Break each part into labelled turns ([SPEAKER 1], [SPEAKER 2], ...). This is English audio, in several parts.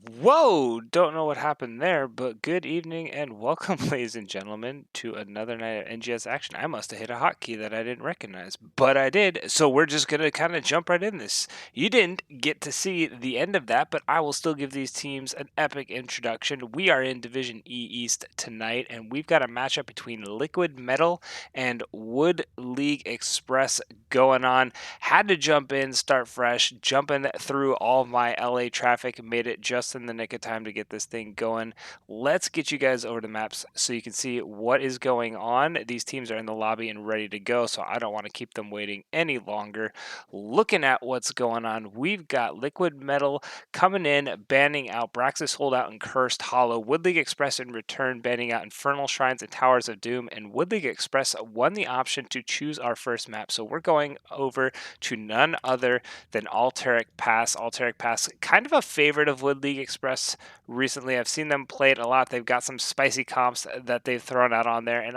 [SPEAKER 1] Whoa! Don't know what happened there, but good evening and welcome, ladies and gentlemen, to another night of NGS action. I must have hit a hotkey that I didn't recognize, but I did. So we're just gonna kind of jump right in this. You didn't get to see the end of that, but I will still give these teams an epic introduction. We are in Division E East tonight, and we've got a matchup between Liquid Metal and Wood League Express going on. Had to jump in, start fresh, jumping through all of my LA traffic, made it just in the nick of time to get this thing going. Let's get you guys over the maps so you can see what is going on. These teams are in the lobby and ready to go, so I don't want to keep them waiting any longer. Looking at what's going on, we've got Liquid Metal coming in, banning out Braxis Holdout and Cursed Hollow. Wood League Express in return banning out Infernal Shrines and Towers of Doom, and Wood League Express won the option to choose our first map. So we're going over to none other than Alteric Pass. Alteric Pass, kind of a favorite of Wood League Express recently. I've seen them play it a lot. They've got some spicy comps that they've thrown out on there, and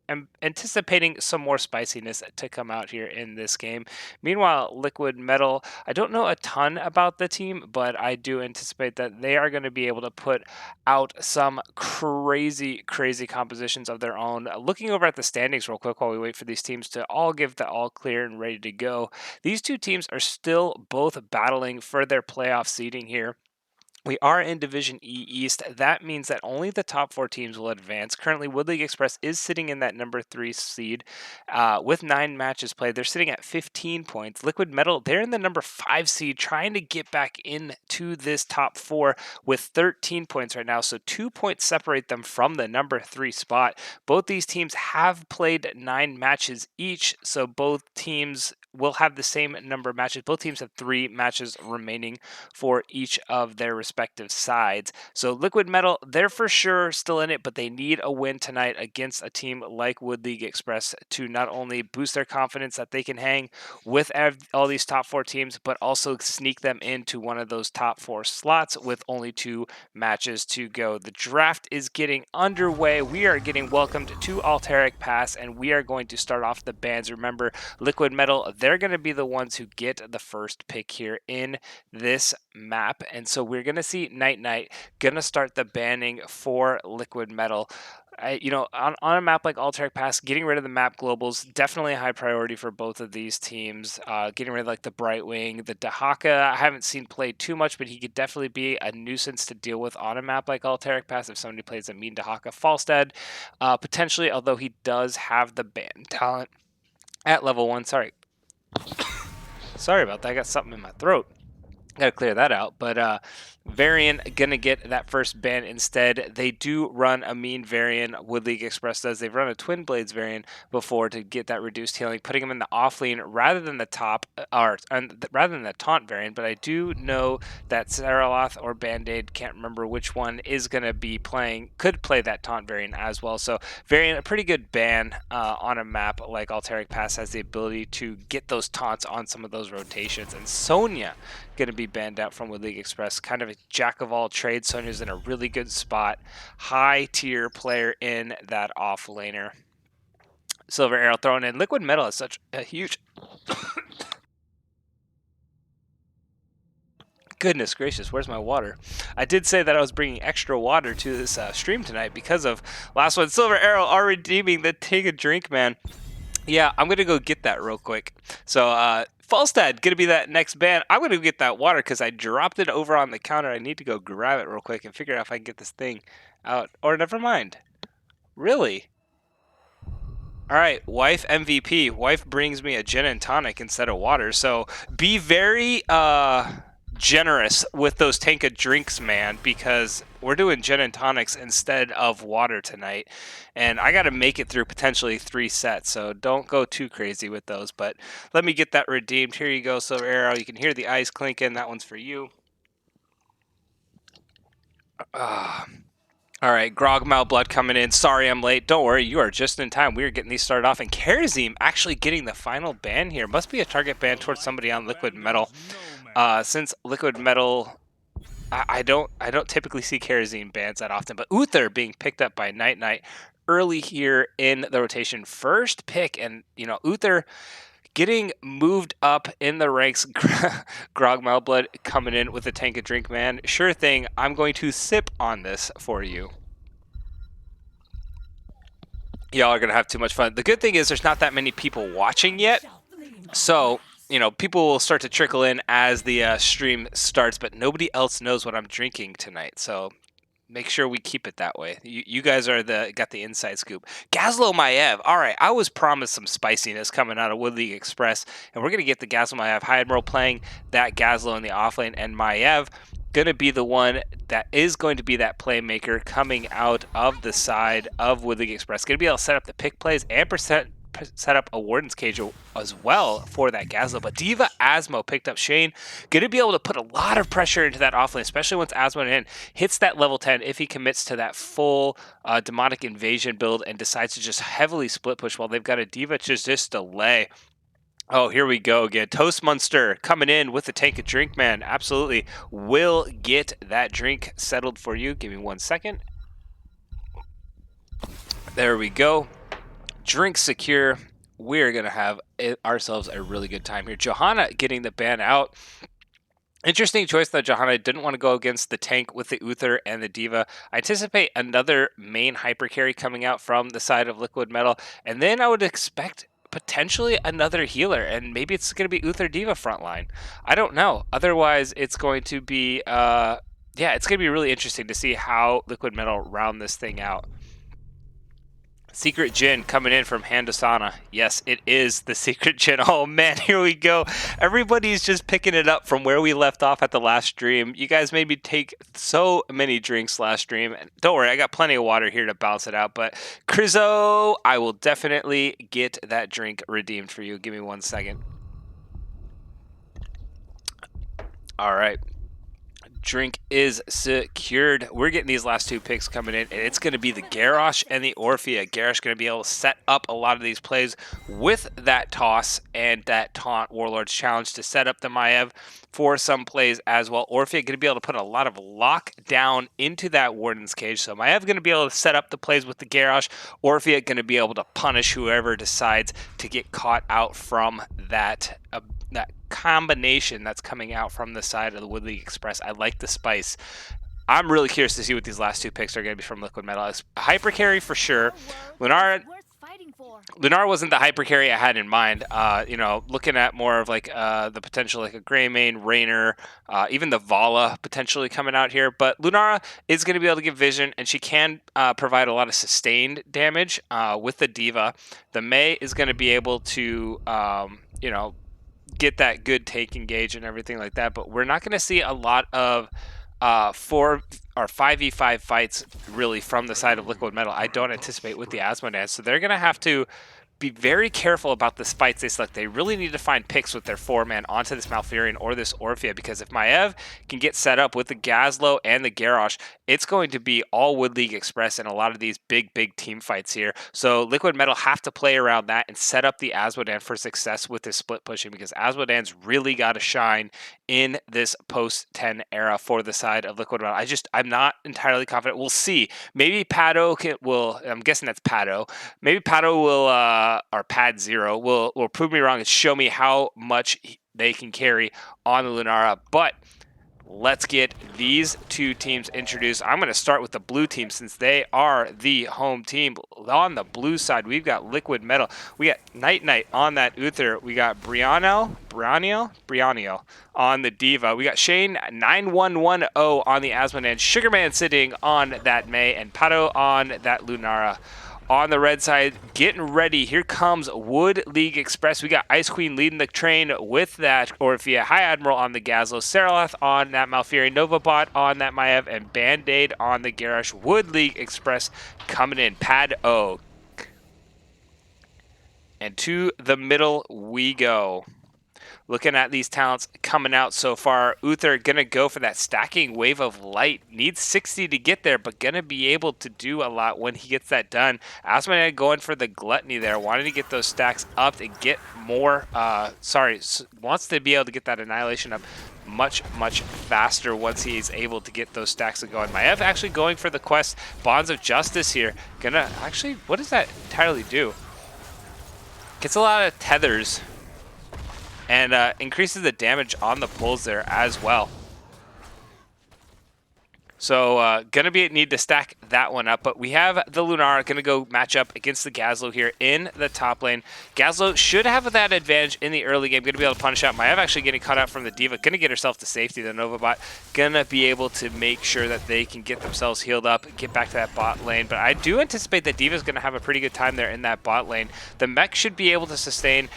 [SPEAKER 1] am anticipating some more spiciness to come out here in this game. Meanwhile, Liquid Metal, I don't know a ton about the team, but I do anticipate that they are going to be able to put out some crazy, crazy compositions of their own. Looking over at the standings real quick while we wait for these teams to all give the all clear and ready to go. These two teams are still both battling for their playoff seeding here. We are in Division E East. That means that only the top four teams will advance. Currently, Wood League Express is sitting in that number 3 seed with 9 matches played. They're sitting at 15 points. Liquid Metal, they're in the number 5 seed, trying to get back into this top 4 with 13 points right now. So 2 points separate them from the number 3 spot. Both these teams have played 9 matches each, so both teams will have the same number of matches. Both teams have 3 matches remaining for each of their respective sides. So Liquid Metal, they're for sure still in it, but they need a win tonight against a team like Wood League Express to not only boost their confidence that they can hang with all these top 4 teams, but also sneak them into one of those top 4 slots with only 2 matches to go. The draft is getting underway. We are getting welcomed to Alteric Pass, and we are going to start off the bans. Remember, Liquid Metal, they're going to be the ones who get the first pick here in this map. And so we're going to see Night Night going to start the banning for Liquid Metal. On a map like Alteric Pass, getting rid of the map globals, definitely a high priority for both of these teams. Getting rid of like the Brightwing, the Dahaka, I haven't seen played too much, but he could definitely be a nuisance to deal with on a map like Alteric Pass if somebody plays a mean Dahaka Falstead. Potentially, although he does have the ban talent at level 1. Sorry about that. I got something in my throat. Gotta clear that out. But Varian gonna get that first ban instead. They do run a mean Varian. Wood League Express does. They've run a Twin Blades Varian before to get that reduced healing, putting him in the off lane rather than the top, rather than the taunt Varian. But I do know that Saraloth or Band-Aid, can't remember which one, is gonna be playing, could play that taunt Varian as well. So Varian, a pretty good ban on a map like Alteric Pass, has the ability to get those taunts on some of those rotations. And Sonya going to be banned out from Wood League Express. Kind of a jack of all trades. Sonya's in a really good spot. High tier player in that off laner. Silver Arrow thrown in. Liquid Metal is such a huge... Goodness gracious, where's my water? I did say that I was bringing extra water to this stream tonight because of last one. Silver Arrow are redeeming the take a drink, man. Yeah, I'm going to go get that real quick. So, Falstad, going to be that next ban. I'm going to get that water because I dropped it over on the counter. I need to go grab it real quick and figure out if I can get this thing out. Or never mind. Really? All right, wife MVP. Wife brings me a gin and tonic instead of water. So be very generous with those Tanka drinks, man, because we're doing gin and tonics instead of water tonight. And I got to make it through potentially 3 sets, so don't go too crazy with those. But let me get that redeemed. Here you go, Silver Arrow. You can hear the ice clinking. That one's for you. All right, Grog Blood coming in. Sorry I'm late. Don't worry, you are just in time. We are getting these started off. And Karazim actually getting the final ban here. Must be a target ban towards somebody on Liquid Metal. Since Liquid Metal... I don't typically see Karazim bans that often, but Uther being picked up by Night Night early here in the rotation. First pick, and Uther Getting moved up in the ranks, Grog Malblood coming in with a tank of drink, man. Sure thing, I'm going to sip on this for you. Y'all are going to have too much fun. The good thing is there's not that many people watching yet. So, you know, people will start to trickle in as the stream starts, but nobody else knows what I'm drinking tonight. So make sure we keep it that way. You guys are got the inside scoop. Gazlo Maev. All right, I was promised some spiciness coming out of Wood League Express, and we're going to get the Gazlo Maev. High Admiral playing that Gazlo in the offlane, and Maev going to be the one that is going to be that playmaker coming out of the side of Wood League Express. Going to be able to set up the pick plays and set up a Warden's Cage as well for that Gazlo. But Diva Asmo picked up Shane. Going to be able to put a lot of pressure into that offlane, especially once Asmo hits that level 10 if he commits to that full demonic invasion build and decides to just heavily split push while they've got a Diva to just delay. Oh, here we go again. Toast Monster coming in with the tank of drink, man. Absolutely will get that drink settled for you. Give me 1 second. There we go. Drink secure. We're going to have ourselves a really good time here. Johanna getting the ban out. Interesting choice that Johanna didn't want to go against the tank with the Uther and the Diva. I anticipate another main hyper carry coming out from the side of Liquid Metal. And then I would expect potentially another healer, and maybe it's going to be Uther Diva frontline. I don't know. Otherwise, it's going to be, yeah, it's going to be really interesting to see how Liquid Metal round this thing out. Secret Gin coming in from Handasana. Yes, it is the Secret Gin. Oh man, here we go. Everybody's just picking it up from where we left off at the last stream. You guys made me take so many drinks last stream. Don't worry, I got plenty of water here to balance it out. But Crizzo, I will definitely get that drink redeemed for you. Give me 1 second. All right. Drink is secured. We're getting these last two picks coming in, and it's going to be the Garrosh and the Orphea. Garrosh going to be able to set up a lot of these plays with that toss and that taunt Warlord's Challenge to set up the Maev for some plays as well. Orphea going to be able to put a lot of lockdown into that Warden's Cage. So Maev going to be able to set up the plays with the Garrosh. Orphea going to be able to punish whoever decides to get caught out from that that combination that's coming out from the side of the Wood League Express. I like the spice. I'm really curious to see what these last two picks are going to be from Liquid Metal. Hyper carry for sure. Lunar wasn't the hyper carry I had in mind. You know, looking at more of like the potential like a Greymane, Raynor, even the Vala potentially coming out here. But Lunara is going to be able to give vision, and she can provide a lot of sustained damage with the Diva. The Mei is going to be able to, you know, get that good take engage and everything like that, but we're not going to see a lot of 4 or 5v5 fights really from the side of Liquid Metal. I don't anticipate with the Asmodeus, so they're going to have to be very careful about the fights they select. They really need to find picks with their 4-man onto this Malfurion or this Orphea, because if Maev can get set up with the Gazlo and the Garrosh, it's going to be all Wood League Express and a lot of these big team fights here. So Liquid Metal have to play around that and set up the Asmodan for success with this split pushing, because Asmodan's really got to shine in this post-10 era for the side of Liquid Metal. I'm not entirely confident. We'll see. Maybe Pado will, I'm guessing that's Pado. Maybe Pado will, or Pad Zero will prove me wrong and show me how much they can carry on the Lunara. But let's get these two teams introduced. I'm going to start with the blue team since they are the home team. On the blue side, we've got Liquid Metal. We got Night on that Uther. We got Brianio on the Diva. We got Shane 9110 on the Asmodan. Sugarman sitting on that Mei, and Pato on that Lunara. On the red side, getting ready. Here comes Wood League Express. We got Ice Queen leading the train with that Orphea. High Admiral on the Gazlo. Seralath on that Malfurion. Novabot on that Maev. And Band-Aid on the Garrosh. Wood League Express coming in. Pad O. And to the middle we go. Looking at these talents coming out so far, Uther going to go for that stacking Wave of Light. Needs 60 to get there, but going to be able to do a lot when he gets that done. Asmodan going for the Gluttony there, wanting to get those stacks up and get more, wants to be able to get that Annihilation up much faster once he's able to get those stacks going. Maev actually going for the quest Bonds of Justice here. Gonna, actually, what does that entirely do? Gets a lot of tethers. and increases the damage on the pulls there as well. So gonna need to stack that one up, but we have the Lunara gonna go match up against the Gazlo here in the top lane. Gazlo should have that advantage in the early game, gonna be able to punish out. Maiev actually getting caught out from the D.Va, gonna get herself to safety. The Nova bot gonna be able to make sure that they can get themselves healed up, get back to that bot lane. But I do anticipate that D.Va's gonna have a pretty good time there in that bot lane. The mech should be able to sustain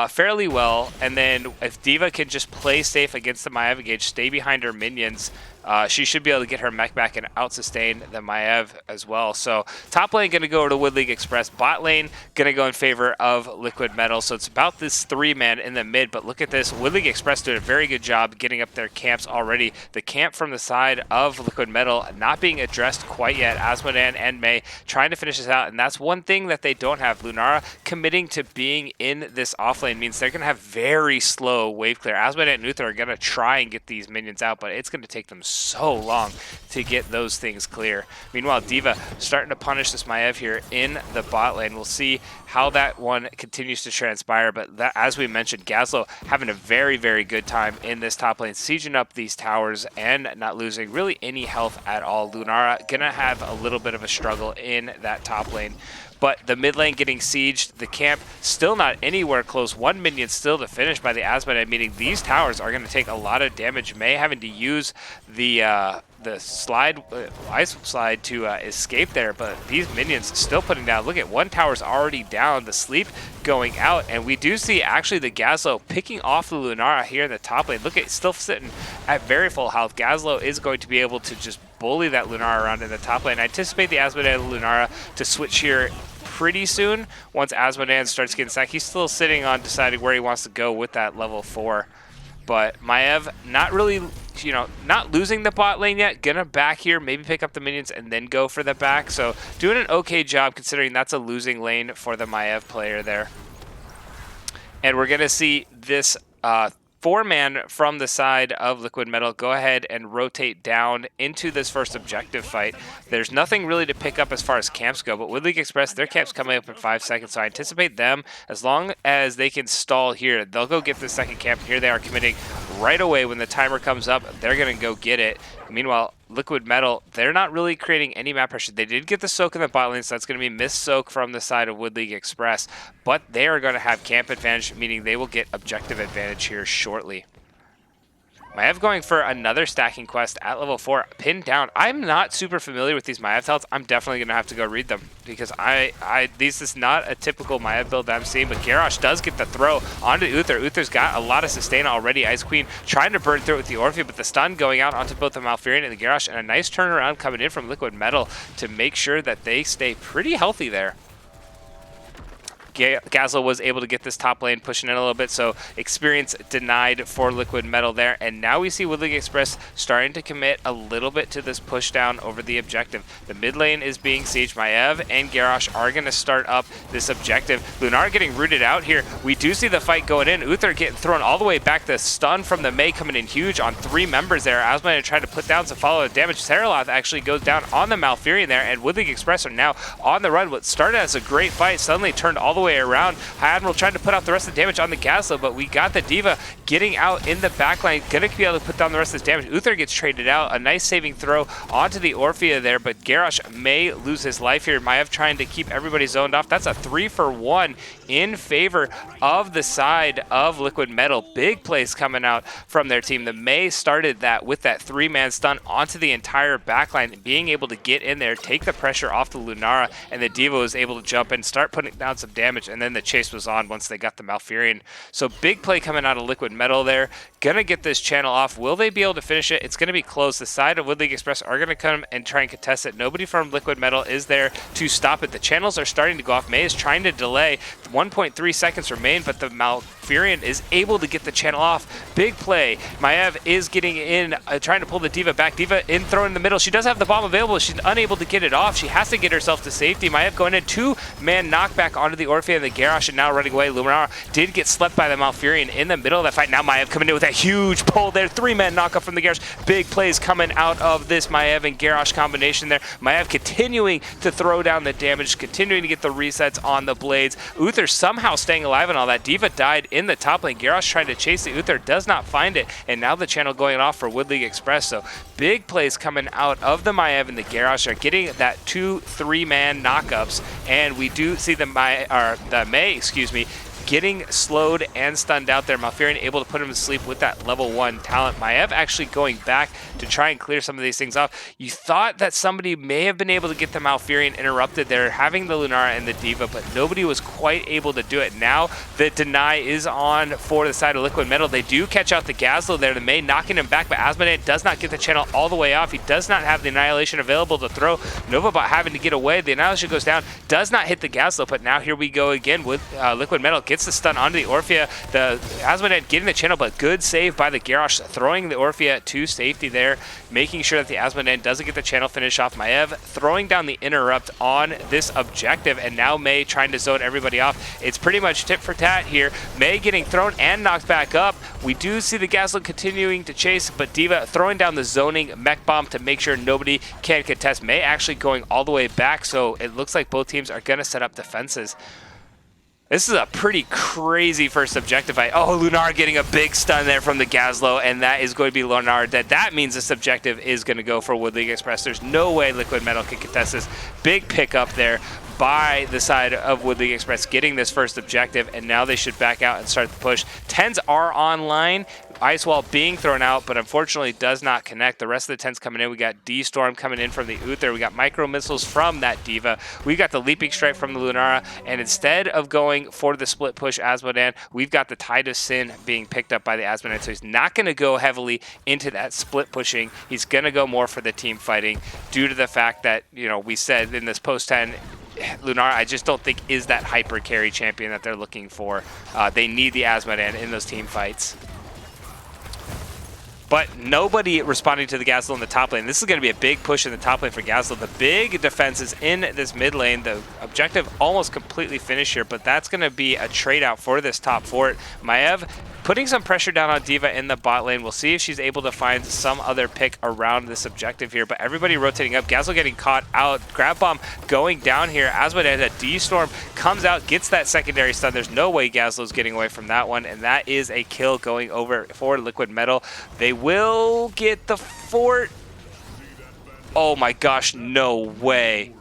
[SPEAKER 1] fairly well, and then if D.Va can just play safe against the Maiev engage, stay behind her minions, she should be able to get her mech back and out-sustain the Maiev as well. So top lane going to go over to Wood League Express. Bot lane going to go in favor of Liquid Metal. So it's about this 3-man in the mid, but look at this. Wood League Express doing a very good job getting up their camps already. The camp from the side of Liquid Metal not being addressed quite yet. Asmodan and Mei trying to finish this out, and that's one thing that they don't have. Lunara committing to being in this offlane means they're going to have very slow wave clear. Asmodan and Uther are going to try and get these minions out, but it's going to take them so long to get those things clear. Meanwhile, D.Va starting to punish this Maiev here in the bot lane. We'll see how that one continues to transpire, but that, as we mentioned, Gazlo having a very, very good time in this top lane, sieging up these towers and not losing really any health at all. Lunara gonna have a little bit of a struggle in that top lane. But the mid lane getting sieged, the camp still not anywhere close. One minion still to finish by the Asmodan, meaning these towers are going to take a lot of damage. Mei having to use the slide, ice slide to escape there, but these minions still putting down. Look at one tower's already down, the sleep going out, and we do see actually the Gazlo picking off the Lunara here in the top lane. Look at, still sitting at very full health. Gazlo is going to be able to just bully that Lunara around in the top lane. I anticipate the Asmodan and Lunara to switch here pretty soon once Asmodan starts getting sacked. He's still sitting on deciding where he wants to go with that level 4. But Maiev not really, you know, not losing the bot lane yet. Gonna back here, maybe pick up the minions and then go for the back. So doing an okay job considering that's a losing lane for the Maiev player there. And we're gonna see this 4-man from the side of Liquid Metal go ahead and rotate down into this first objective fight. There's nothing really to pick up as far as camps go, but Wood League Express, their camp's coming up in 5 seconds, so I anticipate them, as long as they can stall here, they'll go get the second camp. Here they are committing right away when the timer comes up. They're going to go get it. Meanwhile, Liquid Metal, they're not really creating any map pressure. They did get the soak in the bot lane, so that's going to be missed soak from the side of Wood League Express, but they are going to have camp advantage, meaning they will get objective advantage here shortly. Maiev going for another stacking quest at level 4, pinned down. I'm not super familiar with these Maiev tells. I'm definitely going to have to go read them because this is not a typical Maiev build that I'm seeing, but Garrosh does get the throw onto Uther. Uther's got a lot of sustain already. Ice Queen trying to burn through it with the Orphea, but the stun going out onto both the Malfurion and the Garrosh, and a nice turnaround coming in from Liquid Metal to make sure that they stay pretty healthy there. Gazlo was able to get this top lane pushing in a little bit, so experience denied for Liquid Metal there. And now we see Wood League Express starting to commit a little bit to this push down over the objective. The mid lane is being sieged. Maiev and Garrosh are going to start up this objective. Lunara getting rooted out here. We do see the fight going in. Uther getting thrown all the way back. The stun from the Mei coming in huge on 3 members there. Asmodan trying to put down some follow-up damage. Seraloth actually goes down on the Malfurion there, and Wood League Express are now on the run. What started as a great fight suddenly turned all the way around. High Admiral trying to put out the rest of the damage on the Gazlo, but we got the D.Va getting out in the backline, gonna be able to put down the rest of this damage. Uther gets traded out. A nice saving throw onto the Orphea there, but Garrosh may lose his life here. Maiev trying to keep everybody zoned off. That's a 3-for-1 in favor of the side of Liquid Metal. Big plays coming out from their team. The Mei started that with that 3-man stun onto the entire backline, being able to get in there, take the pressure off the Lunara, and the D.Va was able to jump in, start putting down some damage, and then the chase was on once they got the Malfurion. So big play coming out of Liquid Metal there. Gonna get this channel off. Will they be able to finish it? It's gonna be close. The side of Wood League Express are gonna come and try and contest it. Nobody from Liquid Metal is there to stop it. The channels are starting to go off. Mei is trying to delay. 1.3 seconds remain, but the Malfurion is able to get the channel off. Big play. Maiev is getting in, trying to pull the D.Va back. D.Va in, thrown in the middle. She does have the bomb available. She's unable to get it off. She has to get herself to safety. Maiev going in, 2-man knockback onto the Orphea and the Garrosh, and now running away. Lunara did get slept by the Malfurion in the middle of that fight. Now Maiev coming in with a huge pull there. 3-man knockoff from the Garrosh. Big plays coming out of this Maiev and Garrosh combination there. Maiev continuing to throw down the damage, continuing to get the resets on the blades. Uther Uther somehow staying alive and all that. D.Va died in the top lane. Garrosh trying to chase the Uther, does not find it, and now the channel going off for Wood League Express. So big plays coming out of the Maiev and the Garrosh are getting that 2-3 man knockups, and we do see the Mei, excuse me, getting slowed and stunned out there. Malfurion able to put him to sleep with that level 1 talent. Maiev actually going back to try and clear some of these things off. You thought that somebody may have been able to get the Malfurion interrupted there, having the Lunara and the D.Va, but nobody was quite able to do it. Now the deny is on for the side of Liquid Metal. They do catch out the Gazlo there. The Mei knocking him back, but Asmodee does not get the channel all the way off. He does not have the Annihilation available to throw. Novabot having to get away. The Annihilation goes down, does not hit the Gazlo, but now here we go again with Liquid Metal. Gets the stun onto the Orphea. The Asmodee getting the channel, but good save by the Garrosh, throwing the Orphea to safety there, making sure that the Asmodee doesn't get the channel finish off. Maiev throwing down the interrupt on this objective, and now Mei trying to zone everybody off. It's pretty much tit for tat here. Mei getting thrown and knocked back up. We do see the Gazlo continuing to chase, but D.Va throwing down the zoning mech bomb to make sure nobody can contest. Mei actually going all the way back, so it looks like both teams are going to set up defenses. This is a pretty crazy first objective fight. Oh, Lunar getting a big stun there from the Gazlo, and that is going to be Lunar dead. That means this objective is going to go for Wood League Express. There's no way Liquid Metal can contest this. Big pickup there by the side of Wood League Express getting this first objective, and now they should back out and start the push. 10s are online. Ice Wall being thrown out, but unfortunately does not connect. The rest of the 10s coming in. We got D-Storm coming in from the Uther. We got micro missiles from that D.Va. We got the Leaping Strike from the Lunara, and instead of going for the split push Asmodee, we've got the Tide of Sin being picked up by the Asmodee, so he's not going to go heavily into that split pushing. He's going to go more for the team fighting due to the fact that, you know, we said in this post 10, Lunar, I just don't think is that hyper carry champion that they're looking for. They need the Asmodee in those team fights. But nobody responding to the Gazlo in the top lane. This is going to be a big push in the top lane for Gazlo. The big defense is in this mid lane. The objective almost completely finished here, but that's going to be a trade out for this top fort. Maiev putting some pressure down on D.Va in the bot lane. We'll see if she's able to find some other pick around this objective here, but everybody rotating up. Gazlo getting caught out. Grab Bomb going down here. Asmodee, a D-Storm comes out, gets that secondary stun. There's no way Gazlo's getting away from that one, and that is a kill going over for Liquid Metal. They will get the fort. Oh my gosh, no way.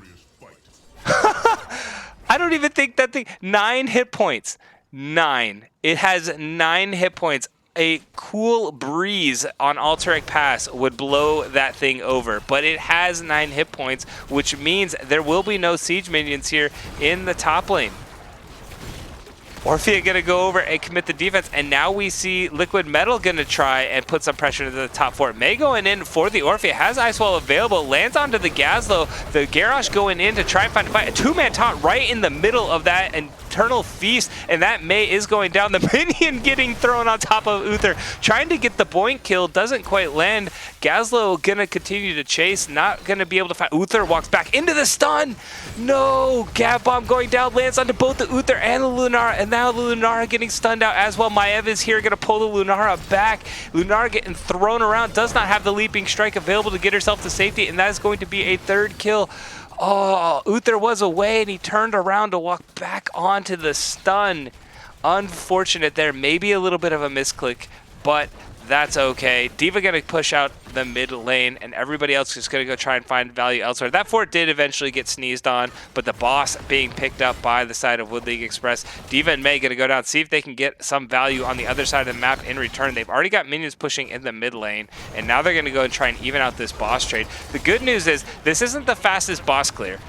[SPEAKER 1] I don't even think that thing, 9 hit points. 9. It has 9 hit points. A cool breeze on Alterac Pass would blow that thing over, but it has 9 hit points, which means there will be no siege minions here in the top lane. Orphea going to go over and commit the defense, and now we see Liquid Metal going to try and put some pressure to the top fort. Mei going in for the Orphea, has Ice Wall available, lands onto the Gazlo. The Garrosh going in to try and find a fight. A 2-man taunt right in the middle of that Eternal Feast, and that Mei is going down. The minion getting thrown on top of Uther, trying to get the Boink kill, doesn't quite land. Gazlo going to continue to chase, not going to be able to find. Uther walks back into the stun. No, Gab Bomb going down, lands onto both the Uther and the Lunara, and now the Lunara getting stunned out as well. Maiev is here, going to pull the Lunara back. Lunara getting thrown around, does not have the Leaping Strike available to get herself to safety, and that is going to be a 3rd kill. Oh, Uther was away, and he turned around to walk back onto the stun. Unfortunate there, maybe a little bit of a misclick, but that's okay. D.Va going to push out the mid lane, and everybody else is going to go try and find value elsewhere. That fort did eventually get sneezed on, but the boss being picked up by the side of Wood League Express. D.Va and Mei going to go down, see if they can get some value on the other side of the map in return. They've already got minions pushing in the mid lane, and now they're going to go and try and even out this boss trade. The good news is this isn't the fastest boss clear.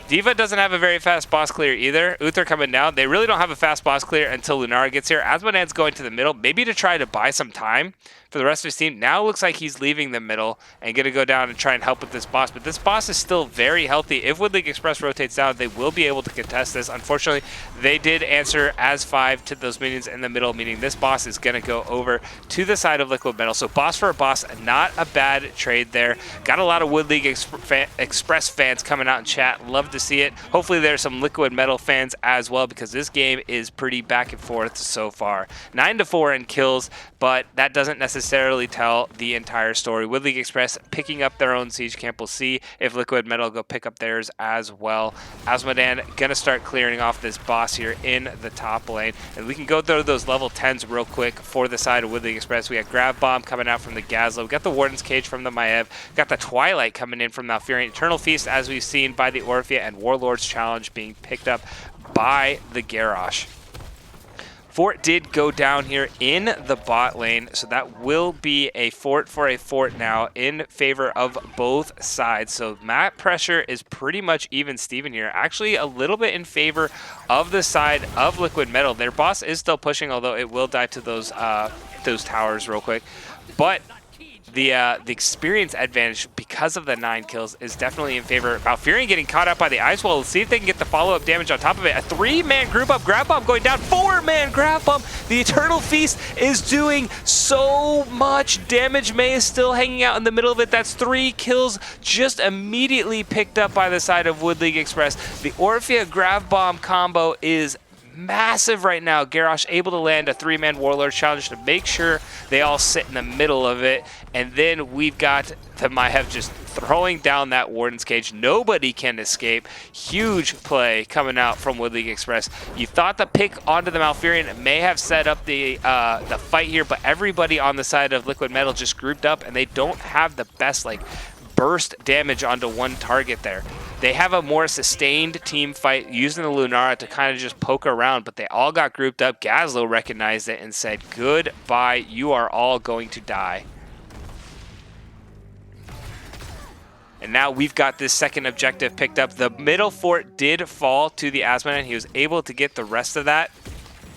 [SPEAKER 1] D.Va doesn't have a very fast boss clear either. Uther coming down. They really don't have a fast boss clear until Lunara gets here. Asmodee's going to the middle, maybe to try to buy some time for the rest of his team. Now it looks like he's leaving the middle and going to go down and try and help with this boss. But this boss is still very healthy. If Wood League Express rotates down, they will be able to contest this. Unfortunately, they did answer as 5 to those minions in the middle, meaning this boss is going to go over to the side of Liquid Metal. So boss for a boss, not a bad trade there. Got a lot of Wood League Express fans coming out in chat. Love to see it. Hopefully there's some Liquid Metal fans as well, because this game is pretty back and forth so far. 9-4 in kills, but that doesn't necessarily tell the entire story. Wood League Express picking up their own siege camp. We'll see if Liquid Metal go pick up theirs as well. Asmodan gonna start clearing off this boss here in the top lane, and we can go through those level 10s real quick for the side of Wood League Express. We got Grav Bomb coming out from the Gazlo. We got the Warden's Cage from the Maev. Got the Twilight coming in from the Malfurion. Eternal Feast, as we've seen, by the Orphea, and Warlord's Challenge being picked up by the Garrosh. Fort did go down here in the bot lane, so that will be a fort for a fort now in favor of both sides. So map pressure is pretty much even Steven here. Actually a little bit in favor of the side of Liquid Metal. Their boss is still pushing, although it will die to those towers real quick. But the experience advantage because of the 9 kills is definitely in favor. Malfurion getting caught up by the Ice Wall. Let's see if they can get the follow-up damage on top of it. A 3-man group up. Grab Bomb going down. 4-man Grab Bomb. The Eternal Feast is doing so much damage. May is still hanging out in the middle of it. That's 3 kills just immediately picked up by the side of Wood League Express. The Orphea Grab Bomb combo is massive right now. Garrosh able to land a 3-man Warlord Challenge to make sure they all sit in the middle of it. And then we've got the Maev just throwing down that Warden's Cage. Nobody can escape. Huge play coming out from Wood League Express. You thought the pick onto the Malfurion may have set up the fight here, but everybody on the side of Liquid Metal just grouped up, and they don't have the best like burst damage onto one target there. They have a more sustained team fight using the Lunara to kind of just poke around, but they all got grouped up. Gazlo recognized it and said, goodbye, you are all going to die. And now we've got this second objective picked up. The middle fort did fall to the Asmodan. He was able to get the rest of that.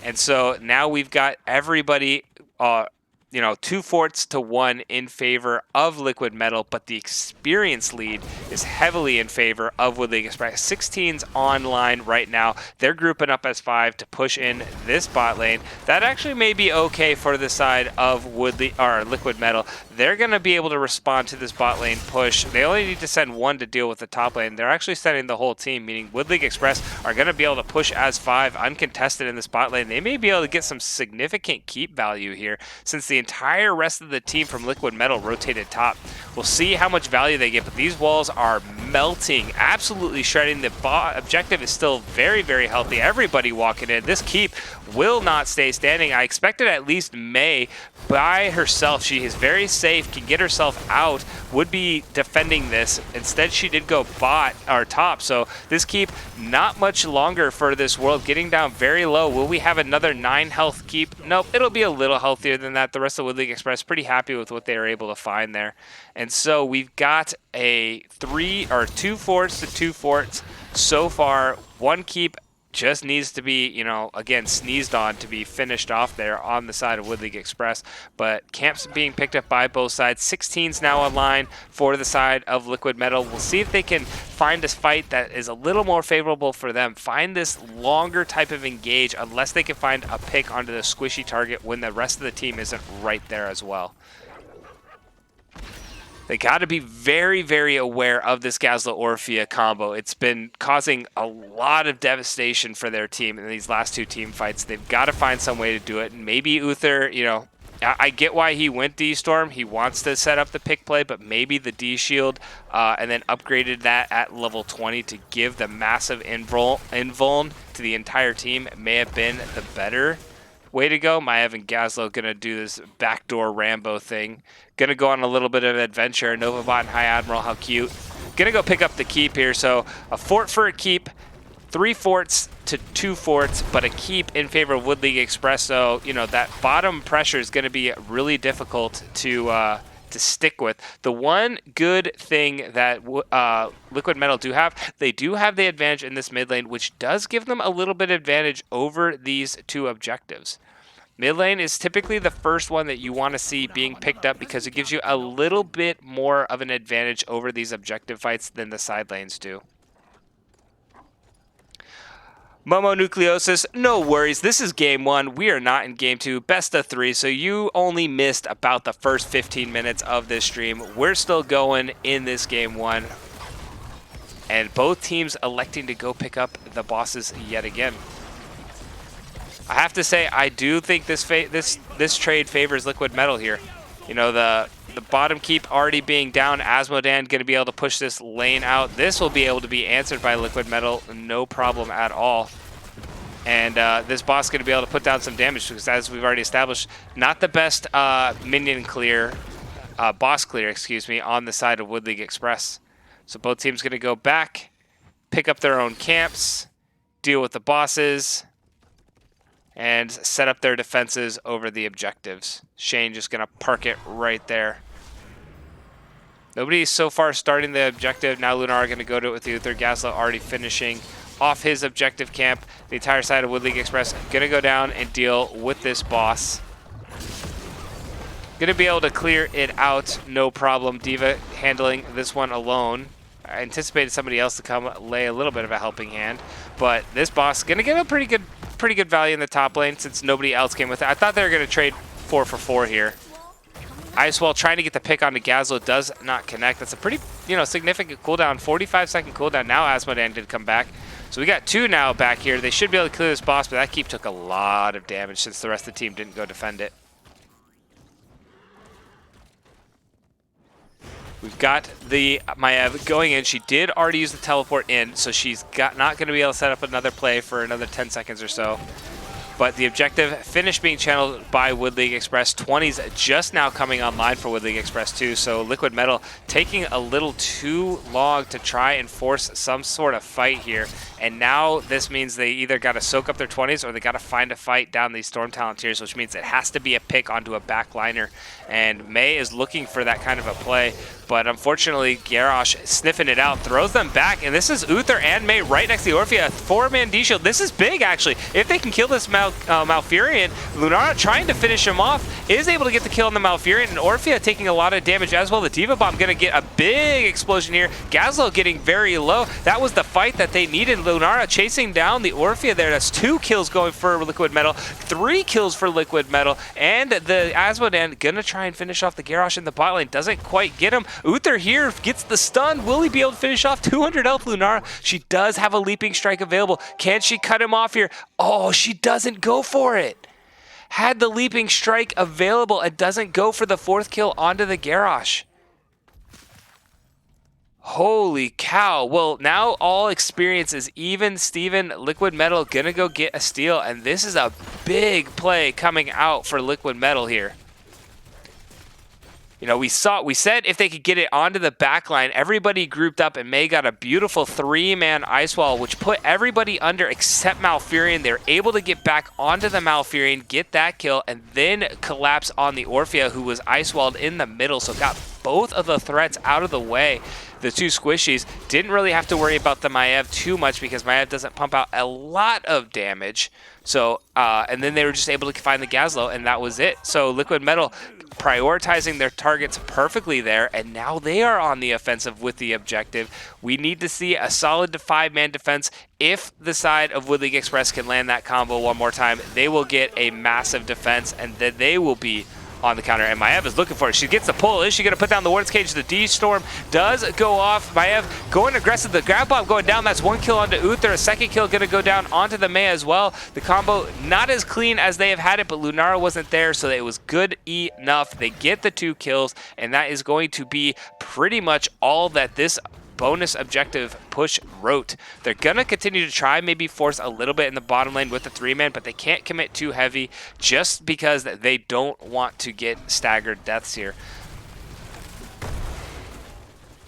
[SPEAKER 1] And so now we've got everybody, 2 forts to 1 in favor of Liquid Metal, but the experience lead is heavily in favor of Wood League Express. 16's online right now. They're grouping up as 5 to push in this bot lane. That actually may be okay for the side of Liquid Metal. They're going to be able to respond to this bot lane push. They only need to send 1 to deal with the top lane. They're actually sending the whole team, meaning Wood League Express are going to be able to push as 5 uncontested in this bot lane. They may be able to get some significant keep value here, since the entire rest of the team from Liquid Metal rotated top. We'll see how much value they get, but these walls are melting, absolutely shredding. The objective is still very, very healthy. Everybody walking in. This keep will not stay standing. I expected at least May by herself. She is very safe, can get herself out, would be defending this. Instead, she did go bot or top. So this keep not much longer for this world, getting down very low. Will we have another 9 health keep? Nope, it'll be a little healthier than that. The rest of Wood League Express pretty happy with what they were able to find there. And so we've got a 2 forts to 2 forts so far. 1 keep just needs to be, again, sneezed on to be finished off there on the side of Wood League Express. But camps being picked up by both sides. 16's now online for the side of Liquid Metal. We'll see if they can find a fight that is a little more favorable for them. Find this longer type of engage, unless they can find a pick onto the squishy target when the rest of the team isn't right there as well. They got to be very, very aware of this Gazlo Orphea combo. It's been causing a lot of devastation for their team in these last 2 team fights. They've got to find some way to do it. And maybe Uther, I get why he went D-Storm. He wants to set up the pick play, but maybe the D-Shield and then upgraded that at level 20 to give the massive invuln to the entire team may have been the better way to go. Maev and Gazlo gonna do this backdoor Rambo thing. Gonna go on a little bit of an adventure. Novabot and High Admiral, how cute. Gonna go pick up the keep here. So a fort for a keep, 3 forts to 2 forts, but a keep in favor of Wood League Express. So, that bottom pressure is gonna be really difficult to stick with. The one good thing that Liquid Metal do have, they do have the advantage in this mid lane, which does give them a little bit of advantage over these 2 objectives. Mid lane is typically the first one that you want to see being picked up because it gives you a little bit more of an advantage over these objective fights than the side lanes do. Momonucleosis, no worries. This is game 1. We are not in game 2. Best of 3. So you only missed about the first 15 minutes of this stream. We're still going in this game 1. And both teams electing to go pick up the bosses yet again. I have to say, I do think this trade favors Liquid Metal here. You know, the bottom keep already being down, Asmodan going to be able to push this lane out. This will be able to be answered by Liquid Metal, no problem at all. And this boss going to be able to put down some damage because, as we've already established, not the best minion clear, boss clear, excuse me, on the side of Wood League Express. So both teams going to go back, pick up their own camps, deal with the bosses, and set up their defenses over the objectives. Shane just going to park it right there. Nobody's so far starting the objective. Now Lunara going to go to it with Uther. Gaslow already finishing off his objective camp. The entire side of Wood League Express going to go down and deal with this boss. Going to be able to clear it out, no problem. D.Va handling this one alone. I anticipated somebody else to come lay a little bit of a helping hand, but this boss going to get a pretty good value in the top lane since nobody else came with it. I thought they were going to trade 4 for 4 here. Icewall trying to get the pick onto Gaslow does not connect. That's a pretty, significant cooldown. 45-second cooldown. Now Asmodan did come back. So we got 2 now back here. They should be able to clear this boss, but that keep took a lot of damage since the rest of the team didn't go defend it. We've got the Maiev going in. She did already use the teleport in, so she's not going to be able to set up another play for another 10 seconds or so. But the objective finished being channeled by Wood League Express. 20's just now coming online for Wood League Express too. So Liquid Metal taking a little too long to try and force some sort of fight here. And now this means they either got to soak up their 20's or they got to find a fight down these Storm Talent tiers, which means it has to be a pick onto a backliner. And Mei is looking for that kind of a play. But unfortunately, Garrosh sniffing it out, throws them back, and this is Uther and Mei right next to the Orphea. 4-man D-Shield. This is big, actually. If they can kill this Malfurion, Lunara trying to finish him off, is able to get the kill on the Malfurion, and Orphea taking a lot of damage as well. The D.Va Bomb going to get a big explosion here. Gaslow getting very low. That was the fight that they needed. Lunara chasing down the Orphea there. That's 2 kills going for Liquid Metal, 3 kills for Liquid Metal, and the Asmodan going to try and finish off the Garrosh in the bot lane. Doesn't quite get him. Uther here gets the stun. Will he be able to finish off 200 health Lunara? She does have a leaping strike available. Can she cut him off here? Oh, she doesn't go for it. Had the leaping strike available and doesn't go for the 4th kill onto the Garrosh. Holy cow. Well, now all experience is even. Steven, Liquid Metal gonna go get a steal, and this is a big play coming out for Liquid Metal here. We said if they could get it onto the back line, everybody grouped up, and Mei got a beautiful 3-man ice wall, which put everybody under except Malfurion. They were able to get back onto the Malfurion, get that kill, and then collapse on the Orphea, who was ice walled in the middle, so got both of the threats out of the way. The 2 squishies didn't really have to worry about the Maiev too much because Maiev doesn't pump out a lot of damage. So, and then they were just able to find the Gaslow, and that was it. So Liquid Metal prioritizing their targets perfectly there, and now they are on the offensive with the objective. We need to see a solid 5-man defense. If the side of Wood League Express can land that combo one more time, they will get a massive defense, and then they will be on the counter, and Maiev is looking for it. She gets the pull. Is she going to put down the Warden's Cage? The D-Storm does go off. Maiev going aggressive. The grab bomb going down. That's 1 kill onto Uther. A 2nd kill going to go down onto the Mei as well. The combo not as clean as they have had it, but Lunara wasn't there, so it was good enough. They get the 2 kills, and that is going to be pretty much all that this bonus objective push wrote. They're going to continue to try, maybe force a little bit in the bottom lane with the 3-man, but they can't commit too heavy just because they don't want to get staggered deaths here.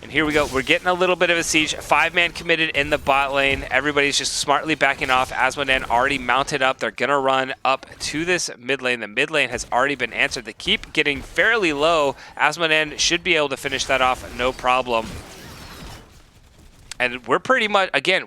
[SPEAKER 1] And here we go. We're getting a little bit of a siege. 5-man committed in the bot lane. Everybody's just smartly backing off. Asmodan already mounted up. They're going to run up to this mid lane. The mid lane has already been answered. They keep getting fairly low. Asmodan should be able to finish that off, no problem. And we're pretty much, again,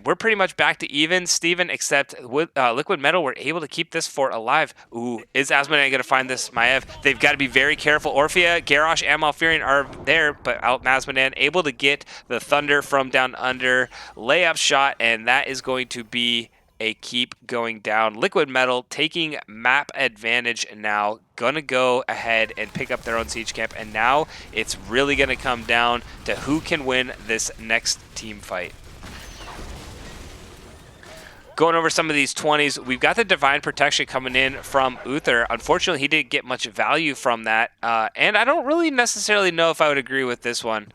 [SPEAKER 1] back to even, Steven, except with Liquid Metal, we're able to keep this fort alive. Ooh, is Asmodan going to find this Maiev? They've got to be very careful. Orphea, Garrosh, and Malfurion are there, but Asmodan able to get the Thunder from down under, layup shot, and that is going to be a keep going down. Liquid Metal taking map advantage now, gonna go ahead and pick up their own siege camp, and now it's really gonna come down to who can win this next team fight. going over some of these 20s, we've got the Divine Protection coming in from Uther. Unfortunately, he didn't get much value from that, and I don't really necessarily know if I would agree with this one.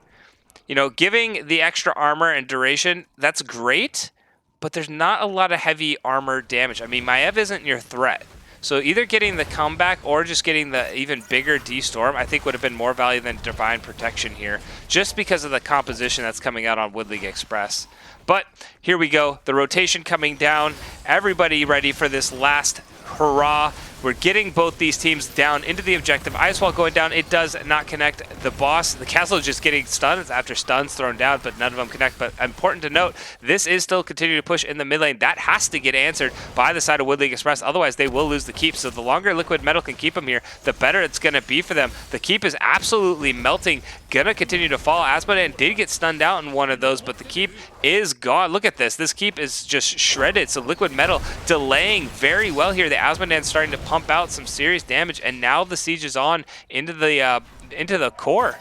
[SPEAKER 1] Giving the extra armor and duration, that's great, but there's not a lot of heavy armor damage. I mean, Maev isn't your threat. So either getting the comeback or just getting the even bigger D-Storm, I think would have been more value than Divine Protection here, just because of the composition that's coming out on Wood League Express. But here we go, the rotation coming down. Everybody ready for this last hurrah. We're getting both these teams down into the objective. Ice Wall going down. It does not connect the boss. The castle is just getting stuns after stuns thrown down, but none of them connect. But important to note, this is still continuing to push in the mid lane. That has to get answered by the side of Wood League Express. Otherwise, they will lose the keep. So the longer Liquid Metal can keep them here, the better it's going to be for them. The keep is absolutely melting. Going to continue to fall. Asmodean did get stunned out in one of those, but the keep is gone. Look at this. This keep is just shredded. So Liquid Metal delaying very well here. The Asmodean's starting to pump out some serious damage, and now the siege is on into the core.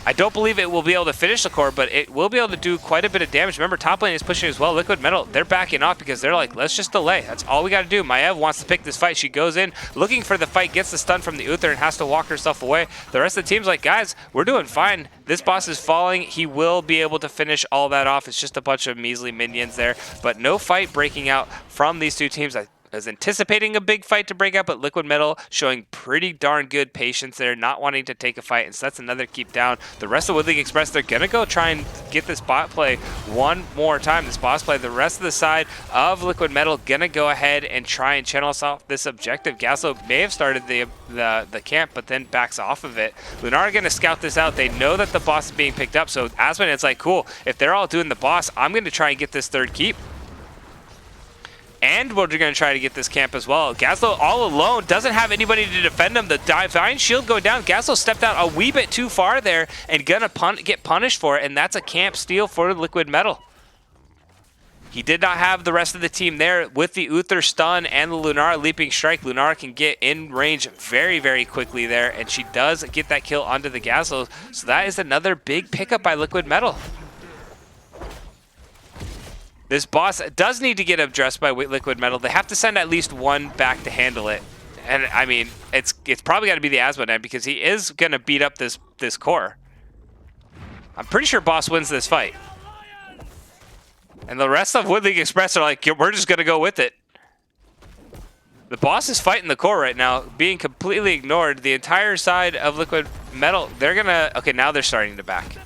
[SPEAKER 1] I don't believe it will be able to finish the core, but it will be able to do quite a bit of damage. Remember, top lane is pushing as well. Liquid Metal, they're backing off because they're like, let's just delay. That's all we got to do. Maev wants to pick this fight. She goes in, looking for the fight, gets the stun from the Uther, and has to walk herself away. The rest of the team's like, guys, we're doing fine. This boss is falling. He will be able to finish all that off. It's just a bunch of measly minions there, but no fight breaking out from these two teams. I was anticipating a big fight to break out, but Liquid Metal showing pretty darn good patience there, not wanting to take a fight, and so that's another keep down. The rest of Wood League Express, they're going to go try and get this bot play one more time, this boss play. The rest of the side of Liquid Metal going to go ahead and try and channel us off this objective. Gaslo may have started the camp, but then backs off of it. Lunar going to scout this out. They know that the boss is being picked up, so Asmon, it's like, cool, if they're all doing the boss, I'm going to try and get this third keep. And we're going to try to get this camp as well. Gaslo all alone, doesn't have anybody to defend him. The Divine Shield going down. Gaslo stepped out a wee bit too far there and going to get punished for it, and that's a camp steal for Liquid Metal. He did not have the rest of the team there. With the Uther stun and the Lunara leaping strike, Lunara can get in range very, very quickly there, and she does get that kill onto the Gaslo. So that is another big pickup by Liquid Metal. This boss does need to get addressed by Liquid Metal. They have to send at least one back to handle it. And I mean, it's probably got to be the Asmodean because he is going to beat up this core. I'm pretty sure boss wins this fight. And the rest of Wood League Express are like, we're just going to go with it. The boss is fighting the core right now, being completely ignored. The entire side of Liquid Metal, they're going to... Okay, now they're starting to back.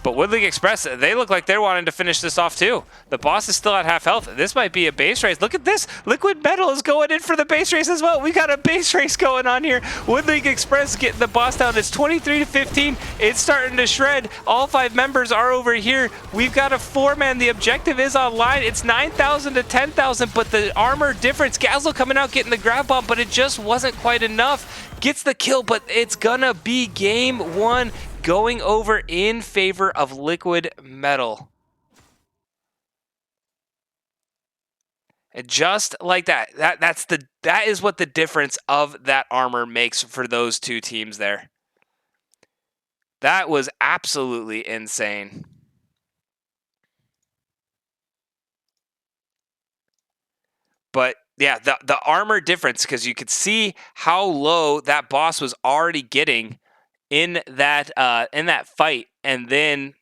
[SPEAKER 1] But Wood League Express, they look like they're wanting to finish this off too. The boss is still at half health. This might be a base race. Look at this. Liquid Metal is going in for the base race as well. We got a base race going on here. Wood League Express getting the boss down. It's 23-15. It's starting to shred. All 5 members are over here. We've got a 4-man. The objective is online. It's 9,000 to 10,000, but the armor difference. Gaslo coming out getting the grab bomb, but it just wasn't quite enough. Gets the kill, but it's gonna be game 1. Going over in favor of Liquid Metal. And just like that, that is what the difference of that armor makes for those two teams there. That was absolutely insane. But yeah, the armor difference, because you could see how low that boss was already getting in that fight, and then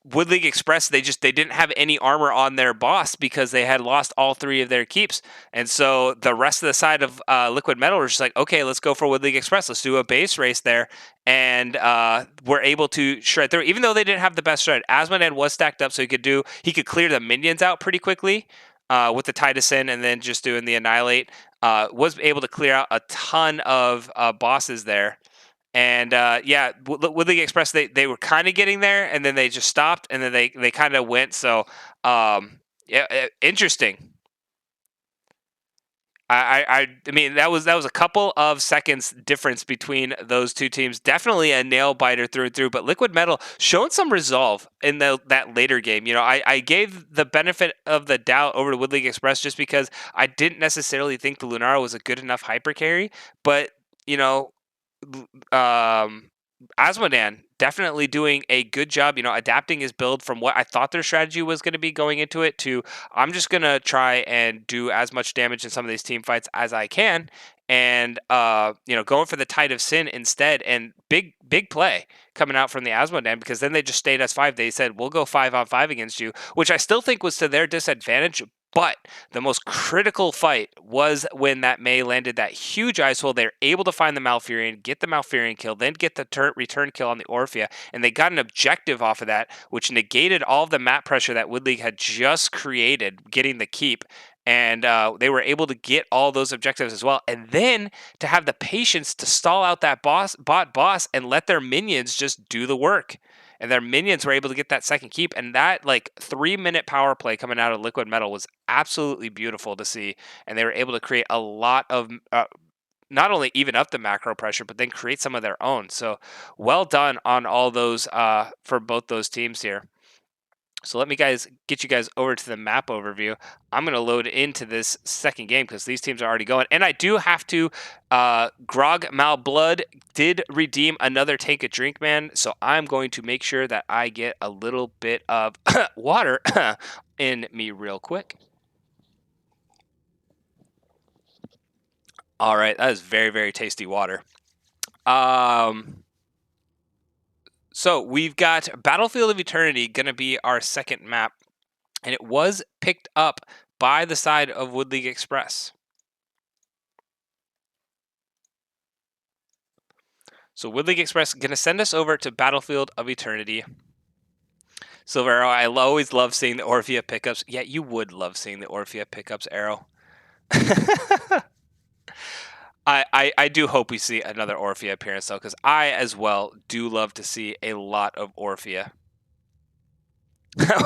[SPEAKER 1] Wood League Express, they didn't have any armor on their boss because they had lost all 3 of their keeps, and so the rest of the side of Liquid Metal were just like, okay, let's go for Wood League Express, let's do a base race there, and we're able to shred through, even though they didn't have the best shred. Asmodean was stacked up, so he could clear the minions out pretty quickly with the Titusin, and then just doing the Annihilate, was able to clear out a ton of bosses there. And yeah, Wood League Express, they were kind of getting there, and then they just stopped, and then they kind of went. So yeah, interesting. I mean, that was a couple of seconds difference between those two teams. Definitely a nail biter through and through. But Liquid Metal showing some resolve in that later game. You know, I gave the benefit of the doubt over to Wood League Express just because I didn't necessarily think the Lunara was a good enough hyper carry. But you know, Asmodan definitely doing a good job, adapting his build from what I thought their strategy was going to be going into it to I'm just going to try and do as much damage in some of these team fights as I can. And, going for the Tide of Sin instead. And big play coming out from the Asmodan because then they just stayed S5. They said, we'll go 5-on-5 against you, which I still think was to their disadvantage. But the most critical fight was when that Mei landed that huge ice hole. They're able to find the Malfurion, get the Malfurion kill, then get the return kill on the Orphea, and they got an objective off of that, which negated all of the map pressure that Wood League had just created, getting the keep. And they were able to get all those objectives as well. And then to have the patience to stall out that bot boss and let their minions just do the work. And their minions were able to get that second keep. And that 3-minute power play coming out of Liquid Metal was absolutely beautiful to see. And they were able to create a lot of not only even up the macro pressure, but then create some of their own. So well done on all those for both those teams here. So let me get you guys over to the map overview. I'm going to load into this second game because these teams are already going. And I do have to, Grog Malblood did redeem another Take a Drink Man. So I'm going to make sure that I get a little bit of water in me real quick. All right, that is very, very tasty water. So we've got Battlefield of Eternity going to be our second map, and it was picked up by the side of Wood League Express. So Wood League Express going to send us over to Battlefield of Eternity. Silver Arrow, I always love seeing the Orphea pickups. Yeah, you would love seeing the Orphea pickups, Arrow. I do hope we see another Orphea appearance, though, because I, as well, do love to see a lot of Orphea.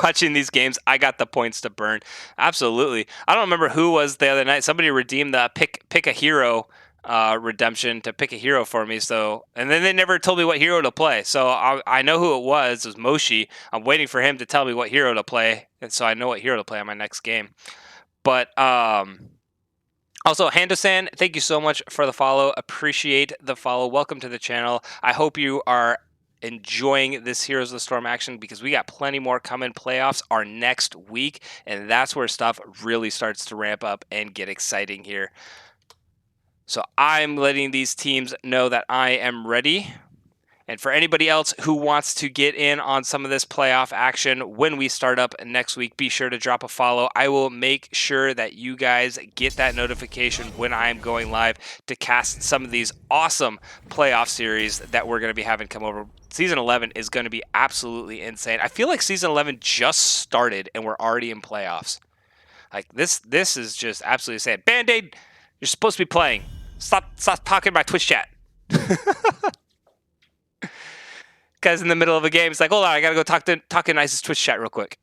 [SPEAKER 1] Watching these games, I got the points to burn. Absolutely. I don't remember who was the other night. Somebody redeemed the pick a hero redemption to pick a hero for me. So, and then they never told me what hero to play. So I know who it was. It was Moshi. I'm waiting for him to tell me what hero to play, and so I know what hero to play on my next game. But also, Hando-san, thank you so much for the follow. Appreciate the follow. Welcome to the channel. I hope you are enjoying this Heroes of the Storm action because we got plenty more coming. Playoffs are next week, and that's where stuff really starts to ramp up and get exciting here. So I'm letting these teams know that I am ready. And for anybody else who wants to get in on some of this playoff action when we start up next week, be sure to drop a follow. I will make sure that you guys get that notification when I am going live to cast some of these awesome playoff series that we're going to be having come over. Season 11 is going to be absolutely insane. I feel like Season 11 just started and we're already in playoffs. Like this is just absolutely insane. Band-Aid, you're supposed to be playing. Stop talking about Twitch chat. Guys in the middle of a game, it's like, hold on, I gotta go talk in Ice's Twitch chat real quick.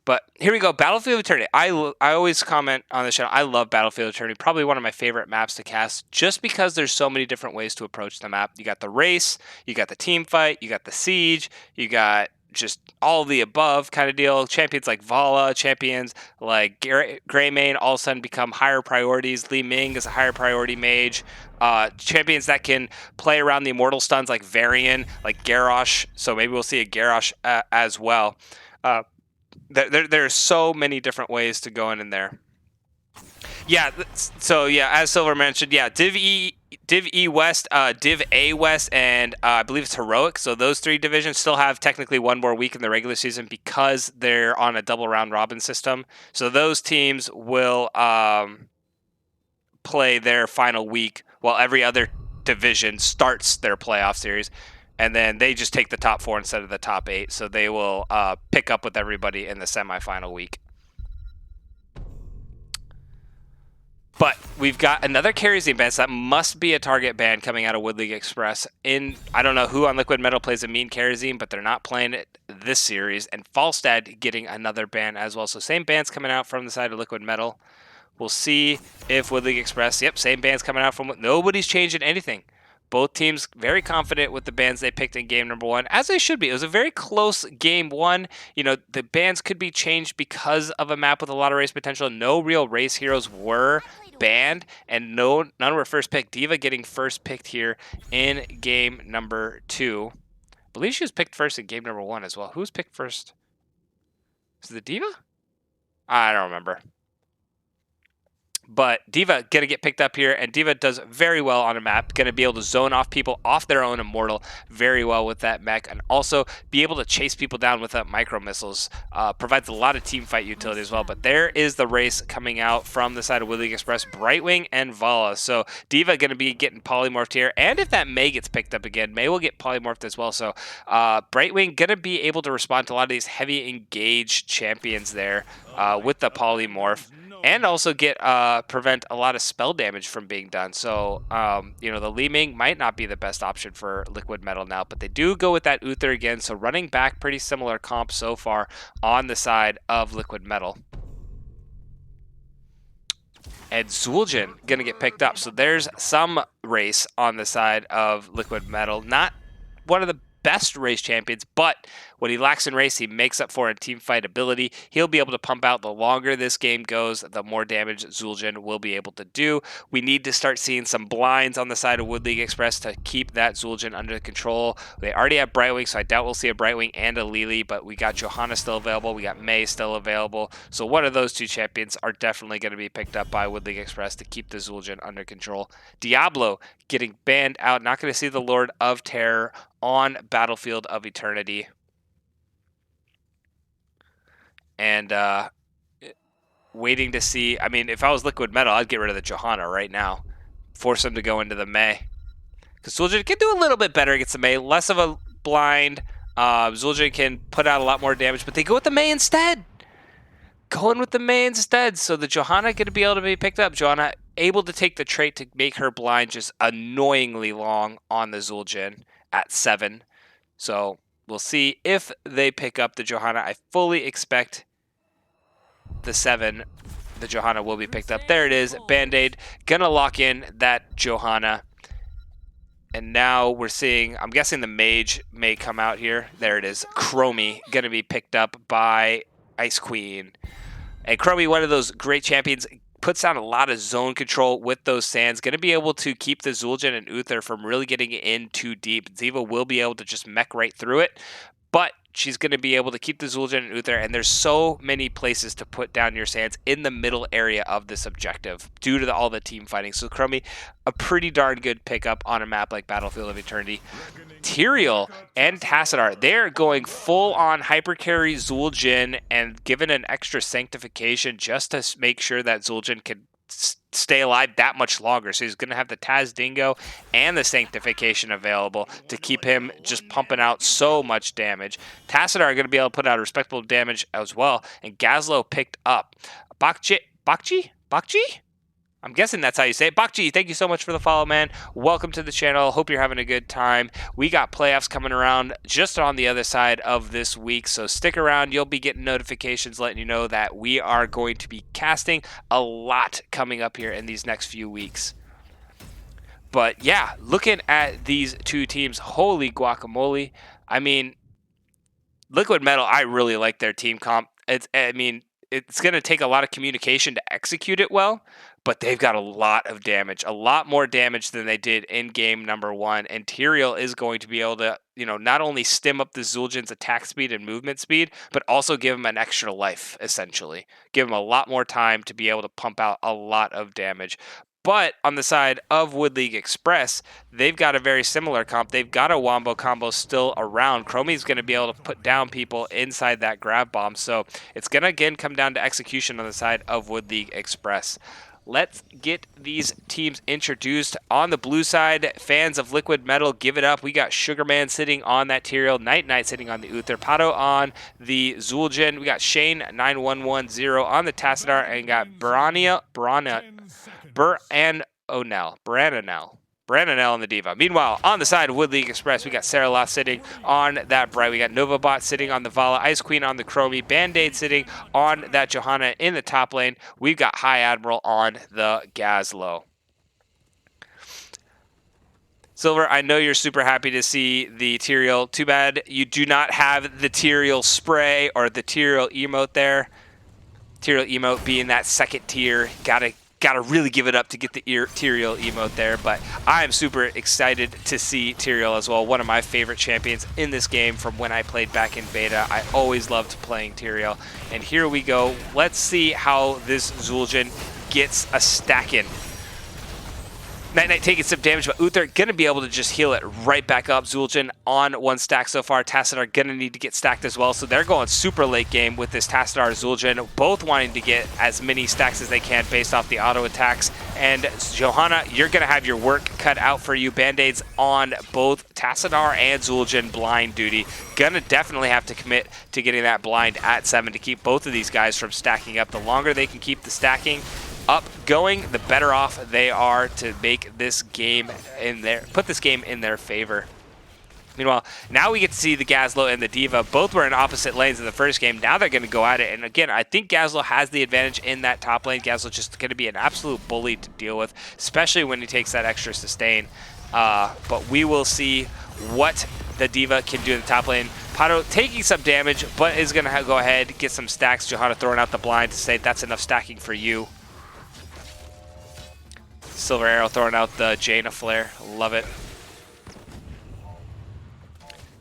[SPEAKER 1] But here we go, Battlefield of Eternity. I always comment on the channel. I love Battlefield of Eternity. Probably one of my favorite maps to cast, just because there's so many different ways to approach the map. You got the race, you got the team fight, you got the siege, you got just all the above kind of deal. Champions like Vala, champions like Greymane all of a sudden become higher priorities. Li Ming is a higher priority mage. Champions that can play around the immortal stuns like Varian, like Garrosh. So maybe we'll see a Garrosh as well. There are so many different ways to go in there. Yeah, so yeah, as Silver mentioned, yeah, Div E West, Div A West, and I believe it's Heroic. So those three divisions still have technically one more week in the regular season because they're on a double round robin system. So those teams will play their final week while every other division starts their playoff series. And then they just take the top 4 instead of the top 8. So they will pick up with everybody in the semifinal week. But we've got another Charisene ban, so that must be a target ban coming out of Wood League Express. I don't know who on Liquid Metal plays a mean Charisene, but they're not playing it this series. And Falstad getting another ban as well. So same bans coming out from the side of Liquid Metal. We'll see if Wood League Express, yep, same bans coming out from, nobody's changing anything. Both teams very confident with the bans they picked in game number 1, as they should be. It was a very close game 1. You know, the bans could be changed because of a map with a lot of race potential. No real race heroes were banned, and none were first picked. D.Va getting first picked here in game number 2. I believe she was picked first in game number 1 as well. Who was picked first? Was it D.Va? I don't remember. But D.Va going to get picked up here, and D.Va does very well on a map. Going to be able to zone off people off their own Immortal very well with that mech, and also be able to chase people down with micro missiles. Provides a lot of team fight utility as well. But there is the race coming out from the side of Woodleague Express, Brightwing and Vala. So D.Va going to be getting polymorphed here, and if that Mei gets picked up again, Mei will get polymorphed as well. So Brightwing going to be able to respond to a lot of these heavy engaged champions there with the polymorph. And also get prevent a lot of spell damage from being done. So, you know, the Li Ming might not be the best option for Liquid Metal now, but they do go with that Uther again. So running back, pretty similar comp so far on the side of Liquid Metal. And Zul'jin going to get picked up. So there's some race on the side of Liquid Metal. Not one of the best race champions, but what he lacks in race, he makes up for in team fight ability. He'll be able to pump out the longer this game goes, the more damage Zul'jin will be able to do. We need to start seeing some blinds on the side of Woodleague Express to keep that Zul'jin under control. They already have Brightwing, so I doubt we'll see a Brightwing and a Lily, but we got Johanna still available. We got Mei still available. So one of those two champions are definitely going to be picked up by Woodleague Express to keep the Zul'jin under control. Diablo getting banned out. Not going to see the Lord of Terror on Battlefield of Eternity. And waiting to see. I mean, if I was Liquid Metal, I'd get rid of the Johanna right now. Force him to go into the Mei. Because Zul'jin can do a little bit better against the Mei. Less of a blind. Zul'jin can put out a lot more damage, but they go with the Mei instead. Going with the Mei instead. So the Johanna going to be able to be picked up. Johanna able to take the trait to make her blind just annoyingly long on the Zul'jin at 7. So we'll see if they pick up the Johanna. I fully expect the 7, the Johanna will be picked up. There it is. Band-Aid. Gonna lock in that Johanna. And now we're seeing, I'm guessing the Mage may come out here. There it is. Chromie gonna be picked up by Ice Queen. And Chromie, one of those great champions, puts down a lot of zone control with those sands. Going to be able to keep the Zul'jin and Uther from really getting in too deep. D.Va will be able to just mech right through it, but she's going to be able to keep the Zul'jin and Uther, and there's so many places to put down your sands in the middle area of this objective due to all the team fighting. So Chromie, a pretty darn good pickup on a map like Battlefield of Eternity. Tyrael and Tassadar, they're going full-on hypercarry Zul'jin and given an extra sanctification just to make sure that Zul'jin can stay alive that much longer. So he's going to have the Taz Dingo and the Sanctification available to keep him just pumping out so much damage. Tassadar are going to be able to put out respectable damage as well. And Gazlo picked up Bakchi? I'm guessing that's how you say it. Bakchi, thank you so much for the follow, man. Welcome to the channel. Hope you're having a good time. We got playoffs coming around just on the other side of this week, so stick around. You'll be getting notifications letting you know that we are going to be casting a lot coming up here in these next few weeks. But yeah, looking at these two teams, holy guacamole. I mean, Liquid Metal, I really like their team comp. It's going to take a lot of communication to execute it well, but they've got a lot of damage, a lot more damage than they did in game number 1. And Tyrael is going to be able to, you know, not only stim up the Zul'jin's attack speed and movement speed, but also give him an extra life, essentially. Give him a lot more time to be able to pump out a lot of damage. But on the side of Woodleague Express, they've got a very similar comp. They've got a Wombo combo still around. Chromie's going to be able to put down people inside that grab bomb. So it's going to, again, come down to execution on the side of Woodleague Express. Let's get these teams introduced. On the blue side, fans of Liquid Metal, give it up. We got Sugarman sitting on that Tyrael, Night Knight sitting on the Uther, Pato on the Zul'jin. We got Shane 9110 on the Tassadar, and got Branonel on the D.Va. Meanwhile, on the side of Woodleague Express, we got Sarah Loth sitting on that Bright. We got Novabot sitting on the Vala, Ice Queen on the Chromie, Band-Aid sitting on that Johanna in the top lane. We've got High Admiral on the Gazlo. Silver, I know you're super happy to see the Tyrael. Too bad you do not have the Tyrael spray or the Tyrael emote there. Tyrael emote being that second tier. Gotta really give it up to get the Tyrael emote there, but I'm super excited to see Tyrael as well. One of my favorite champions in this game from when I played back in beta. I always loved playing Tyrael. And here we go. Let's see how this Zul'jin gets a stack in. Night taking some damage, but Uther gonna be able to just heal it right back up. Zul'jin on 1 stack so far. Tassadar gonna need to get stacked as well, so they're going super late game with this Tassadar Zul'jin, both wanting to get as many stacks as they can based off the auto attacks. And Johanna, you're gonna have your work cut out for you. Band-aids on both Tassadar and Zul'jin blind duty. Gonna definitely have to commit to getting that blind at 7 to keep both of these guys from stacking up. The longer they can keep the stacking up going, the better off they are to make this game put this game in their favor. Meanwhile, now we get to see the Gazlo and the D.Va. Both were in opposite lanes in the first game. Now they're going to go at it. And again, I think Gazlo has the advantage in that top lane. Gazlo just going to be an absolute bully to deal with, especially when he takes that extra sustain. But we will see what the D.Va can do in the top lane. Pato taking some damage, but is going to go ahead, get some stacks. Johanna throwing out the blind to say that's enough stacking for you. Silver Arrow throwing out the Jaina Flare. Love it.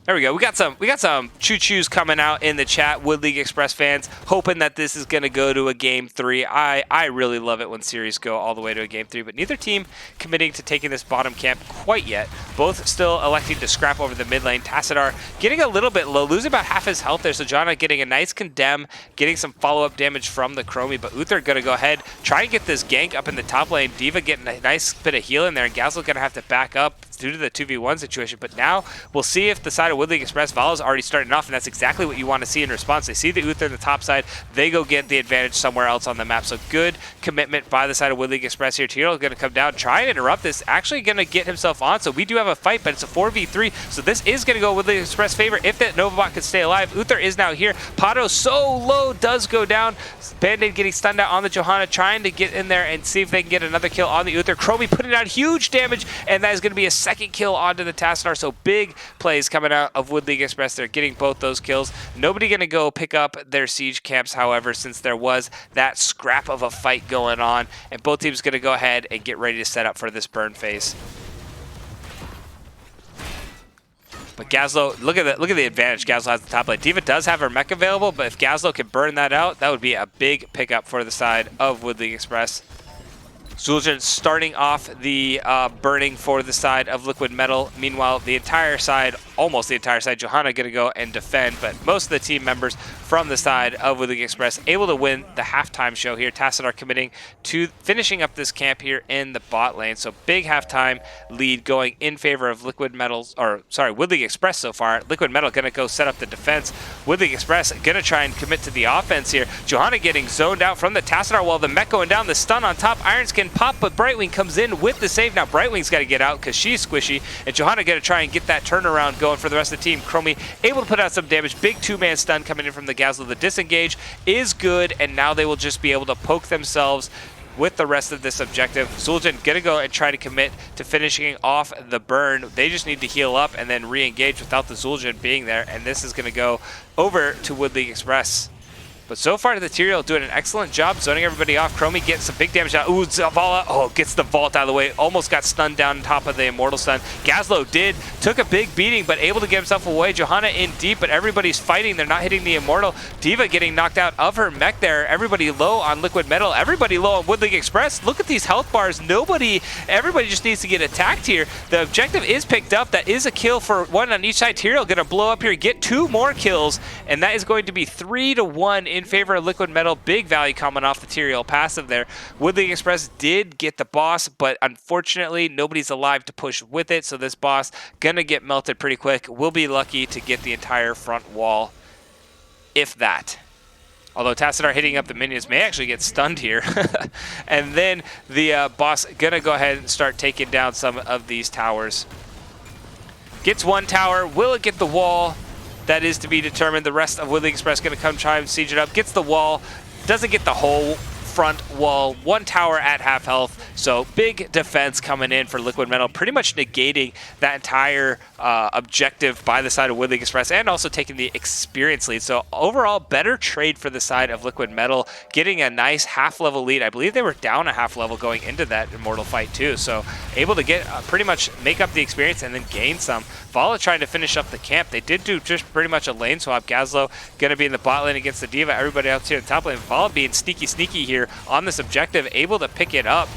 [SPEAKER 1] There we go. We got some choo-choos coming out in the chat. Wood League Express fans hoping that this is going to go to a game 3. I really love it when series go all the way to a game 3, but neither team committing to taking this bottom camp quite yet. Both still electing to scrap over the mid lane. Tassadar getting a little bit low, losing about half his health there. So Jana getting a nice condemn, getting some follow-up damage from the Chromie, but Uther going to go ahead, try and get this gank up in the top lane. D.Va getting a nice bit of heal in there, and Gazlo going to have to back up due to the 2v1 situation. But now we'll see if the side of Wood League Express, Vala's already starting off, and that's exactly what you want to see in response. They see the Uther in the top side, they go get the advantage somewhere else on the map. So good commitment by the side of Wood League Express here. Tiro is going to come down, try and interrupt this, actually going to get himself on. So we do have a fight, but it's a 4v3. So this is going to go Wood League Express favor if that Novabot could stay alive. Uther is now here. Pato so low, does go down. Band-Aid getting stunned out on the Johanna, trying to get in there and see if they can get another kill on the Uther. Chromie putting out huge damage, and that is going to be a second kill onto the Tassadar. So big plays coming out of Wood League Express. They're getting both those kills. Nobody going to go pick up their siege camps, however, since there was that scrap of a fight going on, and both teams going to go ahead and get ready to set up for this burn phase. But Gazlo, look at the advantage Gazlo has at the top lane. D.Va does have her mech available, but if Gazlo can burn that out, that would be a big pickup for the side of Wood League Express. Zul'jin starting off the burning for the side of Liquid Metal. Meanwhile, the entire side, almost the entire side, Johanna going to go and defend, but most of the team members from the side of Wood League Express able to win the halftime show here. Tassadar committing to finishing up this camp here in the bot lane. So big halftime lead going in favor of Wood League Express so far. Liquid Metal going to go set up the defense. Wood League Express going to try and commit to the offense here. Johanna getting zoned out from the Tassadar while the mech going down. The stun on top. Iron Skin pop, but Brightwing comes in with the save. Now Brightwing's got to get out because she's squishy, and Johanna going to try and get that turnaround going for the rest of the team. Chromie able to put out some damage. Big two-man stun coming in from the Gazlo. The disengage is good, and now they will just be able to poke themselves with the rest of this objective. Zul'jin gonna go and try to commit to finishing off the burn. They just need to heal up and then re-engage without the Zul'jin being there, and this is gonna go over to Wood League Express. But so far, the Tyrael doing an excellent job zoning everybody off. Chromie gets some big damage out. Ooh, Zavala, gets the vault out of the way. Almost got stunned down on top of the Immortal Stun. Gazlo took a big beating, but able to get himself away. Johanna in deep, but everybody's fighting. They're not hitting the Immortal. D.Va getting knocked out of her mech there. Everybody low on Liquid Metal. Everybody low on Wood League Express. Look at these health bars. Everybody just needs to get attacked here. The objective is picked up. That is a kill for one on each side. Tyrael gonna blow up here, get 2 more kills, and that is going to be 3-1 in favor of Liquid Metal. Big value coming off the Tyrael passive there. Wood League Express did get the boss, but unfortunately nobody's alive to push with it, so this boss gonna get melted pretty quick. We'll be lucky to get the entire front wall, if that. Although Tassadar hitting up the minions may actually get stunned here. And then the boss gonna go ahead and start taking down some of these towers. Gets 1 tower. Will it get the wall? That is to be determined. The rest of Wood League Express going to come try and siege it up. Gets the wall. Doesn't get the whole front wall, 1 tower at half health. So big defense coming in for Liquid Metal, pretty much negating that entire objective by the side of Woodley Express and also taking the experience lead. So overall, better trade for the side of Liquid Metal, getting a nice half-level lead. I believe they were down a half level going into that Immortal fight too. So able to get pretty much make up the experience and then gain some. Vala trying to finish up the camp. They did do just pretty much a lane swap. Gazlo going to be in the bot lane against the D.Va. Everybody else here in the top lane. Vala being sneaky here on this objective, able to pick it up.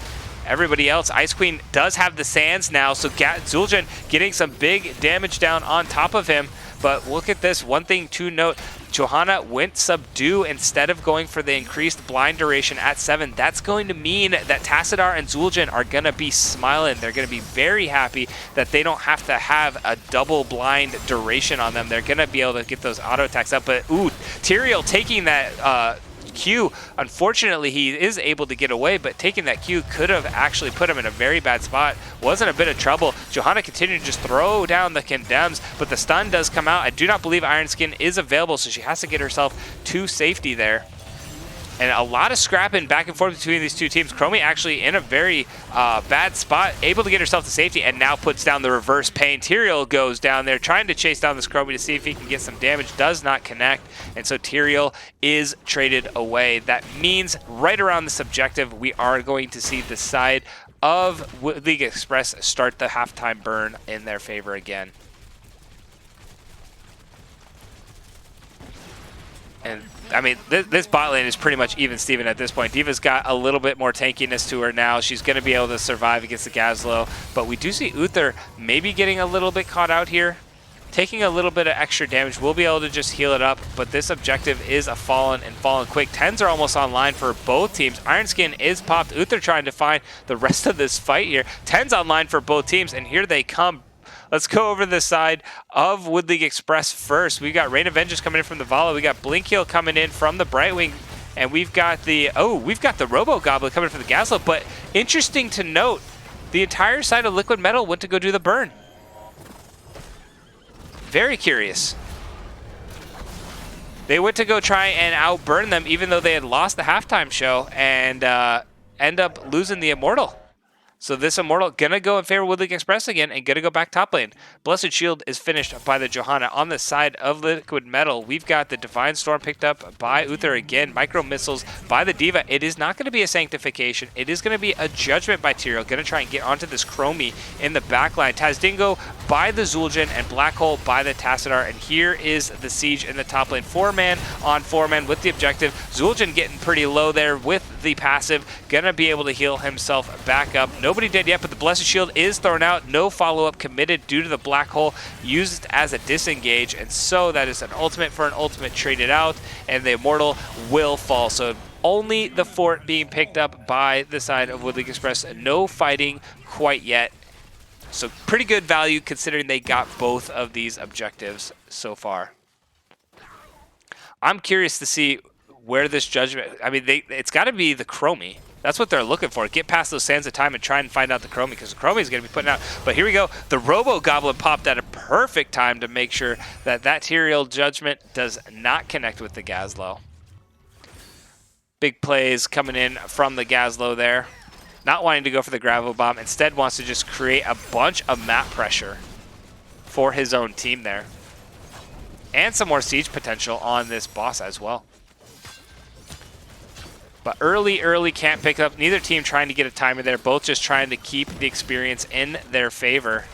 [SPEAKER 1] Everybody else, Ice Queen does have the sands now, so Zul'jin getting some big damage down on top of him. But look at this, one thing to note, Johanna went subdue instead of going for the increased blind duration at 7. That's going to mean that Tassadar and Zul'jin are going to be smiling. They're going to be very happy that they don't have to have a double blind duration on them. They're going to be able to get those auto attacks up. But ooh, Tyrael taking that Q, unfortunately he is able to get away, but taking that Q could have actually put him in a very bad spot. Wasn't a bit of trouble. Johanna continued to just throw down the condemns, but the stun does come out. I do not believe Iron Skin is available, so she has to get herself to safety there. And a lot of scrapping back and forth between these two teams. Chromie actually in a very bad spot, able to get herself to safety, and now puts down the reverse pain. Tyrael goes down there, trying to chase down this Chromie to see if he can get some damage. Does not connect, and so Tyrael is traded away. That means right around this objective, we are going to see the side of League Express start the halftime burn in their favor again. And I mean, this bot lane is pretty much even Steven at this point. D.Va's got a little bit more tankiness to her now. She's going to be able to survive against the Gazlo. But we do see Uther maybe getting a little bit caught out here. Taking a little bit of extra damage. We'll be able to just heal it up. But this objective is a fallen quick. 10s are almost online for both teams. Iron Skin is popped. Uther trying to find the rest of this fight here. 10s online for both teams. And here they come. Let's go over the side of Wood League Express first. We've got Rain of Vengeance coming in from the Vala. We got Blink Heal coming in from the Brightwing. And we've got the Robo Goblin coming from the Gaslight. But interesting to note, the entire side of Liquid Metal went to go do the burn. Very curious. They went to go try and outburn them even though they had lost the halftime show and end up losing the Immortal. So this Immortal gonna go in favor of Wood League Express again and gonna go back top lane. Blessed Shield is finished by the Johanna. On the side of Liquid Metal, we've got the Divine Storm picked up by Uther again. Micro Missiles by the D.Va. It is not gonna be a Sanctification. It is gonna be a Judgment by Tyrael. Gonna try and get onto this Chromie in the backline. Tazdingo by the Zul'jin and Black Hole by the Tassadar. And here is the siege in the top lane. 4-man on 4-man with the objective. Zul'jin getting pretty low there with the passive. Gonna be able to heal himself back up. Nobody did yet, but the Blessed Shield is thrown out. No follow-up committed due to the Black Hole used as a disengage. And so that is an ultimate for an ultimate traded out. And the Immortal will fall. So only the fort being picked up by the side of Wood League Express. No fighting quite yet. So pretty good value considering they got both of these objectives so far. I'm curious to see where this judgment... I mean, it's got to be the Chromie. That's what they're looking for. Get past those sands of time and try and find out the Chromie, because the Chromie is going to be putting out. But here we go. The Robo Goblin popped at a perfect time to make sure that that Tyrael judgment does not connect with the Gazlo. Big plays coming in from the Gazlo there. Not wanting to go for the Gravel Bomb. Instead wants to just create a bunch of map pressure for his own team there. And some more siege potential on this boss as well. But early camp pickup. Neither team trying to get a timer there. Both just trying to keep the experience in their favor.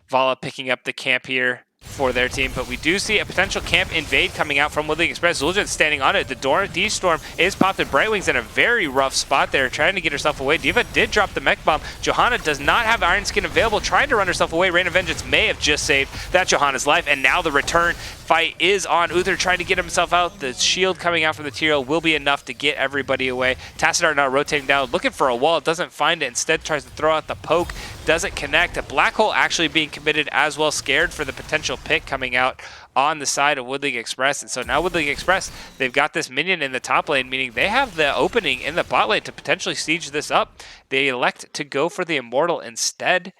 [SPEAKER 1] Vala picking up the camp here for their team, but we do see a potential camp invade coming out from Wood League Express. Zul'jin standing on it. The D-Storm is popped, and Brightwing's in a very rough spot there, trying to get herself away. D.Va did drop the mech bomb. Johanna does not have Iron Skin available, trying to run herself away. Rain of Vengeance may have just saved that Johanna's life, and now the return fight is on. Uther trying to get himself out. The shield coming out from the Tyrael will be enough to get everybody away. Tassadar now rotating down, looking for a wall. Doesn't find it. Instead tries to throw out the poke. Doesn't connect. A Black Hole actually being committed as well. Scared for the potential pick coming out on the side of Wood League Express. And so now Wood League Express, they've got this minion in the top lane, meaning they have the opening in the bot lane to potentially siege this up. They elect to go for the Immortal instead.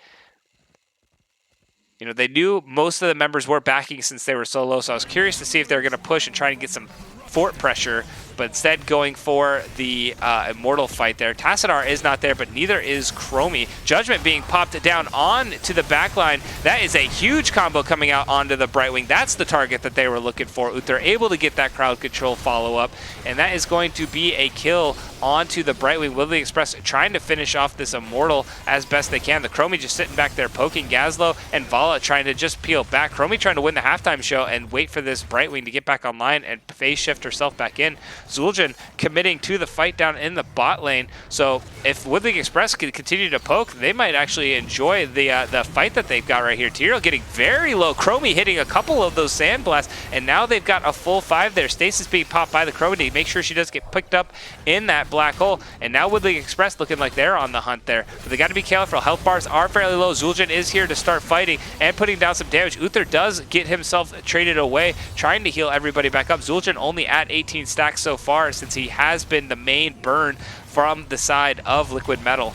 [SPEAKER 1] You know, they knew most of the members were backing since they were so low, so I was curious to see if they were going to push and try and get some fort pressure but instead going for the Immortal fight there. Tassadar is not there, but neither is Chromie. Judgment being popped down on to the backline. That is a huge combo coming out onto the Brightwing. That's the target that they were looking for. Uther able to get that crowd control follow-up, and that is going to be a kill onto the Brightwing. Woodley Express trying to finish off this Immortal as best they can. The Chromie just sitting back there poking Gazlo, and Vala trying to just peel back. Chromie trying to win the halftime show and wait for this Brightwing to get back online and phase shift herself back in. Zul'jin committing to the fight down in the bot lane. So if Woodley Express can continue to poke, they might actually enjoy the fight that they've got right here. Tyrael getting very low. Chromie hitting a couple of those sand blasts, and now they've got a full 5 there. Stasis being popped by the Chromie to make sure she does get picked up in that black hole, and now Woodley Express looking like they're on the hunt there. But they got to be careful. Health bars are fairly low. Zul'jin is here to start fighting and putting down some damage. Uther does get himself traded away, trying to heal everybody back up. Zul'jin only at 18 stacks so far, since he has been the main burn from the side of Liquid Metal.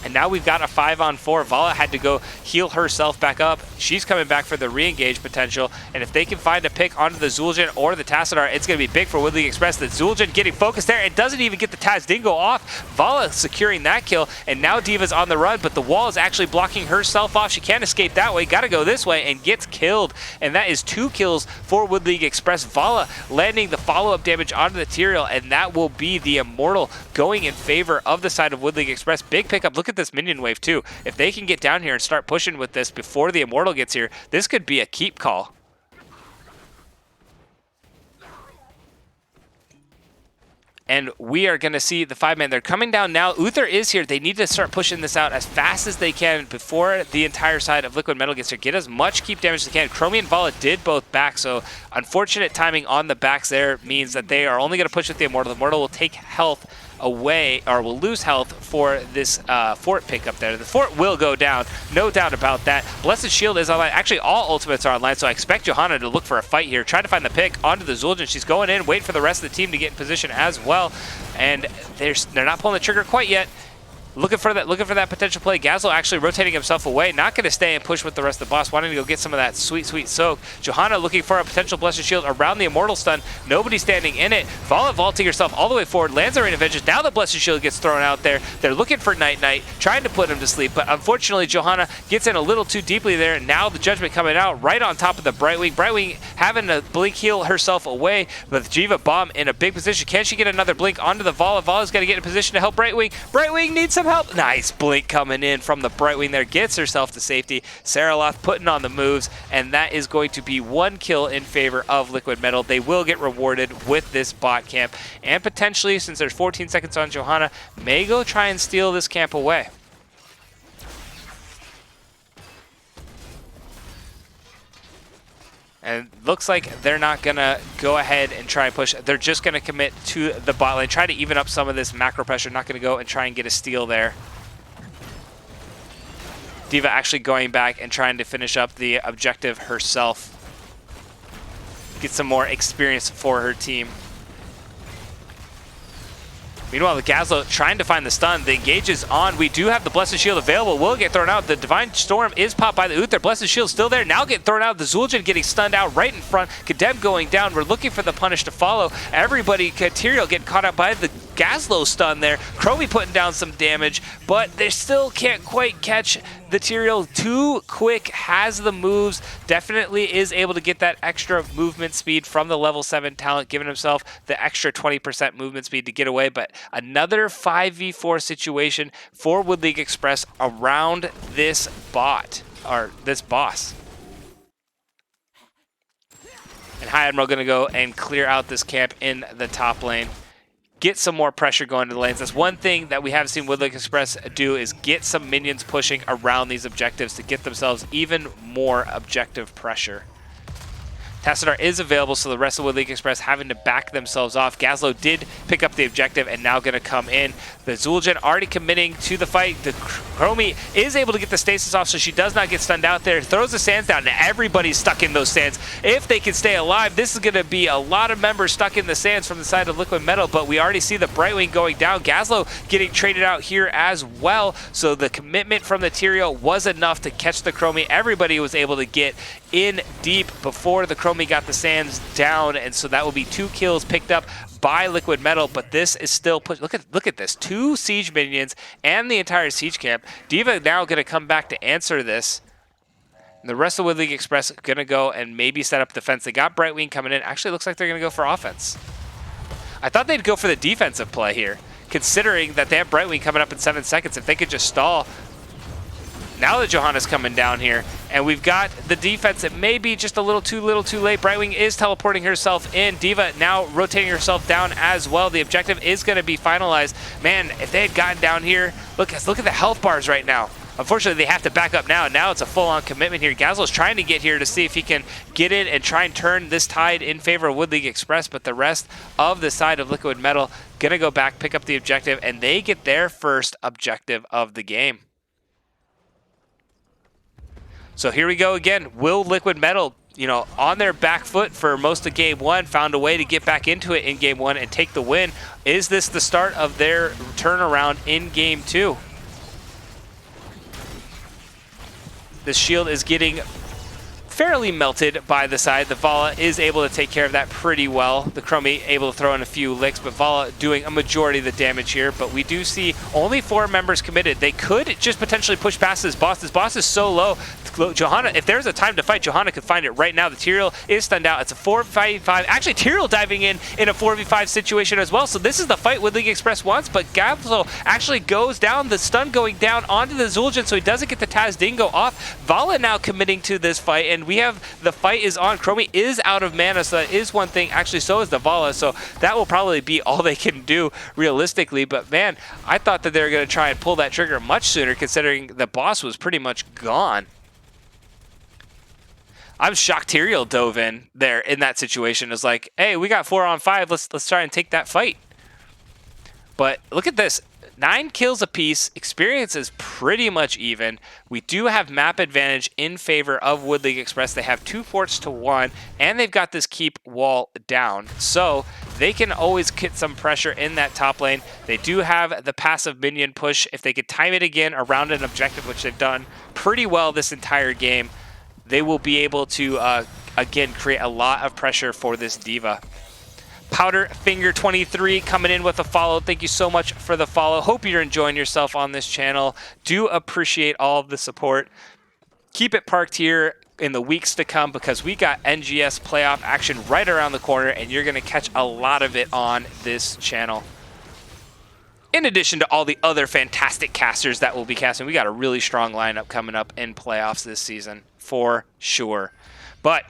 [SPEAKER 1] And now we've got a 5-on-4. Vala had to go heal herself back up. She's coming back for the re-engage potential. And if they can find a pick onto the Zul'jin or the Tassadar, it's going to be big for Woodley Express. The Zul'jin getting focused there. It doesn't even get the Taz Dingo off. Vala securing that kill. And now Diva's on the run, but the wall is actually blocking herself off. She can't escape that way. Got to go this way and gets killed. And that is 2 kills for Woodley Express. Vala landing the follow-up damage onto the Tyrael, and that will be the Immortal going in favor of the side of Woodley Express. Big pickup. Look at this minion wave too. If they can get down here and start pushing with this before the Immortal gets here, this could be a keep call. And we are going to see the 5-man. They're coming down now. Uther is here. They need to start pushing this out as fast as they can before the entire side of Liquid Metal gets here. Get as much keep damage as they can. Chromie and Vala did both back, so unfortunate timing on the backs there means that they are only going to push with the Immortal. The Immortal will take health away, or will lose health for this fort pickup there. The fort will go down, no doubt about that. Blessed Shield is online. Actually, all ultimates are online, so I expect Johanna to look for a fight here. Try to find the pick onto the Zul'jin. She's going in, wait for the rest of the team to get in position as well. And they're not pulling the trigger quite yet. Looking for that potential play. Gazlo actually rotating himself away, not going to stay and push with the rest of the boss, wanting to go get some of that sweet, sweet soak. Johanna looking for a potential Blessed Shield around the Immortal stun. Nobody standing in it. Vala vaulting herself all the way forward, lands her in Avengers. Now the Blessed Shield gets thrown out there. They're looking for Night Knight, trying to put him to sleep, but unfortunately Johanna gets in a little too deeply there. Now the Judgment coming out right on top of the Brightwing. Brightwing having to blink heal herself away, but Jiva Bomb in a big position. Can she get another blink onto the Vala? Vala's got to get in position to help Brightwing. Brightwing needs some help. Nice blink coming in from the Brightwing there, gets herself to safety. Saraloth putting on the moves, and that is going to be 1 kill in favor of Liquid Metal. They will get rewarded with this bot camp, and potentially, since there's 14 seconds on Johanna, may go try and steal this camp away. And looks like they're not going to go ahead and try and push. They're just going to commit to the bot lane, try to even up some of this macro pressure. Not going to go and try and get a steal there. Diva actually going back and trying to finish up the objective herself. Get some more experience for her team. Meanwhile, the Gazlo trying to find the stun. The engage is on. We do have the Blessed Shield available. Will get thrown out. The Divine Storm is popped by the Uther. Blessed Shield still there. Now getting thrown out. The Zul'jin getting stunned out right in front. Condemn going down. We're looking for the punish to follow. Everybody, Tyrael getting caught out by the Gazlo stun there. Chromie putting down some damage, but they still can't quite catch the Tyrael. Too quick, has the moves, definitely is able to get that extra movement speed from the level 7 talent, giving himself the extra 20% movement speed to get away. But another 5v4 situation for Wood League Express around this bot, or this boss. And High Admiral going to go and clear out this camp in the top lane. Get some more pressure going to the lanes. That's one thing that we have seen Wood League Express do, is get some minions pushing around these objectives to get themselves even more objective pressure. Tassadar is available, so the rest of Wood League Express having to back themselves off. Gazlo did pick up the objective and now going to come in. The Zul'jin already committing to the fight. The Chromie is able to get the stasis off, so she does not get stunned out there. Throws the sands down, and everybody's stuck in those sands. If they can stay alive, this is going to be a lot of members stuck in the sands from the side of Liquid Metal, but we already see the Brightwing going down. Gazlo getting traded out here as well, so the commitment from the Tyrael was enough to catch the Chromie. Everybody was able to get in deep before the Chromie got the Sands down, and so that will be 2 kills picked up by Liquid Metal, but this is still push. Look at this. 2 siege minions and the entire siege camp. D.Va now going to come back to answer this. And the rest of Wood League Express going to go and maybe set up defense. They got Brightwing coming in. Actually, looks like they're going to go for offense. I thought they'd go for the defensive play here, considering that they have Brightwing coming up in 7 seconds. If they could just stall. Now that Johanna's coming down here, and we've got the defense that may be just a little too late. Brightwing is teleporting herself in. D.Va now rotating herself down as well. The objective is going to be finalized. Man, if they had gotten down here, look at the health bars right now. Unfortunately, they have to back up now. Now it's a full-on commitment here. Gazlo's trying to get here to see if he can get in and try and turn this tide in favor of Wood League Express, but the rest of the side of Liquid Metal going to go back, pick up the objective, and they get their first objective of the game. So here we go again. Will Liquid Metal, on their back foot for most of Game 1, found a way to get back into it in Game 1 and take the win? Is this the start of their turnaround in Game 2? The shield is getting fairly melted by the side. The Vala is able to take care of that pretty well. The Chromie able to throw in a few licks, but Vala doing a majority of the damage here. But we do see only 4 members committed. They could just potentially push past this boss. This boss is so low. Johanna, if there's a time to fight, Johanna could find it right now. The Tyrael is stunned out. It's a 4v5. Actually, Tyrael diving in a 4v5 situation as well. So this is the fight Wood League Express wants, but Gabso actually goes down. The stun going down onto the Zul'jin, so he doesn't get the Taz Dingo off. Vala now committing to this fight, and we have the fight is on. Chromie is out of mana, so that is one thing. Actually, so is the Vala, so that will probably be all they can do realistically. But man, I thought that they were going to try and pull that trigger much sooner, considering the boss was pretty much gone. I'm shocked Tyrael dove in there in that situation. It's like, hey, we got 4 on 5. Let's try and take that fight. But look at this. 9 kills apiece. Experience is pretty much even. We do have map advantage in favor of Wood League Express. They have 2 forts to 1, and they've got this keep wall down. So they can always get some pressure in that top lane. They do have the passive minion push. If they could time it again around an objective, which they've done pretty well this entire game, they will be able to, again, create a lot of pressure for this D.Va. Powderfinger23 coming in with a follow. Thank you so much for the follow. Hope you're enjoying yourself on this channel. Do appreciate all of the support. Keep it parked here in the weeks to come, because we got NGS playoff action right around the corner, and you're going to catch a lot of it on this channel. In addition to all the other fantastic casters that will be casting, we got a really strong lineup coming up in playoffs this season, for sure. But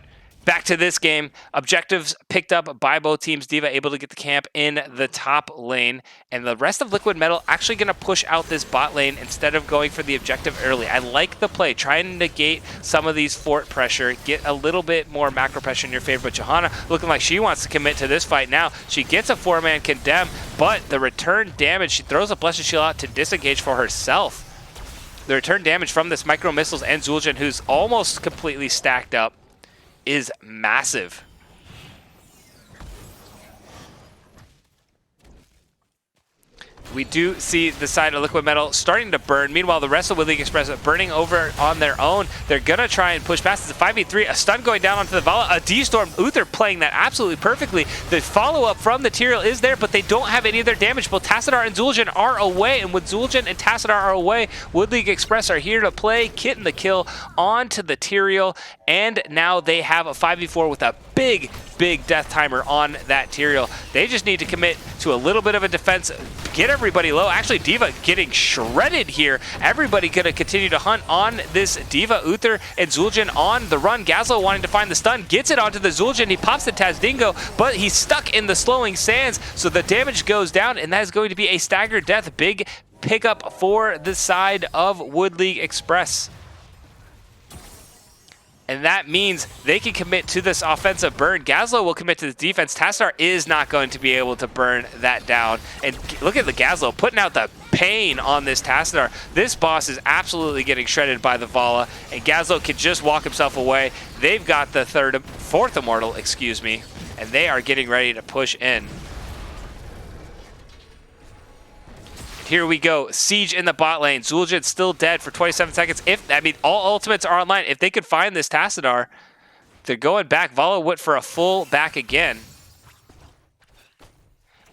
[SPEAKER 1] back to this game, objectives picked up by both teams. D.Va able to get the camp in the top lane, and the rest of Liquid Metal actually going to push out this bot lane instead of going for the objective early. I like the play, trying to negate some of these fort pressure, get a little bit more macro pressure in your favor. But Johanna looking like she wants to commit to this fight now. She gets a 4-man condemn, but the return damage, she throws a Blessed Shield out to disengage for herself. The return damage from this micro missiles and Zul'jin, who's almost completely stacked up, is massive. We do see the side of Liquid Metal starting to burn. Meanwhile, the rest of Wood League Express are burning over on their own. They're going to try and push past. It's a 5v3. A stun going down onto the Vala. A D-Storm. Uther playing that absolutely perfectly. The follow-up from the Tyrael is there, but they don't have any of their damage. Both Tassadar and Zul'jin are away, and with Zul'jin and Tassadar are away, Wood League Express are here to play. Getting the kill onto the Tyrael, and now they have a 5v4 with a big death timer on that Tyrael. They just need to commit to a little bit of a defense, get everybody low. Actually, D.Va getting shredded here. Everybody going to continue to hunt on this D.Va. Uther and Zul'jin on the run. Gazlo wanting to find the stun, gets it onto the Zul'jin. He pops the Taz Dingo, but he's stuck in the slowing sands, so the damage goes down, and that is going to be a staggered death. Big pickup for the side of Wood League Express. And that means they can commit to this offensive burn. Gazlo will commit to the defense. Tassadar is not going to be able to burn that down. And look at the Gazlo putting out the pain on this Tassadar. This boss is absolutely getting shredded by the Vala, and Gazlo can just walk himself away. They've got the fourth Immortal, excuse me, and they are getting ready to push in. Here we go. Siege in the bot lane. Zul'jin still dead for 27 seconds. All ultimates are online. If they could find this Tassadar, They're going back. Vala went for a full back again.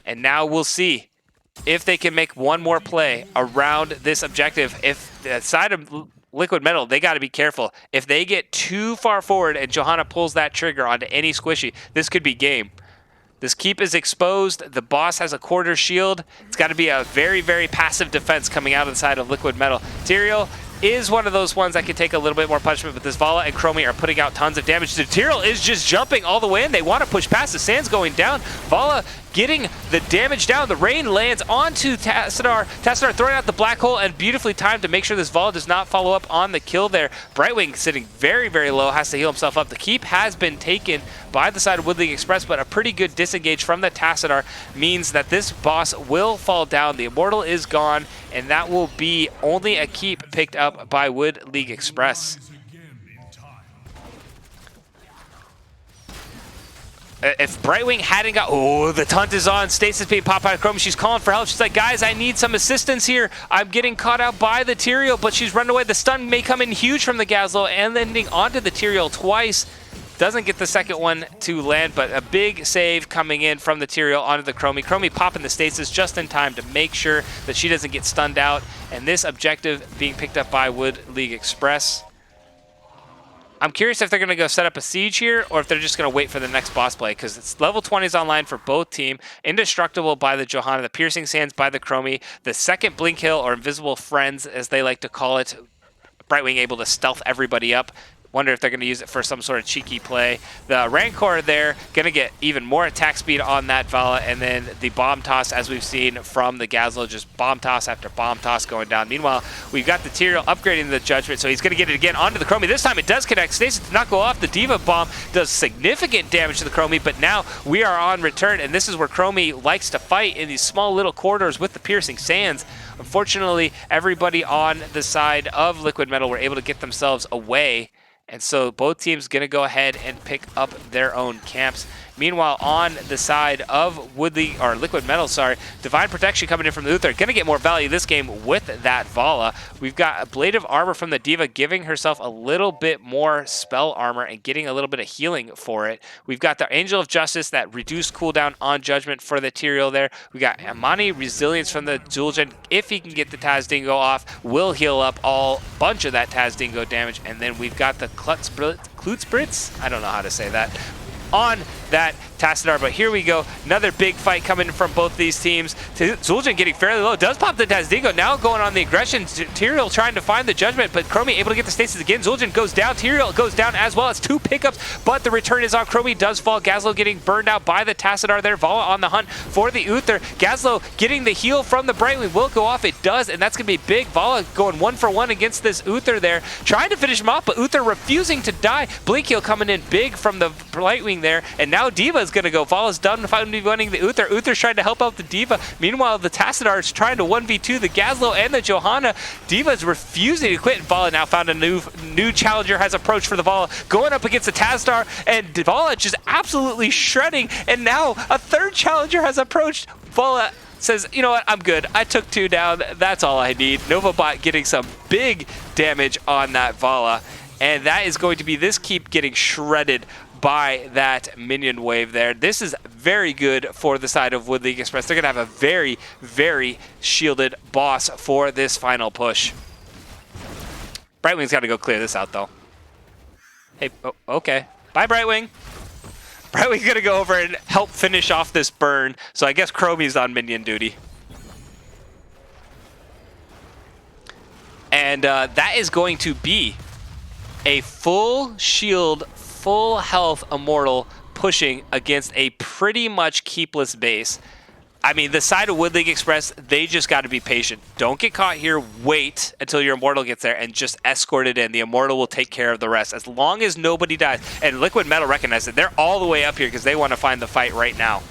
[SPEAKER 1] And now we'll see if they can make one more play around this objective. If the side of Liquid Metal, they got to be careful. If they get too far forward and Johanna pulls that trigger onto any squishy, this could be game. This keep is exposed. The boss has a quarter shield. It's got to be a very, very passive defense coming out of the side of Liquid Metal. Tyrael is one of those ones that can take a little bit more punishment, but this Vala and Chromie are putting out tons of damage. Tyrael is just jumping all the way in. They want to push past. The sand's going down. Vala getting the damage down. The rain lands onto Tassadar. Tassadar throwing out the black hole and beautifully timed to make sure this Vala does not follow up on the kill there. Brightwing sitting very, very low, has to heal himself up. The keep has been taken by the side of Woodley Express, but a pretty good disengage from the Tassadar means that this boss will fall down. The Immortal is gone, and that will be only a keep picked up by Wood League Express. If Brightwing hadn't got... Oh, the taunt is on. Stasis being popped out of Chrome. She's calling for help. She's like, guys, I need some assistance here. I'm getting caught out by the Tyrael, but she's running away. The stun may come in huge from the Gazlo and landing onto the Tyrael twice. Doesn't get the second one to land, but a big save coming in from the Tyrael onto the Chromie. Chromie popping the stasis just in time to make sure that she doesn't get stunned out. And this objective being picked up by Wood League Express. I'm curious if they're going to go set up a siege here or if they're just going to wait for the next boss play, because it's level 20s online for both team. Indestructible by the Johanna, the Piercing Sands by the Chromie, the second Blink Hill, or Invisible Friends as they like to call it. Brightwing able to stealth everybody up. Wonder if they're going to use it for some sort of cheeky play. The Rancor there, going to get even more attack speed on that Vala, and then the bomb toss, as we've seen from the Gazlo, just bomb toss after bomb toss going down. Meanwhile, we've got the Tyrael upgrading the Judgment, so he's going to get it again onto the Chromie. This time it does connect. Stasis did not go off. The Diva Bomb does significant damage to the Chromie, but now we are on return, and this is where Chromie likes to fight in these small little corridors with the Piercing Sands. Unfortunately, everybody on the side of Liquid Metal were able to get themselves away. And so both teams going to go ahead and pick up their own camps. Meanwhile, on the side of Liquid Metal, Divine Protection coming in from the Uther. Going to get more value this game with that Vala. We've got a Blade of Armor from the Diva, giving herself a little bit more spell armor and getting a little bit of healing for it. We've got the Angel of Justice, that reduced cooldown on Judgment for the Tyrael there. We got Amani Resilience from the Zul'jin. If he can get the Taz Dingo off, will heal up all bunch of that Taz Dingo damage. And then we've got the Klutzbritz? I don't know how to say that. On that Tassadar, but here we go. Another big fight coming from both these teams. Zul'jin getting fairly low. Does pop the Tazdingo. Now going on the aggression. Tyrael trying to find the Judgment, but Chromie able to get the stasis again. Zul'jin goes down. Tyrael goes down as well. It's two pickups, but the return is on. Chromie does fall. Gazlo getting burned out by the Tassadar there. Vala on the hunt for the Uther. Gazlo getting the heal from the Brightwing. Will go off. It does, and that's going to be big. Vala going 1 for 1 against this Uther there. Trying to finish him off, but Uther refusing to die. Blink heal coming in big from the Brightwing there, and now Diva is going to go. Vala's done winning the Uther. Uther's trying to help out the Diva. Meanwhile, the Tassadar is trying to 1v2 the Gazlo and the Johanna. Diva's refusing to quit, and Vala now found a new challenger has approached for the Vala. Going up against the Tassadar, and Vala just absolutely shredding, and now a third challenger has approached. Vala says, you know what, I'm good. I took 2 down. That's all I need. Novabot getting some big damage on that Vala, and that is going to be this keep getting shredded by that minion wave there. This is very good for the side of Wood League Express. They're going to have a very, very shielded boss for this final push. Brightwing's got to go clear this out, though. Hey, oh, okay. Bye, Brightwing. Brightwing's going to go over and help finish off this burn, so I guess Chromie's on minion duty. And that is going to be a full shield, full health Immortal pushing against a pretty much keepless base. I mean, the side of Wood League Express, they just got to be patient. Don't get caught here. Wait until your Immortal gets there and just escort it in. The Immortal will take care of the rest as long as nobody dies. And Liquid Metal recognizes it. They're all the way up here because they want to find the fight right now.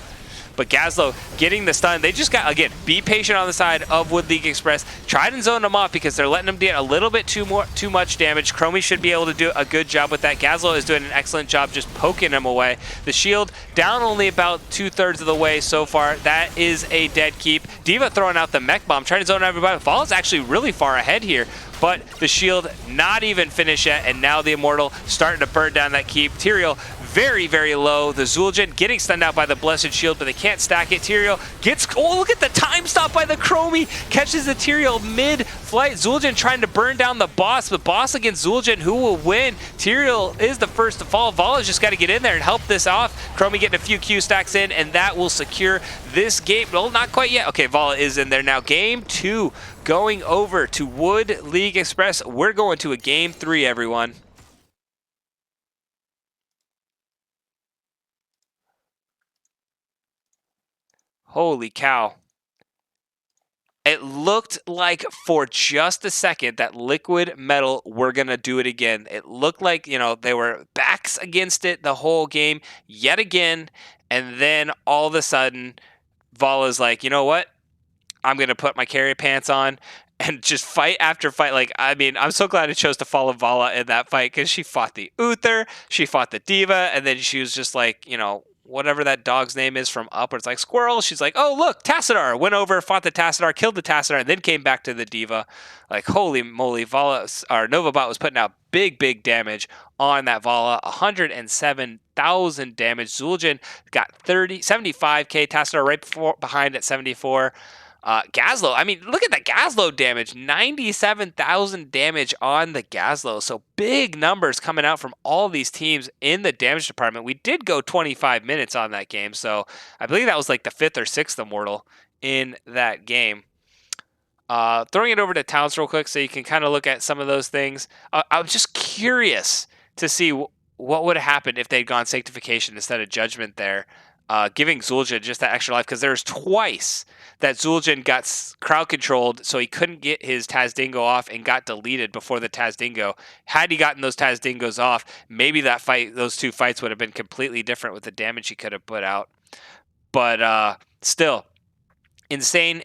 [SPEAKER 1] But Gazlo getting the stun. They just got, again, be patient on the side of Wood League Express. Try and zone them off because they're letting them get a little bit too much damage. Chromie should be able to do a good job with that. Gazlo is doing an excellent job just poking them away. The shield down only about 2/3 of the way so far. That is a dead keep. Diva throwing out the mech bomb, trying to zone everybody. Vala's actually really far ahead here. but the shield not even finished yet, and now the Immortal starting to burn down that keep. Tyrael very, very low. The Zul'jin getting stunned out by the Blessed Shield, but they can't stack it. Tyrael gets... Oh, look at the time stop by the Chromie. Catches the Tyrael mid-flight. Zul'jin trying to burn down the boss, but boss against Zul'jin, who will win? Tyrael is the first to fall. Vala's just got to get in there and help this off. Chromie getting a few Q stacks in, and that will secure this game. Well, not quite yet. Okay, Vala is in there now. Game 2 going over to Wood League Express. We're going to a Game 3, everyone. Holy cow. It looked like for just a second that Liquid Metal were going to do it again. It looked like, you know, they were backs against it the whole game yet again. And then all of a sudden, Vala's like, you know what? I'm going to put my carry pants on and just fight after fight. Like, I mean, I'm so glad I chose to follow Vala in that fight because she fought the Uther, she fought the Diva, and then she was just like, you know, whatever that dog's name is from Up, where it's like Squirrel. She's like, oh, look, Tassadar. Went over, fought the Tassadar, killed the Tassadar, and then came back to the Diva. Like, holy moly, Novabot was putting out big, big damage on that Vala. 107,000 damage. Zul'jin got 75k. Tassadar right behind at 74. Gazlo, I mean, look at the Gazlo damage. 97,000 damage on the Gazlo. So big numbers coming out from all these teams in the damage department. We did go 25 minutes on that game. So I believe that was like the 5th or 6th Immortal in that game. Throwing it over to Towns real quick so you can kind of look at some of those things. I'm just curious to see what would have happened if they'd gone Sanctification instead of Judgment there. Giving Zul'jin just that extra life, because there's twice that Zul'jin got crowd controlled, so he couldn't get his Tazdingo off and got deleted before the Tazdingo. Had he gotten those Tazdingos off, maybe that fight, those two fights would have been completely different with the damage he could have put out. But still, insane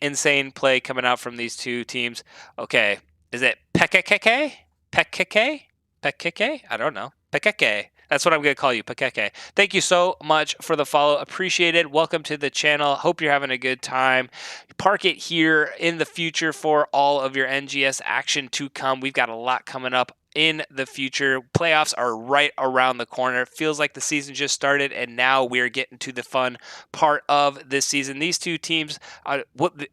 [SPEAKER 1] play coming out from these two teams. Okay, is it Pekeke? Pekeke? I don't know. Pekeke. That's what I'm going to call you, Pekeke. Thank you so much for the follow. Appreciate it. Welcome to the channel. Hope you're having a good time. Park it here in the future for all of your NGS action to come. We've got a lot coming up in the future. Playoffs are right around the corner. It feels like the season just started, and now we're getting to the fun part of this season. These two teams,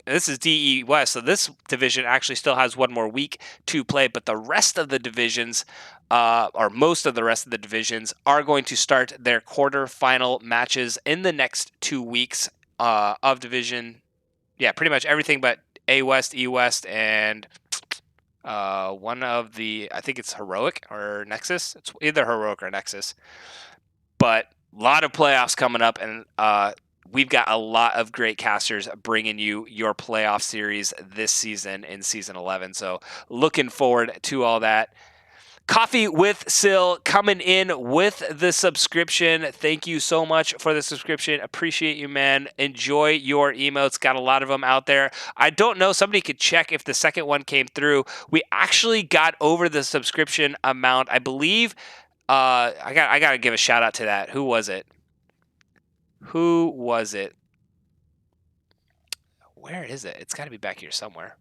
[SPEAKER 1] this is DE West, so this division actually still has one more week to play, but the rest of the divisions, or most of the rest of the divisions, are going to start their quarterfinal matches in the next 2 weeks of division. Yeah, pretty much everything but A West, E West, and one of the, I think it's Heroic or Nexus. It's either Heroic or Nexus. But a lot of playoffs coming up, and we've got a lot of great casters bringing you your playoff series this season in Season 11. So looking forward to all that. Coffee with Sil coming in with the subscription. Thank you so much for the subscription. Appreciate you, man. Enjoy your emotes. Got a lot of them out there. I don't know. Somebody could check if the second one came through. We actually got over the subscription amount. I believe I got to give a shout out to that. Who was it? Where is it? It's got to be back here somewhere.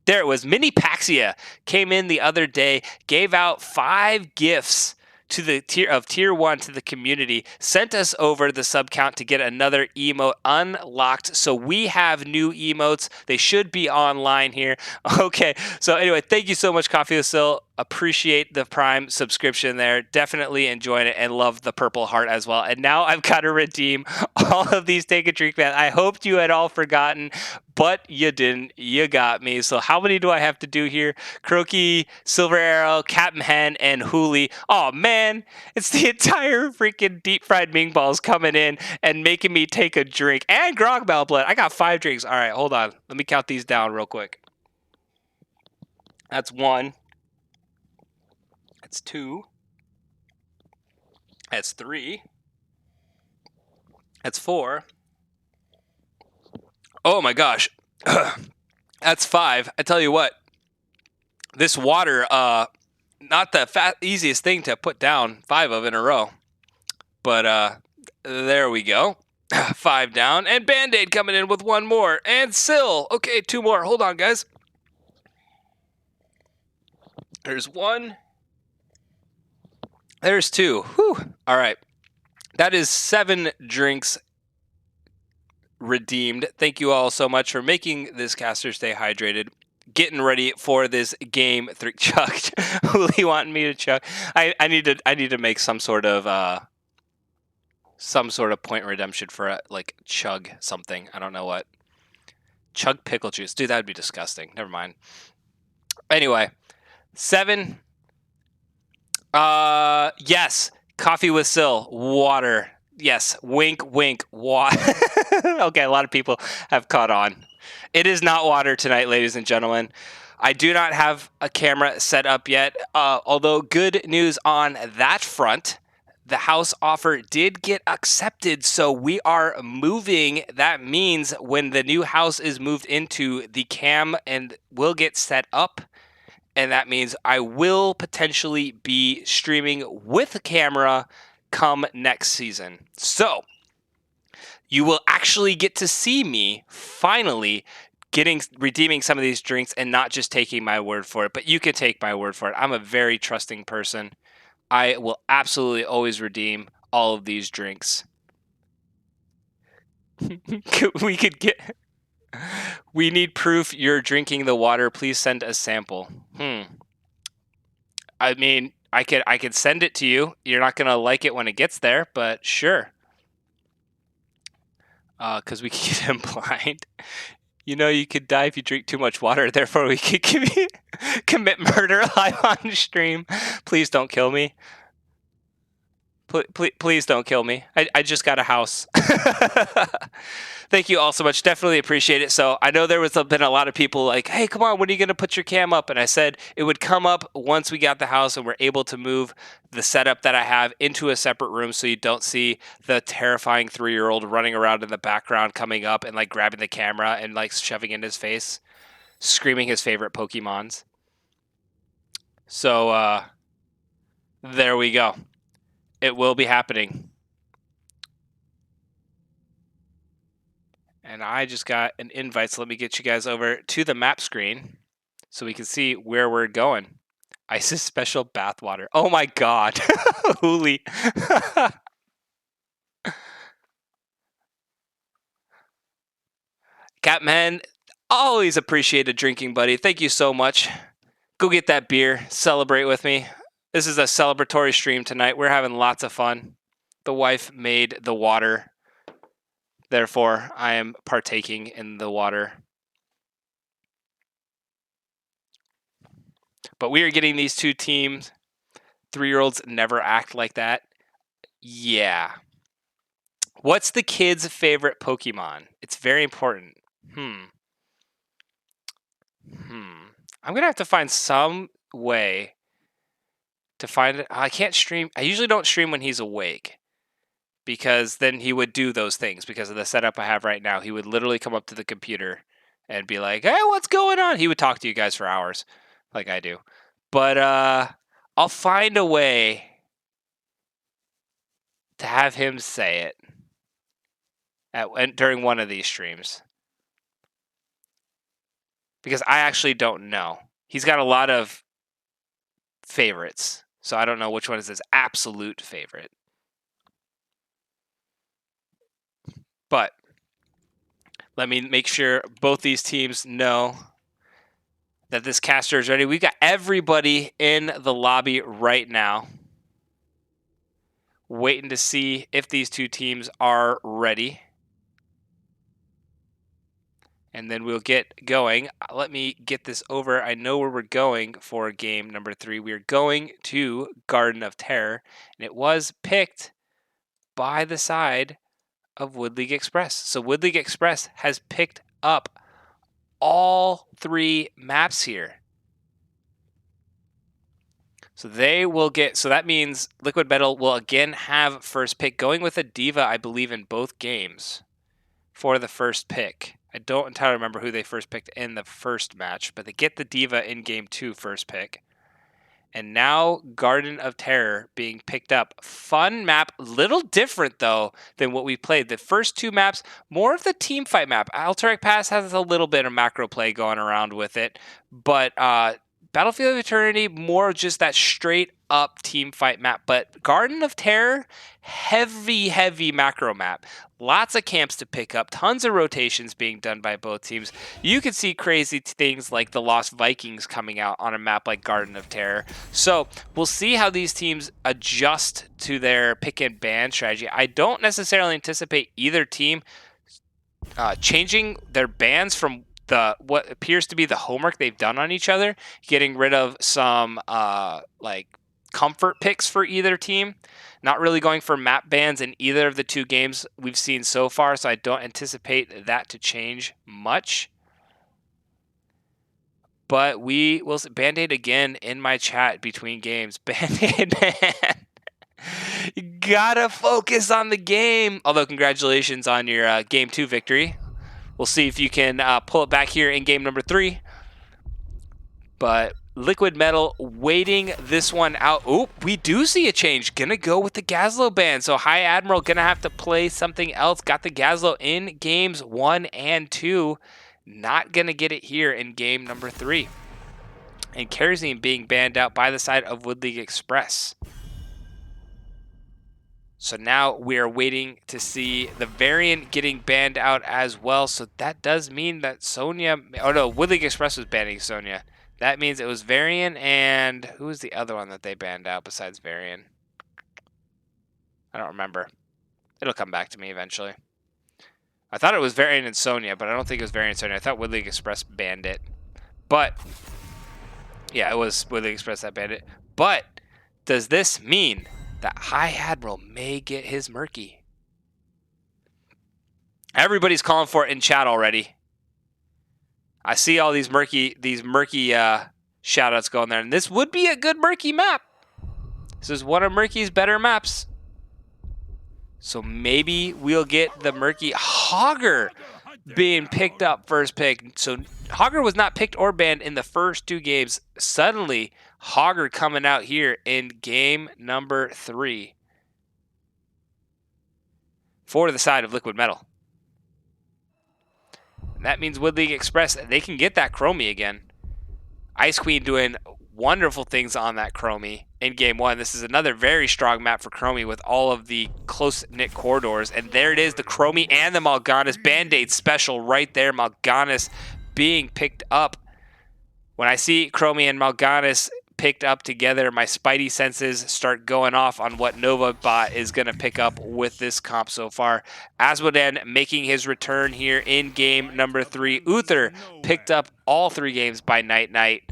[SPEAKER 1] There it was. Mini Paxia came in the other day, gave out 5 gifts to the tier 1 to the community, sent us over the sub count to get another emote unlocked. So we have new emotes. They should be online here. Okay. So anyway, thank you so much, Coffee with Sil. Appreciate the Prime subscription there. Definitely enjoying it and love the purple heart as well. And now I've got to redeem all of these Take a Drink, man. I hoped you had all forgotten, but you didn't. You got me. So how many do I have to do here? Croaky, Silver Arrow, Captain Hen, and Hooli. Oh, man. It's the entire freaking deep fried Ming balls coming in and making me take a drink. And Grog Blood. I got 5 drinks. All right, hold on. Let me count these down real quick. That's 1. That's 2. That's 3. That's 4. Oh my gosh. That's 5. I tell you what, this water, not the easiest thing to put down 5 of in a row. But there we go. 5 down. And Band-Aid coming in with 1 more. And Sil. Okay, 2 more. Hold on, guys. There's one. There's two. Whew. All right. That is 7 drinks redeemed. Thank you all so much for making this caster stay hydrated. Getting ready for this game 3 chugged. Wholy wanting me to chug. I need to make some sort of point redemption for a, like chug something. I don't know what. Chug pickle juice. Dude, that would be disgusting. Never mind. Anyway, 7. Yes. Coffee with Sill. Water. Yes. Wink, wink. Water. Okay, a lot of people have caught on. It is not water tonight, ladies and gentlemen. I do not have a camera set up yet. Although good news on that front. The house offer did get accepted, so we are moving. That means when the new house is moved into, the cam and will get set up. And that means I will potentially be streaming with a camera come next season. So you will actually get to see me finally redeeming some of these drinks and not just taking my word for it, but you can take my word for it. I'm a very trusting person. I will absolutely always redeem all of these drinks. We need proof you're drinking the water. Please send a sample. I mean, I could send it to you. You're not gonna like it when it gets there, but sure. Because we could get him blind. You know, you could die if you drink too much water. Therefore, we could commit murder live on stream. Please don't kill me. Please don't kill me. I just got a house. Thank you all so much. Definitely appreciate it. So I know there was been a lot of people like, hey, come on, when are you going to put your cam up? And I said it would come up once we got the house and we're able to move the setup that I have into a separate room so you don't see the terrifying 3-year-old running around in the background coming up and like grabbing the camera and like shoving it in his face, screaming his favorite Pokemons. So there we go. It will be happening. And I just got an invite, so let me get you guys over to the map screen so we can see where we're going. ISIS special bathwater. Oh my god. Hooli. Catman, always appreciate a drinking buddy. Thank you so much. Go get that beer. Celebrate with me. This is a celebratory stream tonight. We're having lots of fun. The wife made the water. Therefore, I am partaking in the water. But we are getting these 2 teams. 3-year-olds never act like that. Yeah. What's the kid's favorite Pokemon? It's very important. I'm going to have to find some way to find it. I can't stream. I usually don't stream when he's awake because then he would do those things because of the setup I have right now. He would literally come up to the computer and be like, hey, what's going on? He would talk to you guys for hours like I do. But I'll find a way to have him say it during one of these streams. Because I actually don't know. He's got a lot of favorites. So I don't know which one is his absolute favorite. But let me make sure both these teams know that this caster is ready. We've got everybody in the lobby right now, waiting to see if these 2 teams are ready. And then we'll get going. Let me get this over. I know where we're going for game number 3. We're going to Garden of Terror, and it was picked by the side of Wood League Express. So Wood League Express has picked up all 3 maps here. So they will get, so that means Liquid Metal will again have first pick, going with a Diva, I believe, in both games for the first pick. I don't entirely remember who they first picked in the first match, but they get the Diva in game 2 first pick. And now Garden of Terror being picked up. Fun map, little different though than what we played. The first 2 maps, more of the team fight map. Alterac Pass has a little bit of macro play going around with it, but Battlefield of Eternity, more just that straight up team fight map. But Garden of Terror, heavy macro map. Lots of camps to pick up, tons of rotations being done by both teams. You could see crazy things like the Lost Vikings coming out on a map like Garden of Terror. So we'll see how these teams adjust to their pick and ban strategy. I don't necessarily anticipate either team changing their bans from what appears to be the homework they've done on each other, getting rid of some like comfort picks for either team. Not really going for map bans in either of the two games we've seen so far, so I don't anticipate that to change much. But we will see. Band-Aid again in my chat between games. Band-Aid, man. You gotta focus on the game. Although, congratulations on your Game 2 victory. We'll see if you can pull it back here in game number 3. But Liquid Metal waiting this one out. Oh, we do see a change. Gonna go with the Gazlo ban. So High Admiral gonna have to play something else. Got the Gazlo in games 1 and 2. Not gonna get it here in game number 3. And Kerosene being banned out by the side of Wood League Express. So now we are waiting to see the variant getting banned out as well. So that does mean that Sonya... Oh no, Wood League Express was banning Sonya. That means it was Varian and... Who was the other one that they banned out besides Varian? I don't remember. It'll come back to me eventually. I thought it was Varian and Sonya, but I don't think it was Varian and Sonya. I thought Wood League Express banned it. But... Yeah, it was Wood League Express that banned it. But does this mean that High Admiral may get his Murky? Everybody's calling for it in chat already. I see all these murky shoutouts going there, and this would be a good Murky map. This is one of Murky's better maps. So maybe we'll get the Murky Hogger being picked up first pick. So Hogger was not picked or banned in the first 2 games. Suddenly, Hogger coming out here in game number 3 for the side of Liquid Metal. And that means Wood League Express, they can get that Chromie again. Ice Queen doing wonderful things on that Chromie in game 1. This is another very strong map for Chromie with all of the close-knit corridors. And there it is, the Chromie and the Mal'Ganis Band-Aid special right there. Mal'Ganis being picked up. When I see Chromie and Mal'Ganis picked up together, my spidey senses start going off on what NovaBot is going to pick up with this comp so far. Asmodan making his return here in game number 3. Uther picked up all 3 games by Night,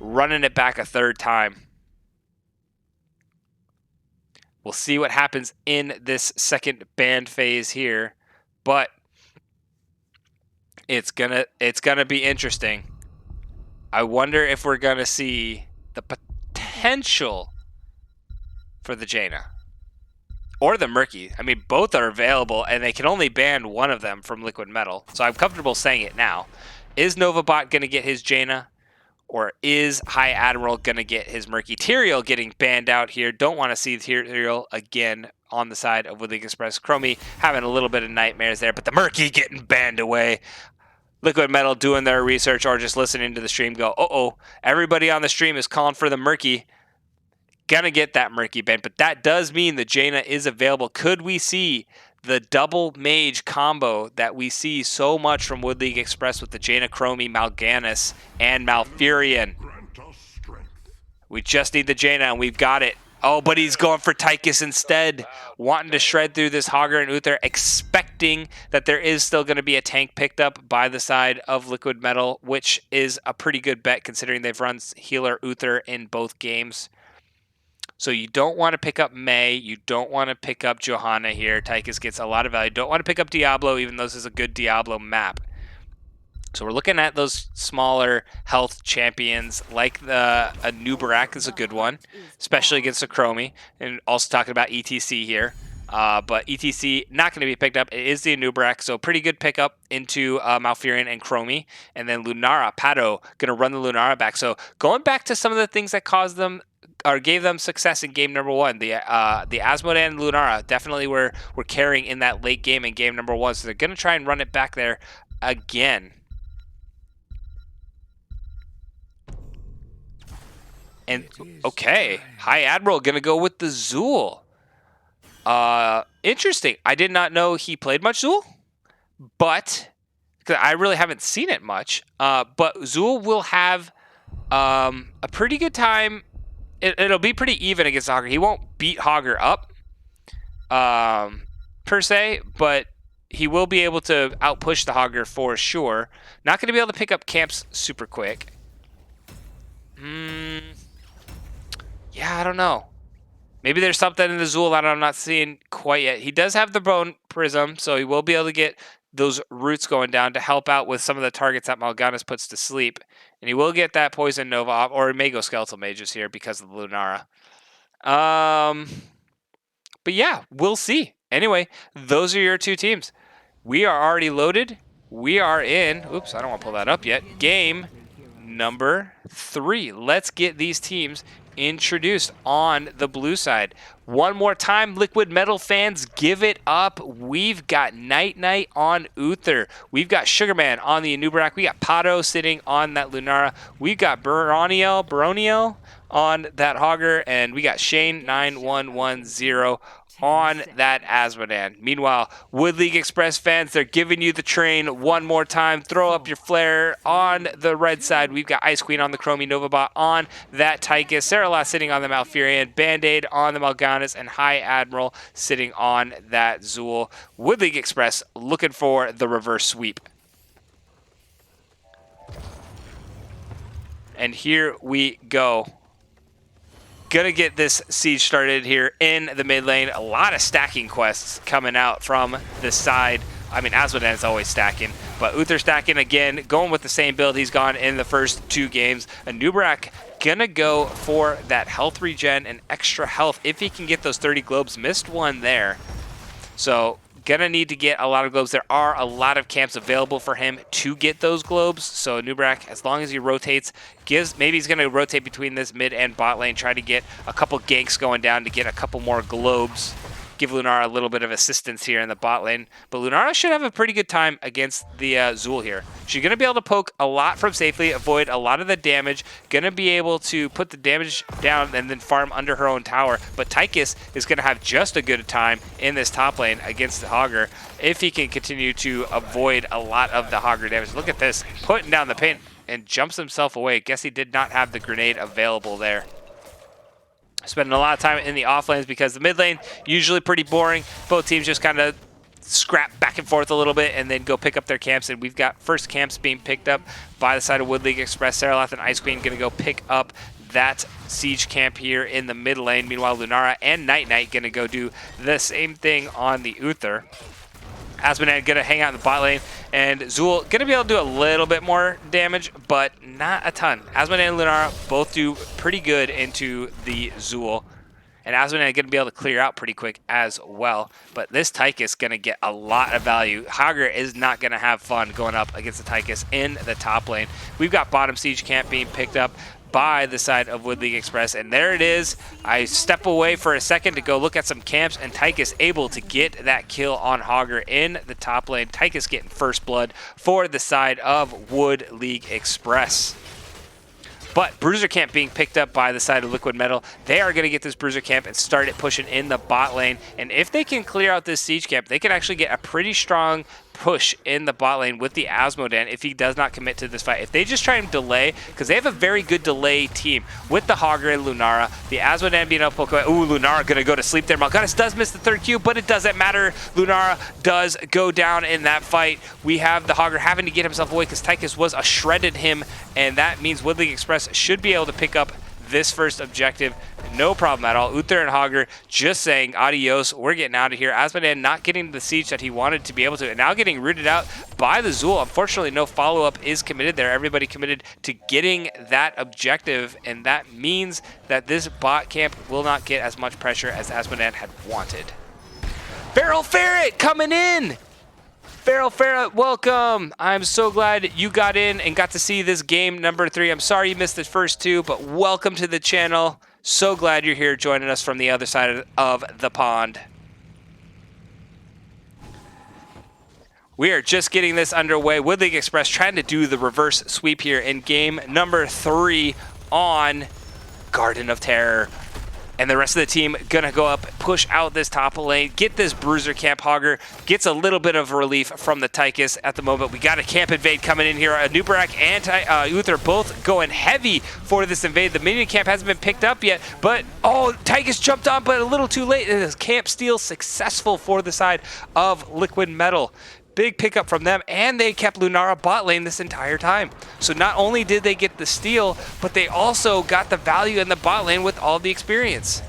[SPEAKER 1] running it back a 3rd time. We'll see what happens in this second band phase here, but it's gonna be interesting. I wonder if we're going to see the potential for the Jaina or the Murky. I mean, both are available, and they can only ban one of them from Liquid Metal. So I'm comfortable saying it now. Is NovaBot going to get his Jaina, or is High Admiral going to get his Murky? Tyrael getting banned out here. Don't want to see Tyrael again on the side of Wood League Express. Chromie having a little bit of nightmares there, but the Murky getting banned away. Liquid Metal doing their research or just listening to the stream go, uh-oh, everybody on the stream is calling for the Murky. Gonna get that Murky ban, but that does mean the Jaina is available. Could we see the double mage combo that we see so much from Wood League Express with the Jaina, Chromie, Mal'Ganis, and Malfurion? We just need the Jaina, and we've got it. Oh, but he's going for Tychus instead, wanting to shred through this Hogger and Uther, expecting that there is still going to be a tank picked up by the side of Liquid Metal, which is a pretty good bet considering they've run Healer Uther in both games. So you don't want to pick up May. You don't want to pick up Johanna here. Tychus gets a lot of value. Don't want to pick up Diablo, even though this is a good Diablo map. So we're looking at those smaller health champions, like the Nubarak is a good one, especially against the Chromie, and also talking about ETC here. But ETC not going to be picked up. It is the Nubarak, so pretty good pickup into Malfurion and Chromie. And then Lunara, Pado, going to run the Lunara back. So going back to some of the things that caused them or gave them success in game number 1. The Asmodan and Lunara definitely were carrying in that late game in game number 1. So they're going to try and run it back there again. And okay, High Admiral gonna go with the Zool. Interesting. I did not know he played much Zool, but because I really haven't seen it much. But Zool will have a pretty good time. It'll be pretty even against Hogger. He won't beat Hogger up, per se, but he will be able to outpush the Hogger for sure. Not going to be able to pick up camps super quick. Yeah, I don't know. Maybe there's something in the Zool that I'm not seeing quite yet. He does have the Bone Prism, so he will be able to get those roots going down to help out with some of the targets that Mal'Ganis puts to sleep. And he will get that Poison Nova off, or he may go Skeletal Mages here because of the Lunara. But yeah, we'll see. Anyway, those are your two teams. We are already loaded. We are in, oops, I don't want to pull that up yet, game number 3. Let's get these teams introduced on the blue side. One more time, Liquid Metal fans, give it up. We've got Night Knight on Uther. We've got Sugarman on the Anubarak. We got Pato sitting on that Lunara. We've got Baroniel on that Hogger, and we got Shane 9110 on that Asmodan. Meanwhile, Wood League Express fans, they're giving you the train one more time. Throw up your flare on the red side. We've got Ice Queen on the Chromie Novabot on that Tychus. Saralas sitting on the Malfurion. Band-Aid on the Mal'Ganis. And High Admiral sitting on that Zool. Wood League Express looking for the reverse sweep. And here we go. Gonna get this siege started here in the mid lane. A lot of stacking quests coming out from this side. I mean, Asmodan is always stacking, but Uther stacking again, going with the same build he's gone in the first 2 games. Anubarak gonna go for that health regen and extra health if he can get those 30 globes. Missed one there. So gonna need to get a lot of globes. There are a lot of camps available for him to get those globes. So Anubarak, as long as he rotates, maybe he's gonna rotate between this mid and bot lane, try to get a couple ganks going down to get a couple more globes. Give Lunara a little bit of assistance here in the bot lane. But Lunara should have a pretty good time against the Zool here. She's going to be able to poke a lot from safely, avoid a lot of the damage, going to be able to put the damage down and then farm under her own tower. But Tychus is going to have just a good time in this top lane against the Hogger if he can continue to avoid a lot of the Hogger damage. Look at this, putting down the paint and jumps himself away. Guess he did not have the grenade available there. Spending a lot of time in the off lanes because the mid lane usually pretty boring. Both teams just kind of scrap back and forth a little bit and then go pick up their camps. And we've got first camps being picked up by the side of Wood League Express. Saralath and Ice Queen going to go pick up that siege camp here in the mid lane. Meanwhile, Lunara and Night Knight going to go do the same thing on the Uther. Asmodan going to hang out in the bot lane, and Zool going to be able to do a little bit more damage, but not a ton. Asmodan and Lunara both do pretty good into the Zool, and Asmodan going to be able to clear out pretty quick as well. But this Tychus going to get a lot of value. Hogger is not going to have fun going up against the Tychus in the top lane. We've got bottom siege camp being picked up by the side of Wood League Express, and there it is. I step away for a second to go look at some camps, and Tychus able to get that kill on Hogger in the top lane. Tychus getting first blood for the side of Wood League Express. But Bruiser Camp being picked up by the side of Liquid Metal. They are going to get this Bruiser Camp and start it pushing in the bot lane. And if they can clear out this Siege Camp, they can actually get a pretty strong push in the bot lane with the Asmodan if he does not commit to this fight. If they just try and delay, because they have a very good delay team with the Hogger and Lunara, the Asmodan being able to poke away. Ooh, Lunara going to go to sleep there. Mal'Ganis does miss the third Q, but it doesn't matter. Lunara does go down in that fight. We have the Hogger having to get himself away because Tychus was shredded him, and that means Wood League Express should be able to pick up this first objective. No problem at all. Uther and Hogger just saying adios, we're getting out of here. Asmodan not getting the siege that he wanted to be able to, and now getting rooted out by the Zool. Unfortunately, no follow-up is committed there. Everybody committed to getting that objective, and that means that this bot camp will not get as much pressure as Asmodan had wanted. Feral Ferret coming in! Feral Ferret, welcome. I'm so glad you got in and got to see this game number 3. I'm sorry you missed the first 2, but welcome to the channel. So glad you're here joining us from the other side of the pond. We are just getting this underway. Wood League Express trying to do the reverse sweep here in game number 3 on Garden of Terror. And the rest of the team gonna go up, push out this top lane, get this bruiser camp. Hogger gets a little bit of relief from the Tychus at the moment. We got a camp invade coming in here. Nubarak and Uther both going heavy for this invade. The minion camp hasn't been picked up yet, but oh, Tychus jumped on, but a little too late. It is camp steal successful for the side of Liquid Metal. Big pickup from them, and they kept Lunara bot lane this entire time. So not only did they get the steal, but they also got the value in the bot lane with all the experience.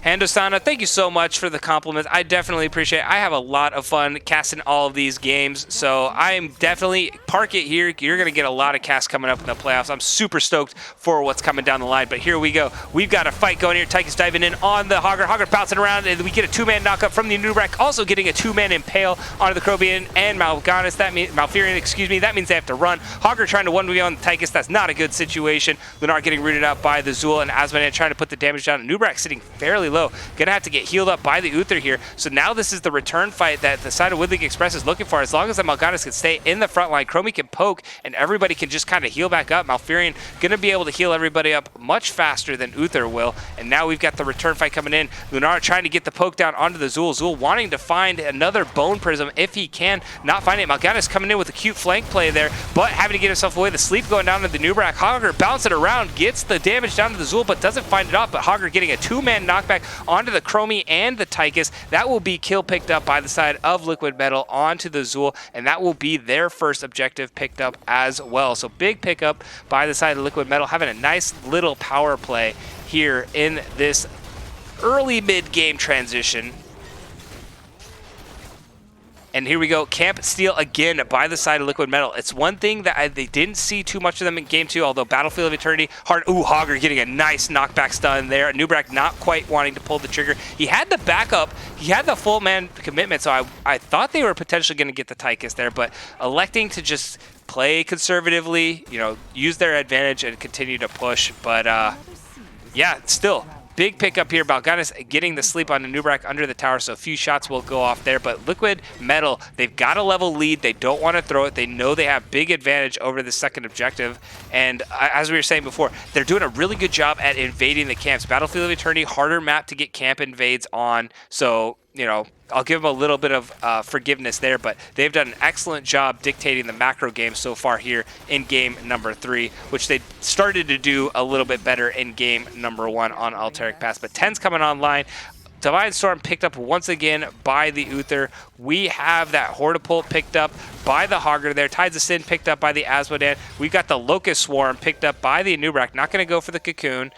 [SPEAKER 1] Handosana, thank you so much for the compliments. I definitely appreciate it. I have a lot of fun casting all of these games, so I am definitely, park it here. You're going to get a lot of casts coming up in the playoffs. I'm super stoked for what's coming down the line, but here we go. We've got a fight going here. Tychus diving in on the Hogger. Hogger bouncing around, and we get a two-man knockup from the Nubrak, also getting a two-man impale onto the Crobian and Mal'Ganis. That means Malfurion, excuse me. That means they have to run. Hogger trying to 1v on the Tychus. That's not a good situation. Lunar getting rooted out by the Zul, and Asmodan trying to put the damage down. Nubrak sitting fairly low. Gonna have to get healed up by the Uther here. So now this is the return fight that the side of Woodley Express is looking for. As long as the Mal'Ganis can stay in the front line, Chromie can poke, and everybody can just kind of heal back up. Malfurion gonna be able to heal everybody up much faster than Uther will. And now we've got the return fight coming in. Lunar trying to get the poke down onto the Zul. Zul wanting to find another Bone Prism if he can. Not finding it. Mal'Ganis coming in with a cute flank play there, but having to get himself away. The sleep going down to the Nubrak. Hogger bouncing around, gets the damage down to the Zul, but doesn't find it off. But Hogger getting a two-man knockback onto the Chromie and the Tychus. That will be kill picked up by the side of Liquid Metal onto the Zul, and that will be their first objective picked up as well. So big pickup by the side of Liquid Metal, having a nice little power play here in this early mid-game transition. And here we go, camp steal again by the side of Liquid Metal. It's one thing that they didn't see too much of them in game 2, although Battlefield of Eternity, Hogger getting a nice knockback stun there. Nubrak not quite wanting to pull the trigger. He had the backup, he had the full man commitment, so I thought they were potentially going to get the Tychus there, but electing to just play conservatively, you know, use their advantage and continue to push. But yeah, still. Big pickup here. Mal'Ganis getting the sleep on the Nubrak under the tower, so a few shots will go off there. But Liquid Metal, they've got a level lead. They don't want to throw it. They know they have big advantage over the second objective. And as we were saying before, they're doing a really good job at invading the camps. Battlefield of Eternity, harder map to get camp invades on. So, you know, I'll give them a little bit of forgiveness there, but they've done an excellent job dictating the macro game so far here in game number 3, which they started to do a little bit better in game number 1 on Alteric Pass. But 10's coming online. Divine Storm picked up once again by the Uther. We have that Hortipult picked up by the Hogger there. Tides of Sin picked up by the Asmodan. We've got the Locust Swarm picked up by the Nubrak. Not going to go for the Cocoon.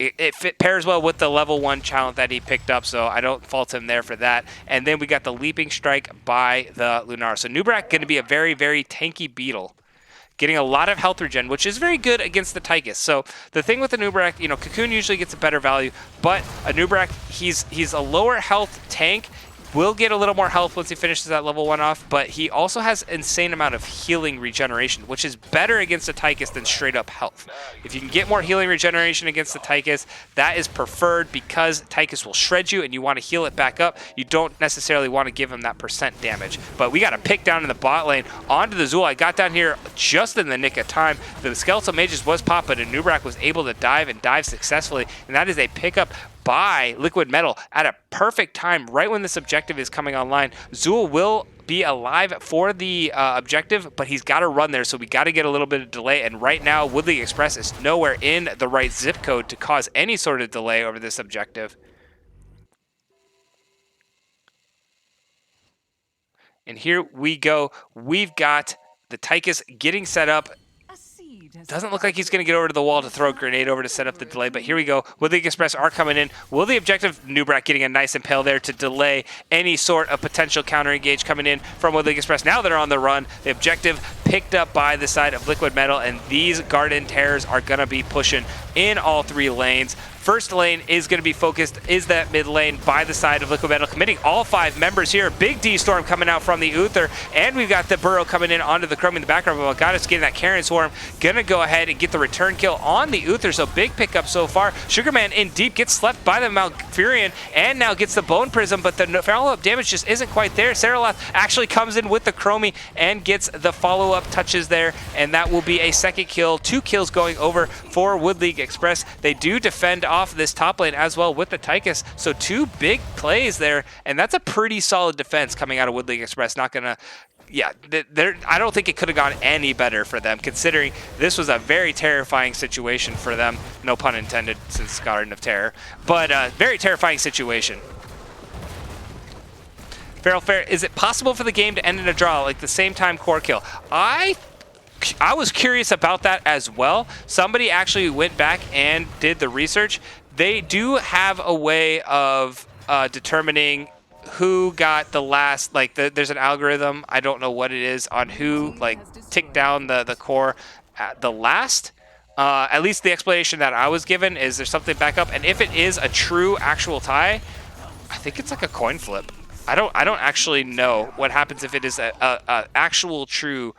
[SPEAKER 1] It pairs well with the level 1 challenge that he picked up, so I don't fault him there for that. And then we got the Leaping Strike by the Lunar. So Nubrak going to be a very, very tanky beetle, getting a lot of health regen, which is very good against the Tychus. So the thing with the Nubrak, you know, Cocoon usually gets a better value, but a Nubrak, he's a lower health tank. Will get a little more health once he finishes that level 1 off, but he also has an insane amount of healing regeneration, which is better against the Tychus than straight up health. If you can get more healing regeneration against the Tychus, that is preferred because Tychus will shred you and you want to heal it back up. You don't necessarily want to give him that percent damage. But we got a pick down in the bot lane onto the Zul. I got down here just in the nick of time. The Skeletal Mages was popped, but Nubrak was able to dive and dive successfully, and that is a pickup by Liquid Metal at a perfect time, right when this objective is coming online. Zul will be alive for the objective, but he's got to run there, so we got to get a little bit of delay. And right now, Woodley Express is nowhere in the right zip code to cause any sort of delay over this objective. And here we go. We've got the Tychus getting set up. Doesn't look like he's going to get over to the wall to throw a grenade over to set up the delay, but here we go. Woodley Express are coming in. Will the objective, Nubrak getting a nice impale there to delay any sort of potential counter engage coming in from Woodley Express. Now they're on the run. The objective picked up by the side of Liquid Metal, and these Garden Terrors are going to be pushing in all 3 lanes. First lane is going to be focused, is that mid lane by the side of Liquid Metal, committing all 5 members here. Big D-Storm coming out from the Uther, and we've got the Burrow coming in onto the Chrome in the background. But got us getting that Karen Swarm, going to go ahead and get the return kill on the Uther, so big pickup so far. Sugarman in deep, gets slept by the Malfurion, and now gets the Bone Prism, but the follow-up damage just isn't quite there. Saralath actually comes in with the Chromie and gets the follow-up touches there, and that will be a second kill. 2 kills going over for Wood League Express. They do defend off this top lane as well with the Tychus, so 2 big plays there, and that's a pretty solid defense coming out of Wood League Express. Not gonna, yeah, I don't think it could have gone any better for them, considering this was a very terrifying situation for them. No pun intended, since Garden of Terror, but very terrifying situation. Feral Fair, is it possible for the game to end in a draw, like the same time core kill? I was curious about that as well. Somebody actually went back and did the research. They do have a way of determining who got the last, like there's an algorithm, I don't know what it is, on who like ticked down the core at the last. At least the explanation that I was given is there's something back up, and if it is a true actual tie, I think it's like a coin flip. I don't actually know what happens if it is a actual true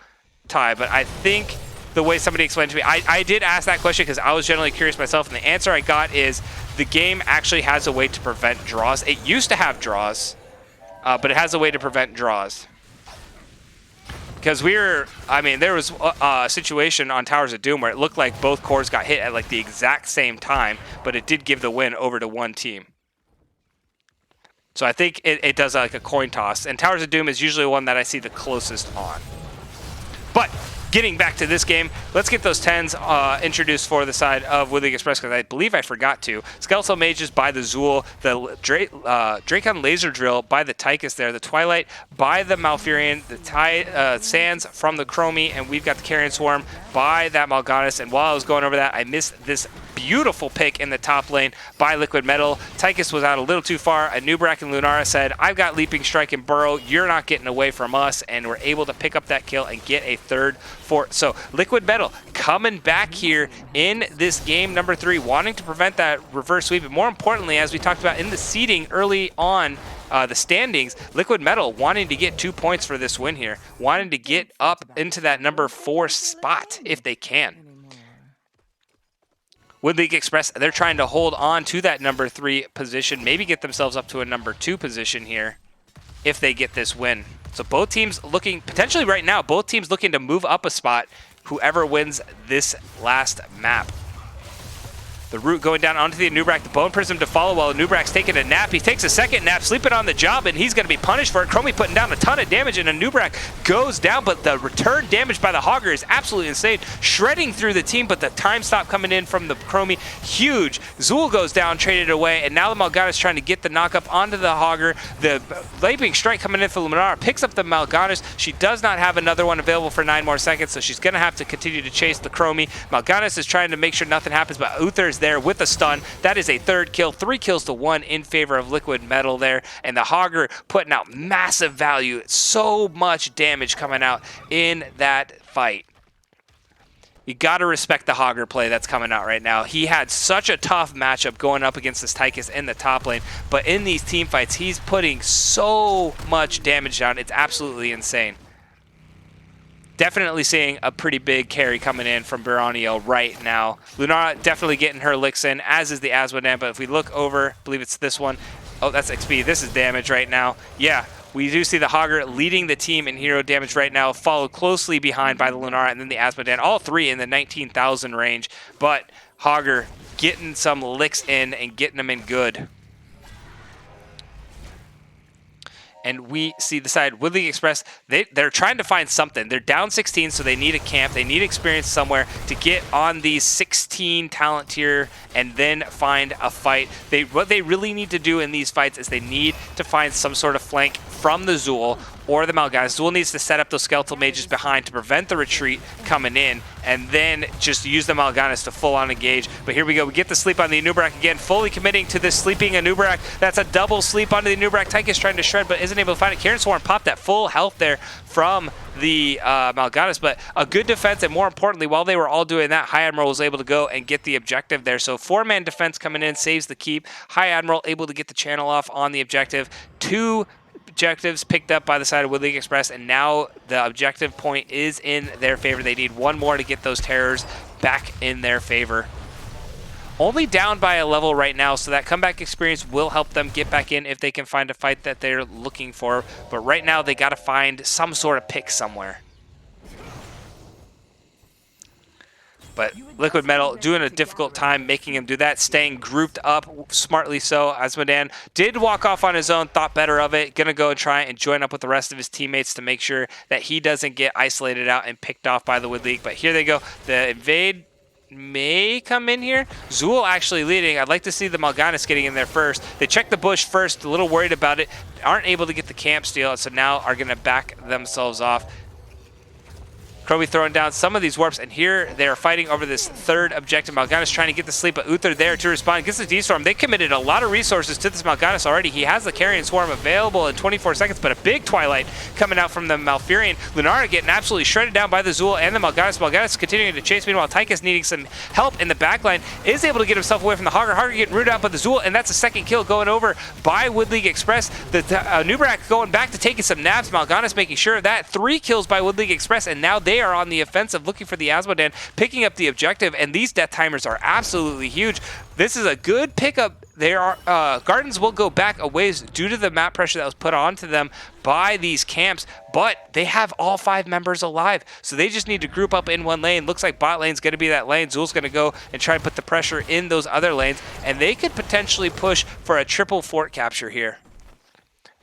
[SPEAKER 1] tie, but I think the way somebody explained to me, I did ask that question because I was generally curious myself, and the answer I got is the game actually has a way to prevent draws. It used to have draws, but it has a way to prevent draws. Because there was a situation on Towers of Doom where it looked like both cores got hit at like the exact same time, but it did give the win over to one team. So I think it does like a coin toss, and Towers of Doom is usually one that I see the closest on. But getting back to this game, let's get those 10s introduced for the side of Wood League Express, because I believe I forgot to. Skeletal Mages by the Zool, the Dracon Laser Drill by the Tychus there, the Twilight by the Malfurion, the Sands from the Chromie, and we've got the Carrion Swarm by that Mal'Ganis. And while I was going over that, I missed this beautiful pick in the top lane by Liquid Metal. Tychus was out a little too far. Anubrak and Lunara said, I've got Leaping Strike and Burrow. You're not getting away from us. And we're able to pick up that kill and get a third fort. So Liquid Metal coming back here in this game number 3, wanting to prevent that reverse sweep. But more importantly, as we talked about in the seeding early on, the standings, Liquid Metal wanting to get 2 points for this win here, wanting to get up into that number 4 spot if they can. Wood League Express, they're trying to hold on to that number 3 position, maybe get themselves up to a number 2 position here if they get this win. So both teams looking, potentially right now, both teams looking to move up a spot, whoever wins this last map. The root going down onto the Anubrak, the Bone Prism to follow while Anubrak's taking a nap. He takes a second nap, sleeping on the job, and he's going to be punished for it. Chromie putting down a ton of damage, and Anubrak goes down, but the return damage by the Hogger is absolutely insane. Shredding through the team, but the time stop coming in from the Chromie, huge. Zool goes down, traded away, and now the Mal'Ganis trying to get the knock-up onto the Hogger. The Leaping Strike coming in for Luminara, picks up the Mal'Ganis. She does not have another one available for 9 more seconds, so she's going to have to continue to chase the Chromie. Mal'Ganis is trying to make sure nothing happens, but Uther is there with a stun. That is a third kill, 3 kills to 1 in favor of Liquid Metal there, and the Hogger putting out massive value, so much damage coming out in that fight. You got to respect the Hogger play that's coming out right now. He had such a tough matchup going up against this Tychus in the top lane, but in these team fights, he's putting so much damage down. It's absolutely insane. Definitely seeing a pretty big carry coming in from Baronio right now. Lunara definitely getting her licks in, as is the Asmodan, but if we look over, I believe it's this one. Oh, that's XP. This is damage right now. Yeah, we do see the Hogger leading the team in hero damage right now, followed closely behind by the Lunara and then the Asmodan, all 3 in the 19,000 range, but Hogger getting some licks in and getting them in good. And we see the side, Wood League Express, they're trying to find something. They're down 16, so they need a camp. They need experience somewhere to get on these 16 talent tier and then find a fight. What they really need to do in these fights is they need to find some sort of flank from the Zool or the Mal'Ganis. Zool needs to set up those Skeletal Mages behind to prevent the retreat coming in, and then just use the Mal'Ganis to full-on engage. But here we go. We get the sleep on the Anub'arak again, fully committing to this sleeping Anub'arak. That's a double sleep onto the Anub'arak. Tychus trying to shred, but isn't able to find it. Karen Swarm popped that full health there from the Mal'Ganis, but a good defense, and more importantly, while they were all doing that, High Admiral was able to go and get the objective there. So 4-man defense coming in, saves the keep. High Admiral able to get the channel off on the objective. 2 objectives picked up by the side of Wood League Express, and now the objective point is in their favor. They need 1 more to get those terrors back in their favor. Only down by a level right now, so that comeback experience will help them get back in if they can find a fight that they're looking for. But right now, they got to find some sort of pick somewhere. But Liquid Metal doing a difficult time making him do that, staying grouped up smartly so. Azmodan did walk off on his own, thought better of it, gonna go and try and join up with the rest of his teammates to make sure that he doesn't get isolated out and picked off by the Wood League. But here they go. The invade may come in here. Zool actually leading. I'd like to see the Mal'Ganis getting in there first. They checked the bush first, a little worried about it, aren't able to get the camp steal, so now are gonna back themselves off. Chromie throwing down some of these warps, and here they are fighting over this 3rd objective. Mal'Ganis trying to get the sleep, but Uther there to respond. Gets the D-Storm. They committed a lot of resources to this Mal'Ganis already. He has the Carrion Swarm available in 24 seconds, but a big Twilight coming out from the Malfurion. Lunara getting absolutely shredded down by the Zool and the Mal'Ganis. Mal'Ganis continuing to chase. Meanwhile, Tychus needing some help in the backline. Is able to get himself away from the Hogger. Hogger getting rooted out by the Zool, and that's a 2nd kill going over by Wood League Express. The Anub'arak going back to taking some naps. Mal'Ganis making sure of that. 3 kills by Wood League Express, and now they are on the offensive, looking for the Azmodan, picking up the objective, and these death timers are absolutely huge. This is a good pickup. There are Gardens will go back a ways due to the map pressure that was put onto them by these camps, but they have all 5 members alive, so they just need to group up in one lane. Looks like bot lane's going to be that lane. Zool's going to go and try and put the pressure in those other lanes, and they could potentially push for a triple fort capture here.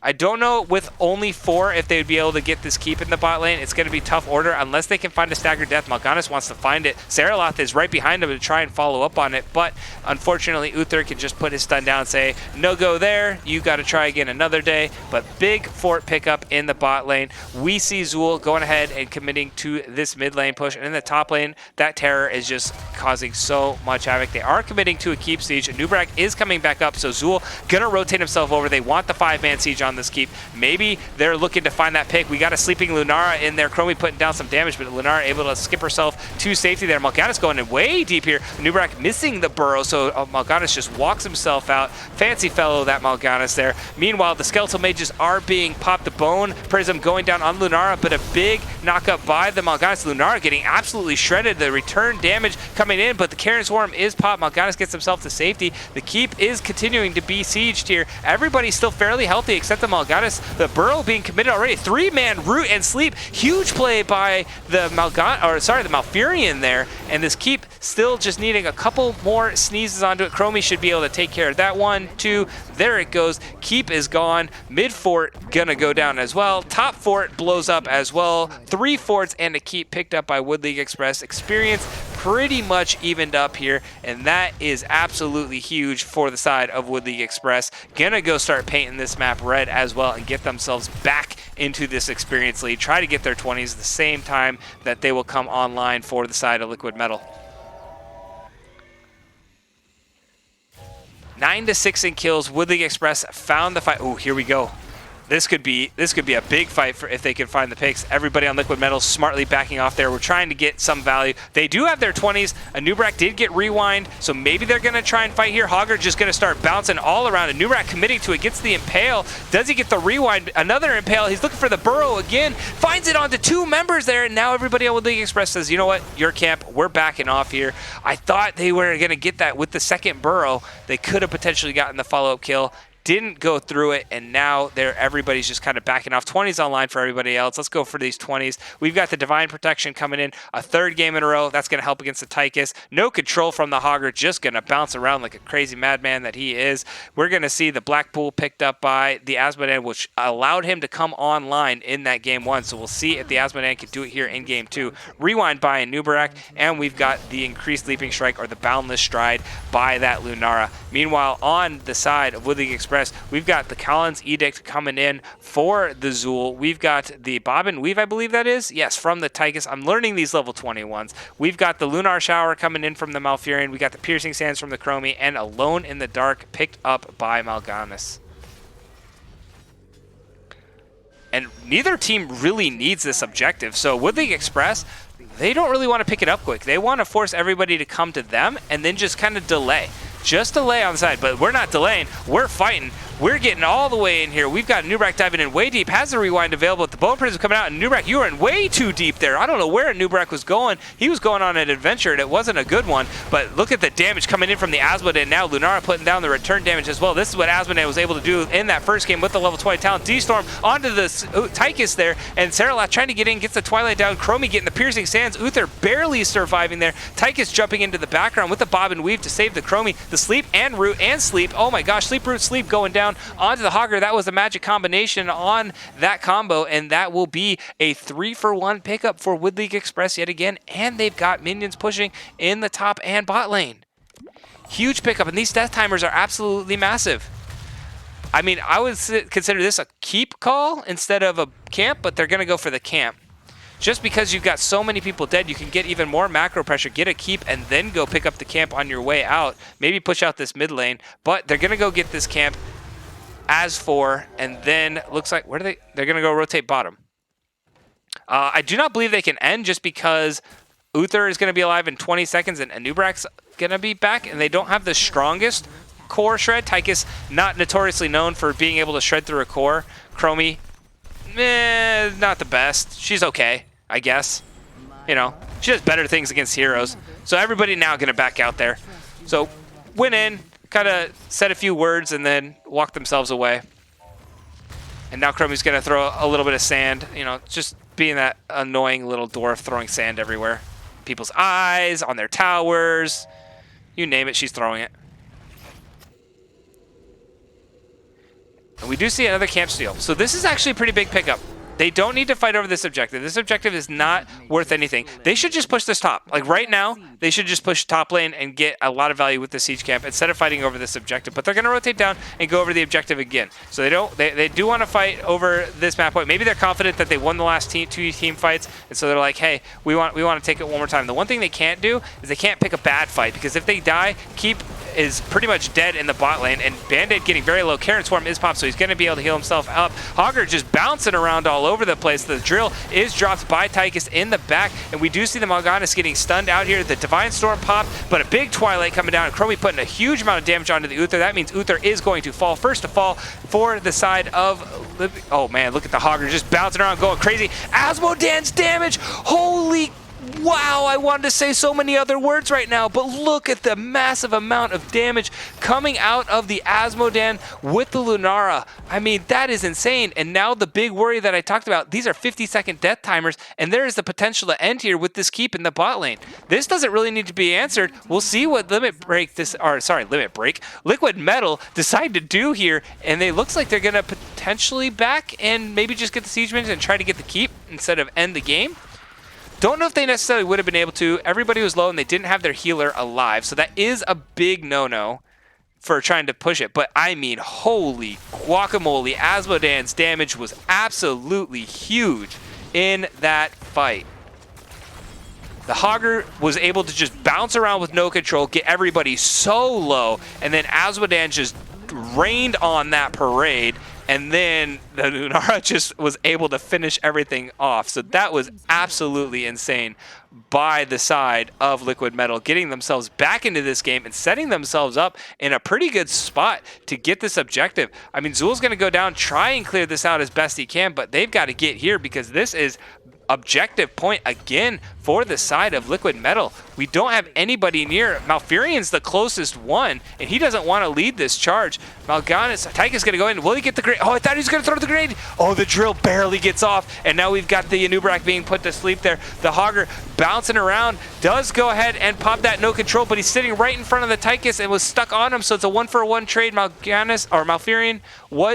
[SPEAKER 1] I don't know with only 4 if they would be able to get this keep in the bot lane. It's going to be tough order unless they can find a staggered death. Mal'Ganis wants to find it. Saraloth is right behind him to try and follow up on it, but unfortunately Uther can just put his stun down and say, no go there, you got to try again another day. But big fort pickup in the bot lane. We see Zool going ahead and committing to this mid lane push, and in the top lane, that terror is just causing so much havoc. They are committing to a keep siege. Anub'arak is coming back up, so Zool gonna rotate himself over. They want the 5-man siege on this keep. Maybe they're looking to find that pick. We got a sleeping Lunara in there. Chromie putting down some damage, but Lunara able to skip herself to safety there. Mal'Ganis going in way deep here. Anub'arak missing the burrow, so Mal'Ganis just walks himself out. Fancy fellow, that Mal'Ganis there. Meanwhile, the Skeletal Mages are being popped. The Bone Prism going down on Lunara, but a big knockup by the Mal'Ganis. Lunara getting absolutely shredded. The return damage coming in, but the Carrion Swarm is popped. Mal'Ganis gets himself to safety. The keep is continuing to be sieged here. Everybody's still fairly healthy except the Mal'Ganis. The burrow being committed already. 3-man root and sleep. Huge play by the Malfurion there. And this keep still just needing a couple more sneezes onto it. Chromie should be able to take care of that. 1, 2, there it goes. Keep is gone. Mid fort gonna go down as well. Top fort blows up as well. 3 forts and a keep picked up by Wood League Express. Experience pretty much evened up here, and that is absolutely huge for the side of Wood League Express. Gonna go start painting this map red as well and get themselves back into this experience lead. Try to get their 20s at the same time that they will come online for the side of Liquid Metal. 9-6 in kills. Wood League Express found the fight. Oh, here we go. This could be a big fight for if they can find the picks. Everybody on Liquid Metal smartly backing off there. We're trying to get some value. They do have their 20s. Anub'arak did get rewind, so maybe they're going to try and fight here. Hogger just going to start bouncing all around. Anub'arak committing to it, gets the impale. Does he get the rewind? Another impale. He's looking for the burrow again. Finds it onto 2 members there, and now everybody on Wood League Express says, you know what, your camp, we're backing off here. I thought they were going to get that with the 2nd burrow. They could have potentially gotten the follow-up kill. Didn't go through it, and now everybody's just kind of backing off. 20s online for everybody else. Let's go for these 20s. We've got the Divine Protection coming in, a 3rd game in a row. That's going to help against the Tychus. No control from the Hogger, just going to bounce around like a crazy madman that he is. We're going to see the Black Pool picked up by the Azmodan, which allowed him to come online in that game 1. So we'll see if the Azmodan can do it here in game 2. Rewind by Anub'arak, and we've got the increased Leaping Strike or the Boundless Stride by that Lunara. Meanwhile, on the side of Wood League Express, Express. We've got the Collins Edict coming in for the Zool. We've got the Bob and Weave, I believe that is. Yes, from the Tychus. I'm learning these level 21s. We've got the Lunar Shower coming in from the Malfurion. We got the Piercing Sands from the Chromie, and Alone in the Dark picked up by Mal'Ganis. And neither team really needs this objective. So Wood League Express, they don't really want to pick it up quick. They want to force everybody to come to them and then just kind of delay. Just delay on the side, but we're not delaying. We're fighting. We're getting all the way in here. We've got Nubrak diving in way deep. Has the rewind available. The Bone Prism coming out, and Nubrak, you were in way too deep there. I don't know where Nubrak was going. He was going on an adventure, and it wasn't a good one. But look at the damage coming in from the Asmodee. Now Lunara putting down the return damage as well. This is what Asmodee was able to do in that first game with the level 20 talent. D-Storm onto the Tychus there, and Saralath trying to get in, gets the Twilight down. Chromie getting the Piercing Sands. Uther barely surviving there. Tychus jumping into the background with the Bob and Weave to save the Chromie. The Sleep and Root and Sleep. Oh my gosh, Sleep, Root, Sleep going down onto the Hogger. That was a magic combination on that combo, and that will be a 3-for-1 pickup for Wood League Express yet again, and they've got minions pushing in the top and bot lane. Huge pickup, and these death timers are absolutely massive. I mean, I would consider this a keep call instead of a camp, but they're going to go for the camp. Just because you've got so many people dead, you can get even more macro pressure, get a keep, and then go pick up the camp on your way out. Maybe push out this mid lane, but they're going to go get this camp as 4, and then looks like, where do they're going to go rotate bottom. I do not believe they can end just because Uther is going to be alive in 20 seconds, and Anubrak's going to be back, and they don't have the strongest core shred. Tychus, not notoriously known for being able to shred through a core. Chromie, not the best. She's okay, I guess. You know, she does better things against heroes. So everybody now going to back out there. So went in, kind of said a few words, and then walked themselves away. And now Chromie's going to throw a little bit of sand, you know, just being that annoying little dwarf throwing sand everywhere. People's eyes, on their towers, you name it, she's throwing it. And we do see another camp steal. So this is actually a pretty big pickup. They don't need to fight over this objective. This objective is not worth anything. They should just push this top. Like right now, they should just push top lane and get a lot of value with the siege camp instead of fighting over this objective. But they're going to rotate down and go over the objective again. So they do want to fight over this map point. Maybe they're confident that they won the last two team fights, and so they're like, hey, we want to take it one more time. The one thing they can't do is they can't pick a bad fight, because if they die, Keep is pretty much dead in the bot lane, and Band-Aid getting very low. Karen Swarm is popped, so he's going to be able to heal himself up. Hogger just bouncing around all over the place. The drill is dropped by Tychus in the back, and we do see the Mal'Ganis getting stunned out here. The Divine Storm popped, but a big Twilight coming down, and Chromie putting a huge amount of damage onto the Uther. That means Uther is going to fall. First to fall for the side of... Oh man, look at the Hogger just bouncing around, going crazy. Asmodee's damage! Holy... Wow, I wanted to say so many other words right now, but look at the massive amount of damage coming out of the Asmodee with the Lunara. I mean, that is insane. And now the big worry that I talked about, these are 50-second death timers, and there is the potential to end here with this keep in the bot lane. This doesn't really need to be answered. We'll see what Liquid Metal decide to do here, and it looks like they're going to potentially back and maybe just get the siege minions and try to get the keep instead of end the game. Don't know if they necessarily would have been able to. Everybody was low and they didn't have their healer alive. So that is a big no-no for trying to push it. But I mean, holy guacamole, Asmodee's damage was absolutely huge in that fight. The Hogger was able to just bounce around with no control, get everybody so low, and then Asmodee just rained on that parade. And then the Lunara just was able to finish everything off. So that was absolutely insane by the side of Liquid Metal, getting themselves back into this game and setting themselves up in a pretty good spot to get this objective. I mean, Zool's going to go down, try and clear this out as best he can, but they've got to get here because this is objective point again for the side of Liquid Metal. We don't have anybody near. Malfurion's the closest one, and he doesn't want to lead this charge. Mal'Ganis, Tychus going to go in. Will he get the grenade? Oh, I thought he was going to throw the grenade. Oh, the drill barely gets off, and now we've got the Anubrak being put to sleep there. The Hogger bouncing around, does go ahead and pop that no control, but he's sitting right in front of the Tychus and was stuck on him, so it's a 1-for-1 trade. Malfurion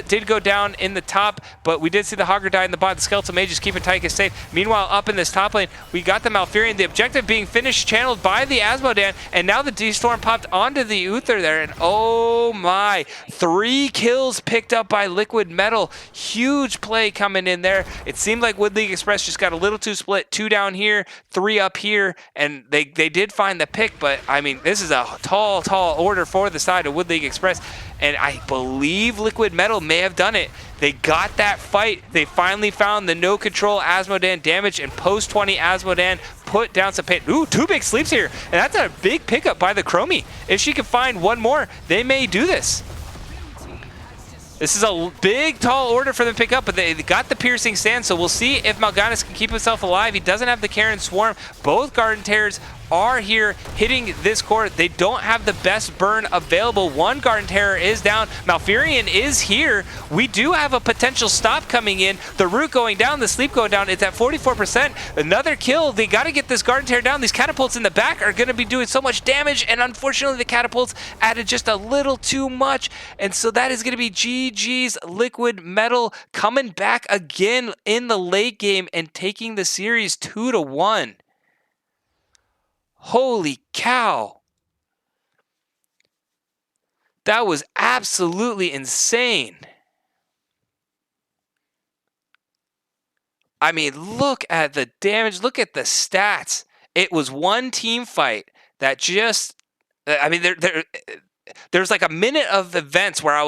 [SPEAKER 1] did go down in the top, but we did see the Hogger die in the bot. The Skeletal Mage is keeping Tychus safe. Meanwhile, up in this top lane, we got the Malfurion. The objective being finished, channeled by the Asmodan, and now the D-Storm popped onto the Uther there, and oh my, 3 kills picked up by Liquid Metal. Huge play coming in there. It seemed like Wood League Express just got a little too split. 2 down here, 3 up here, and they did find the pick, but I mean, this is a tall order for the side of Wood League Express, and I believe Liquid Metal may have done it. They got that fight. They finally found the no control Asmodan damage, and post 20 Asmodan put down some pain. Ooh, 2 big sleeps here, and that's a big pickup by the Chromie. If she can find one more, they may do this. This is a big, tall order for them to pick up, but they got the piercing stand, so we'll see if Mal'Ganis can keep himself alive. He doesn't have the Karen Swarm. Both Garden Terrors are here hitting this core. They don't have the best burn available. One Garden Terror is down. Malfurion is here. We do have a potential stop coming in. The root going down, the sleep going down. It's at 44%. Another kill. They got to get this Garden Terror down. These catapults in the back are going to be doing so much damage, and unfortunately the catapults added just a little too much, and so that is going to be GG's. Liquid Metal coming back again in the late game and taking the series 2-1. Holy cow. That was absolutely insane. I mean, look at the damage. Look at the stats. It was one team fight that just, I mean, there's like a minute of events where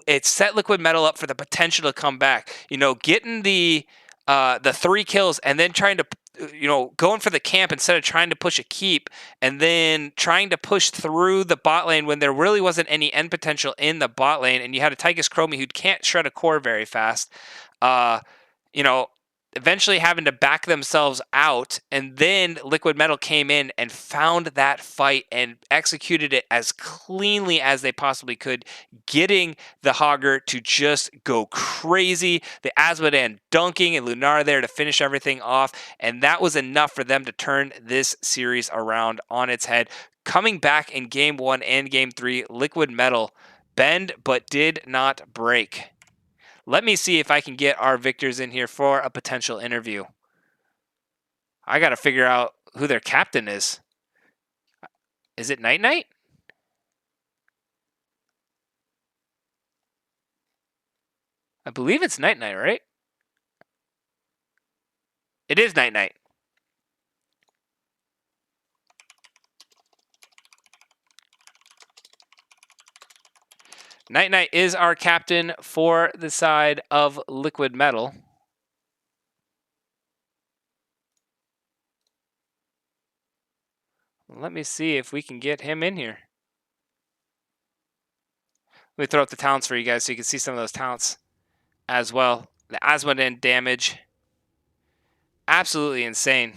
[SPEAKER 1] it set Liquid Metal up for the potential to come back. You know, getting the 3 kills and then trying to, you know, going for the camp instead of trying to push a keep, and then trying to push through the bot lane when there really wasn't any end potential in the bot lane, and you had a Tychus Chromie who can't shred a core very fast. You know, eventually having to back themselves out, and then Liquid Metal came in and found that fight and executed it as cleanly as they possibly could, getting the Hogger to just go crazy. The Asmodan dunking and Lunara there to finish everything off, and that was enough for them to turn this series around on its head. Coming back in Game 1 and Game 3, Liquid Metal bend but did not break. Let me see if I can get our victors in here for a potential interview. I got to figure out who their captain is. Is it Night Night? I believe it's Night Night, right? It is Night Night. Night Night is our captain for the side of Liquid Metal. Let me see if we can get him in here. Let me throw up the talents for you guys so you can see some of those talents as well. The Asmodan damage. Absolutely insane.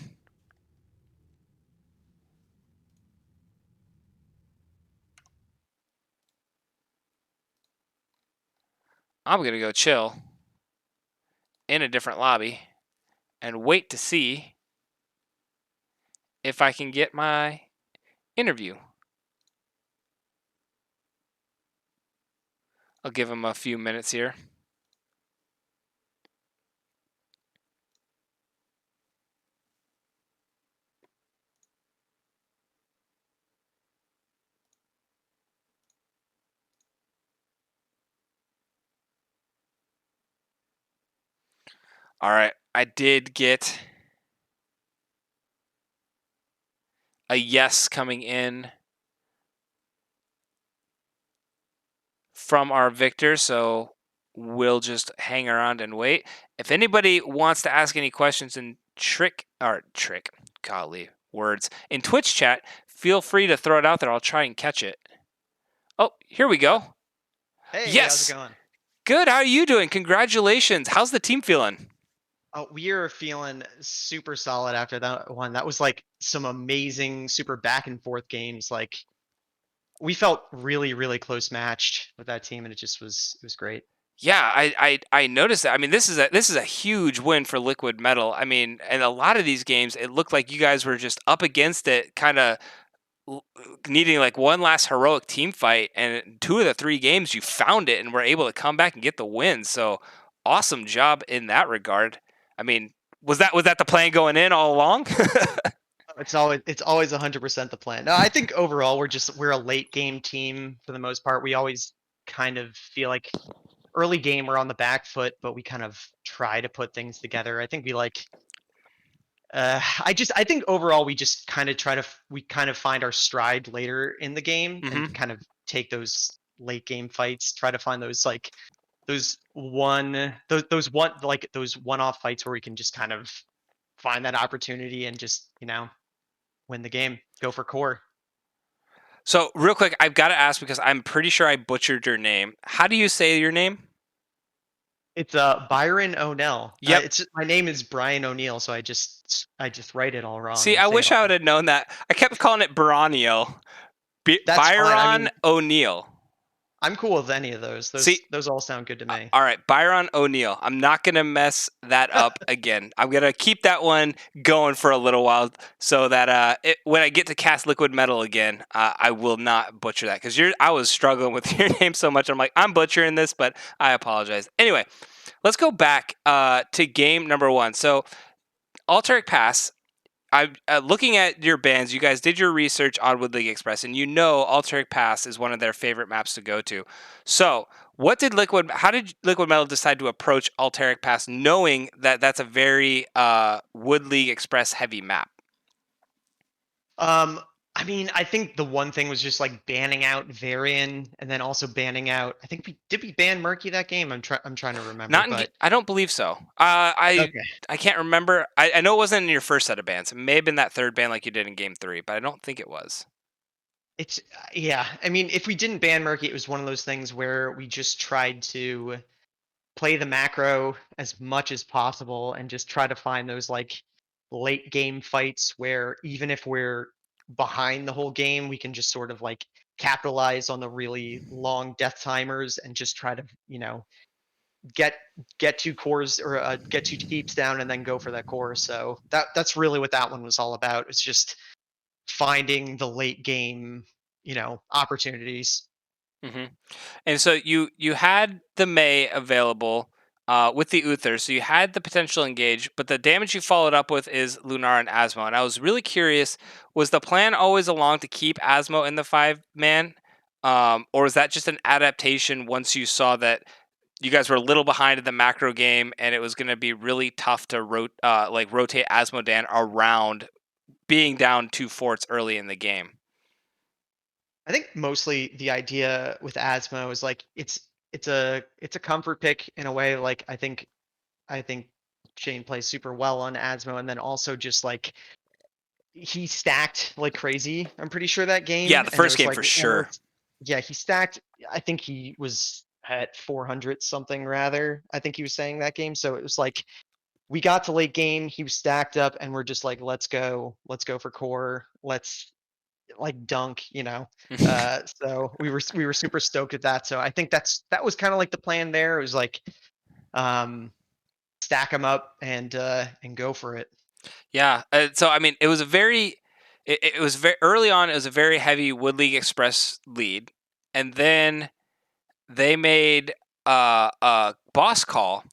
[SPEAKER 1] I'm going to go chill in a different lobby and wait to see if I can get my interview. I'll give him a few minutes here. All right, I did get a yes coming in from our victor, so we'll just hang around and wait. If anybody wants to ask any questions in golly, words, in Twitch chat, feel free to throw it out there. I'll try and catch it. Oh, here we go.
[SPEAKER 2] Hey,
[SPEAKER 1] yes.
[SPEAKER 2] How's it going?
[SPEAKER 1] Good, how are you doing? Congratulations. How's the team feeling?
[SPEAKER 2] Oh, we are feeling super solid after that one. That was like some amazing, super back and forth games. Like we felt really, really close matched with that team, and it was great.
[SPEAKER 1] Yeah, I noticed that. I mean, this is a huge win for Liquid Metal. I mean, and a lot of these games, it looked like you guys were just up against it, kind of needing like one last heroic team fight, and 2 of the 3 games you found it and were able to come back and get the win. So awesome job in that regard. I mean, Was that the plan going in all along?
[SPEAKER 2] It's always 100% the plan. No, I think overall we're a late game team for the most part. We always kind of feel like early game we're on the back foot, but we kind of try to put things together. I think we like I think overall we just kind of we kind of find our stride later in the game and
[SPEAKER 1] Hmm.
[SPEAKER 2] kind of take those late game fights, try to find those like those one-off fights where we can just kind of find that opportunity and just, win the game, go for core.
[SPEAKER 1] So real quick, I've got to ask because I'm pretty sure I butchered your name. How do you say your name?
[SPEAKER 2] It's Byron O'Neill.
[SPEAKER 1] Yep.
[SPEAKER 2] It's my name is Brian O'Neill, so I just write it all wrong
[SPEAKER 1] See,
[SPEAKER 2] and
[SPEAKER 1] I
[SPEAKER 2] say it
[SPEAKER 1] wish I
[SPEAKER 2] all
[SPEAKER 1] would
[SPEAKER 2] wrong.
[SPEAKER 1] have known that. I kept calling it Baroniel.
[SPEAKER 2] That's fine. I
[SPEAKER 1] Byron
[SPEAKER 2] mean,
[SPEAKER 1] O'Neill.
[SPEAKER 2] I'm cool with any of those.
[SPEAKER 1] See,
[SPEAKER 2] Those all sound good to me.
[SPEAKER 1] all right, Byron O'Neill. I'm not going to mess that up again. I'm going to keep that one going for a little while so that when I get to cast liquid metal again, I will not butcher that because I was struggling with your name so much. I'm like, I'm butchering this, but I apologize. Anyway, let's go back to game number one. So, Alteric Pass. I'm looking at your bands. You guys did your research on Wood League Express, and you know Alteric Pass is one of their favorite maps to go to. So, How did Liquid Metal decide to approach Alteric Pass, knowing that that's a very Wood League Express heavy map?
[SPEAKER 2] Um, I mean, I think the one thing was just like banning out Varian and then also banning out. I think we ban Murky that game. I'm trying to remember,
[SPEAKER 1] Not in.
[SPEAKER 2] but
[SPEAKER 1] I don't believe so. I
[SPEAKER 2] okay.
[SPEAKER 1] I can't remember. I know it wasn't in your first set of bans. It may have been that third ban like you did in game three, but I don't think it was.
[SPEAKER 2] It's yeah. I mean, if we didn't ban Murky, it was one of those things where we just tried to play the macro as much as possible and just try to find those like late game fights where even if we're behind the whole game, we can just sort of like capitalize on the really long death timers and just try to, get get two cores or get two keeps down and then go for that core. So that's really what that one was all about. It's just finding the late game, opportunities.
[SPEAKER 1] Hmm. And so you had the May available with the Uther, so you had the potential engage, but the damage you followed up with is Lunar and Asmo. And I was really curious: was the plan always along to keep Asmo in the 5 man, or was that just an adaptation once you saw that you guys were a little behind in the macro game and it was going to be really tough to rotate Asmodan around being down 2 forts early in the game?
[SPEAKER 2] I think mostly the idea with Asmo is like it's a comfort pick in a way. Like I think Shane plays super well on Asmo, and then also just like he stacked like crazy. I'm pretty sure that
[SPEAKER 1] Yeah,
[SPEAKER 2] game,
[SPEAKER 1] the
[SPEAKER 2] and there
[SPEAKER 1] first
[SPEAKER 2] was
[SPEAKER 1] game
[SPEAKER 2] like
[SPEAKER 1] for sure.
[SPEAKER 2] almost yeah he stacked. I think he was at 400 something rather. I think he was saying that game. So it was like we got to late game, he was stacked up, and we're just like let's go for core, let's like dunk, so we were super stoked at that. So I think that was kind of like the plan there. It was like um stack them up and go for it.
[SPEAKER 1] Yeah. So I mean, it was very early on. It was a very heavy Wood League Express lead, and then they made a boss call,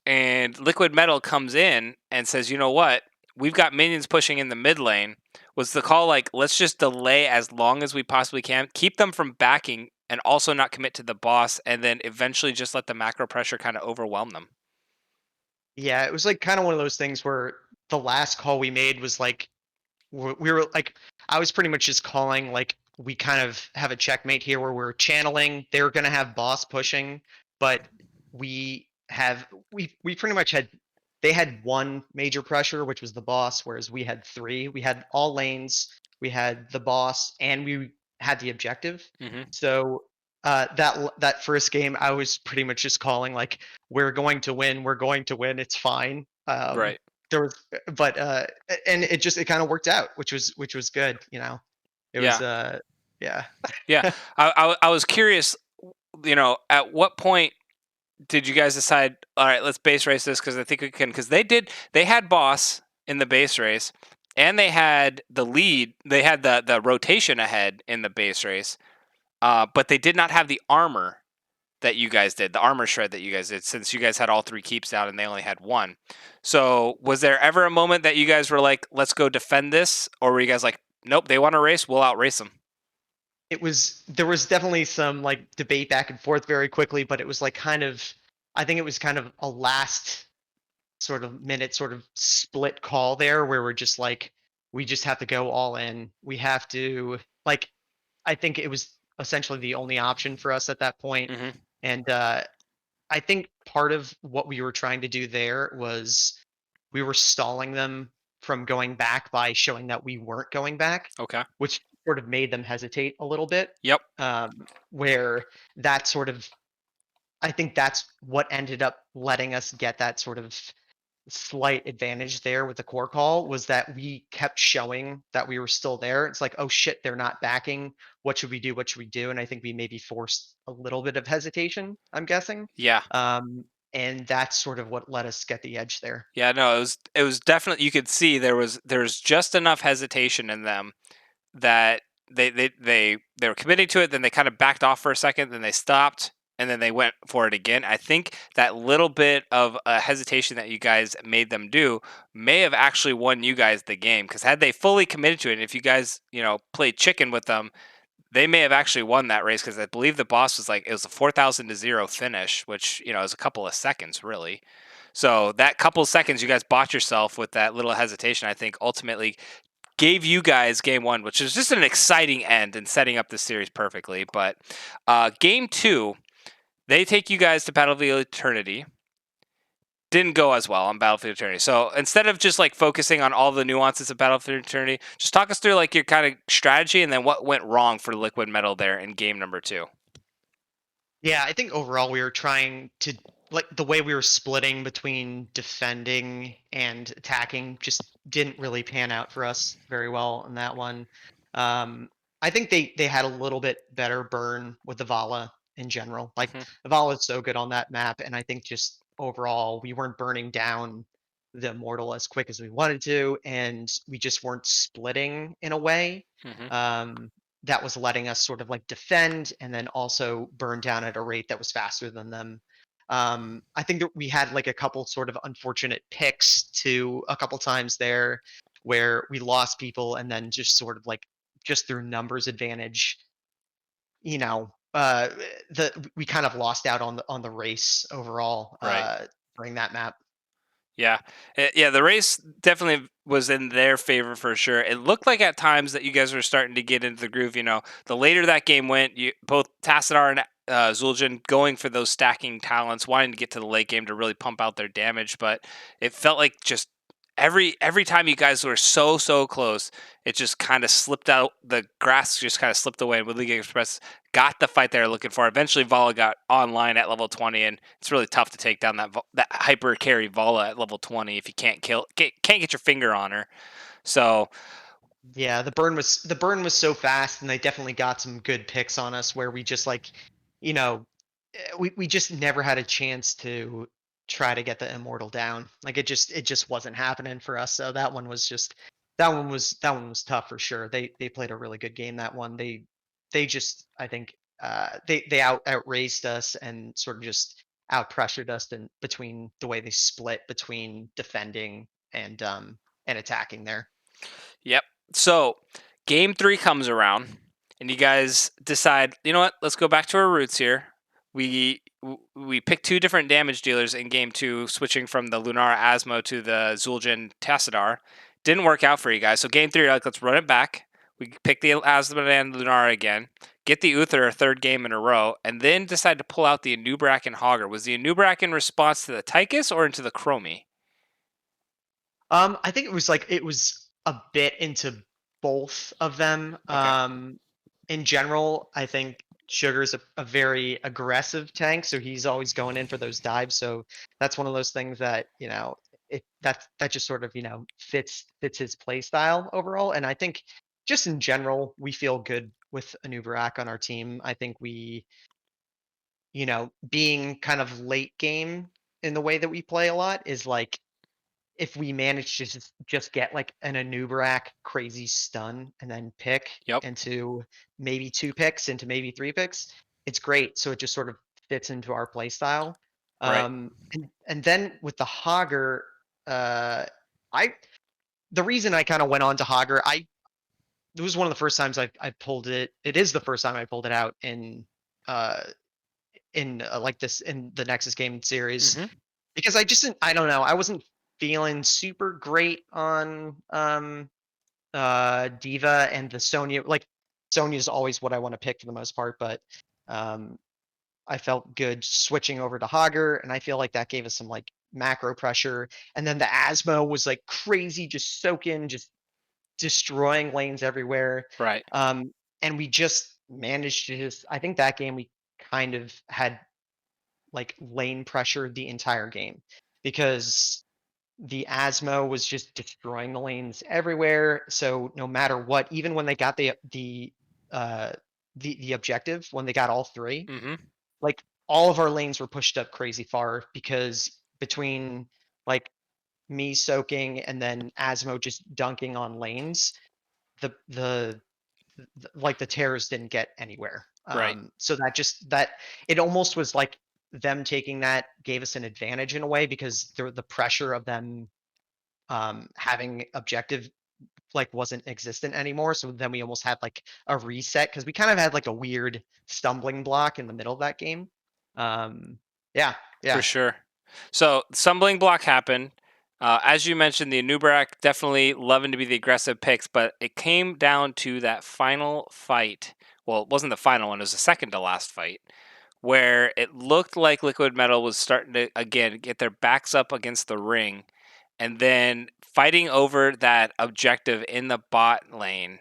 [SPEAKER 1] and Liquid Metal comes in and says, "You know what? We've got minions pushing in the mid lane." Was the call like, let's just delay as long as we possibly can, keep them from backing, and also not commit to the boss, and then eventually just let the macro pressure kind of overwhelm them?
[SPEAKER 2] Yeah, it was like kind of one of those things where the last call we made was like we were like I was pretty much just calling like we kind of have a checkmate here where we're channeling. They're gonna have boss pushing, but we pretty much had they had one major pressure, which was the boss, whereas we had three. We had all lanes, we had the boss, and we had the objective.
[SPEAKER 1] Hmm.
[SPEAKER 2] So that first game, I was pretty much just calling like we're going to win, we're going to win, it's fine.
[SPEAKER 1] Right.
[SPEAKER 2] There was but and it kind of worked out, which was good. It was
[SPEAKER 1] Yeah.
[SPEAKER 2] yeah.
[SPEAKER 1] Yeah. I was curious. At what point did you guys decide, all right, let's base race this because I think we can? Because they had boss in the base race, and they had the lead. They had the rotation ahead in the base race, but they did not have the armor. that you guys did, the armor shred that you guys did, since you guys had all three keeps down and they only had one. So, was there ever a moment that you guys were like, "Let's go defend this," or were you guys like, "Nope, they want to race, we'll outrace them"?
[SPEAKER 2] There was definitely some like debate back and forth very quickly, but it was like kind of, I think it was kind of a last sort of minute sort of split call there where we're just like, we just have to go all in. We have to like, I think it was essentially the only option for us at that point.
[SPEAKER 1] Hmm.
[SPEAKER 2] And I think part of what we were trying to do there was we were stalling them from going back by showing that we weren't going back,
[SPEAKER 1] Okay.
[SPEAKER 2] which sort of made them hesitate a little bit.
[SPEAKER 1] Yep.
[SPEAKER 2] Where that sort of, I think that's what ended up letting us get that sort of slight advantage there with the core call was that we kept showing that we were still there. It's like, oh shit, they're not backing. What should we do? What should we do? And I think we maybe forced a little bit of hesitation, I'm guessing.
[SPEAKER 1] Yeah.
[SPEAKER 2] Um, and that's sort of what let us get the edge there.
[SPEAKER 1] Yeah, no, it was definitely, you could see there was just enough hesitation in them that they were committing to it, then they kind of backed off for a second, then they stopped, and then they went for it again. I think that little bit of hesitation that you guys made them do may have actually won you guys the game, because had they fully committed to it, and if you guys played chicken with them, they may have actually won that race, because I believe the boss was like, it was a 4,000 to 0 finish, which is a couple of seconds really. So that couple of seconds you guys bought yourself with that little hesitation, I think ultimately gave you guys game one, which is just an exciting end and setting up the series perfectly. But game two, they take you guys to Battlefield Eternity. Didn't go as well on Battlefield Eternity. So instead of just like focusing on all the nuances of Battlefield Eternity, just talk us through like your kind of strategy and then what went wrong for Liquid Metal there in game number two.
[SPEAKER 2] Yeah, I think overall we were trying to, like, the way we were splitting between defending and attacking just didn't really pan out for us very well in that one. Um, I think they had a little bit better burn with the Vala in general. Like
[SPEAKER 1] Hmm.
[SPEAKER 2] the Vala is so good on that map, and I think just overall we weren't burning down the Immortal as quick as we wanted to, and we just weren't splitting in a way.
[SPEAKER 1] Hmm.
[SPEAKER 2] Um, that was letting us sort of like defend and then also burn down at a rate that was faster than them. I think that we had like a couple sort of unfortunate picks to a couple times there where we lost people and then just sort of like just through numbers advantage, you know, the we kind of lost out on the race overall
[SPEAKER 1] Right.
[SPEAKER 2] during that map.
[SPEAKER 1] Yeah. Yeah, the race definitely was in their favor for sure. It looked like at times that you guys were starting to get into the groove. The later that game went, both Tassadar and Zul'jin going for those stacking talents, wanting to get to the late game to really pump out their damage. But it felt like just every time you guys were so close, it just kind of slipped out. The grass just kind of slipped away. And with League Express got the fight they were looking for. Eventually, Vala got online at level 20, and it's really tough to take down that hyper carry Vala at level 20 if you can't get your finger on her. So
[SPEAKER 2] Yeah, the burn was so fast, and they definitely got some good picks on us where we just like, you know, we just never had a chance to try to get the immortal down. Like it just wasn't happening for us. So that one was just that one was tough for sure. They played a really good game that one. They just I think they outraced us and sort of just out pressured us in between the way they split between defending and attacking there.
[SPEAKER 1] yep. So game three comes around, and you guys decide, you know what? Let's go back to our roots here. We picked two different damage dealers in game two, switching from the Lunara Asmo to the Zul'jin Tassadar. Didn't work out for you guys. So game three, you're like, let's run it back. We pick the Asmo and Lunara again, get the Uther a third game in a row, and then decide to pull out the Anubrak and Hogger. Was the Anubrak in response to the Tychus or into the Chromie?
[SPEAKER 2] I think it was like it was a bit into both of them.
[SPEAKER 1] Okay.
[SPEAKER 2] In general, I think Sugar's a very aggressive tank, so he's always going in for those dives. So that's one of those things that that just sort of fits his play style overall. And I think just in general, we feel good with Anubarak on our team. I think we being kind of late game in the way that we play a lot is like if we manage to just get like an Anubarak crazy stun and then pick
[SPEAKER 1] Yep.
[SPEAKER 2] into maybe two picks into maybe three picks, it's great. So it just sort of fits into our play style.
[SPEAKER 1] Right.
[SPEAKER 2] And then with the Hogger, uh, I the reason I kind of went on to Hogger, I it was one of the first times I pulled it. It is the first time I pulled it out uh like this in the Nexus game series
[SPEAKER 1] Mhm.
[SPEAKER 2] because I don't know, I wasn't feeling super great on Diva and the Sonya. Like Sonya's always what I want to pick for the most part, but um I felt good switching over to Hogger, and I feel like that gave us some like macro pressure. And then the Asmo was like crazy, just soaking, just destroying lanes everywhere.
[SPEAKER 1] Right.
[SPEAKER 2] Um, and we just managed to just, I think that game we kind of had like lane pressure the entire game because the Asmo was just destroying the lanes everywhere. So no matter what, even when they got uh the objective, when they got all three,
[SPEAKER 1] Mhm.
[SPEAKER 2] like all of our lanes were pushed up crazy far because between like me soaking and then Asmo just dunking on lanes, the like the terrors didn't get anywhere.
[SPEAKER 1] Right.
[SPEAKER 2] So that it almost was like them taking that gave us an advantage in a way because the pressure of them having objective like wasn't existent anymore. So then we almost had like a reset because we kind of had like a weird stumbling block in the middle of that game. Um, yeah,
[SPEAKER 1] For
[SPEAKER 2] yeah.
[SPEAKER 1] sure. So stumbling block happened. As you mentioned, the Anubarak definitely loving to be the aggressive picks, but it came down to that final fight. Well, it wasn't the final one; it was the second to last fight, where it looked like Liquid Metal was starting to again get their backs up against the ring, and then fighting over that objective in the bot lane.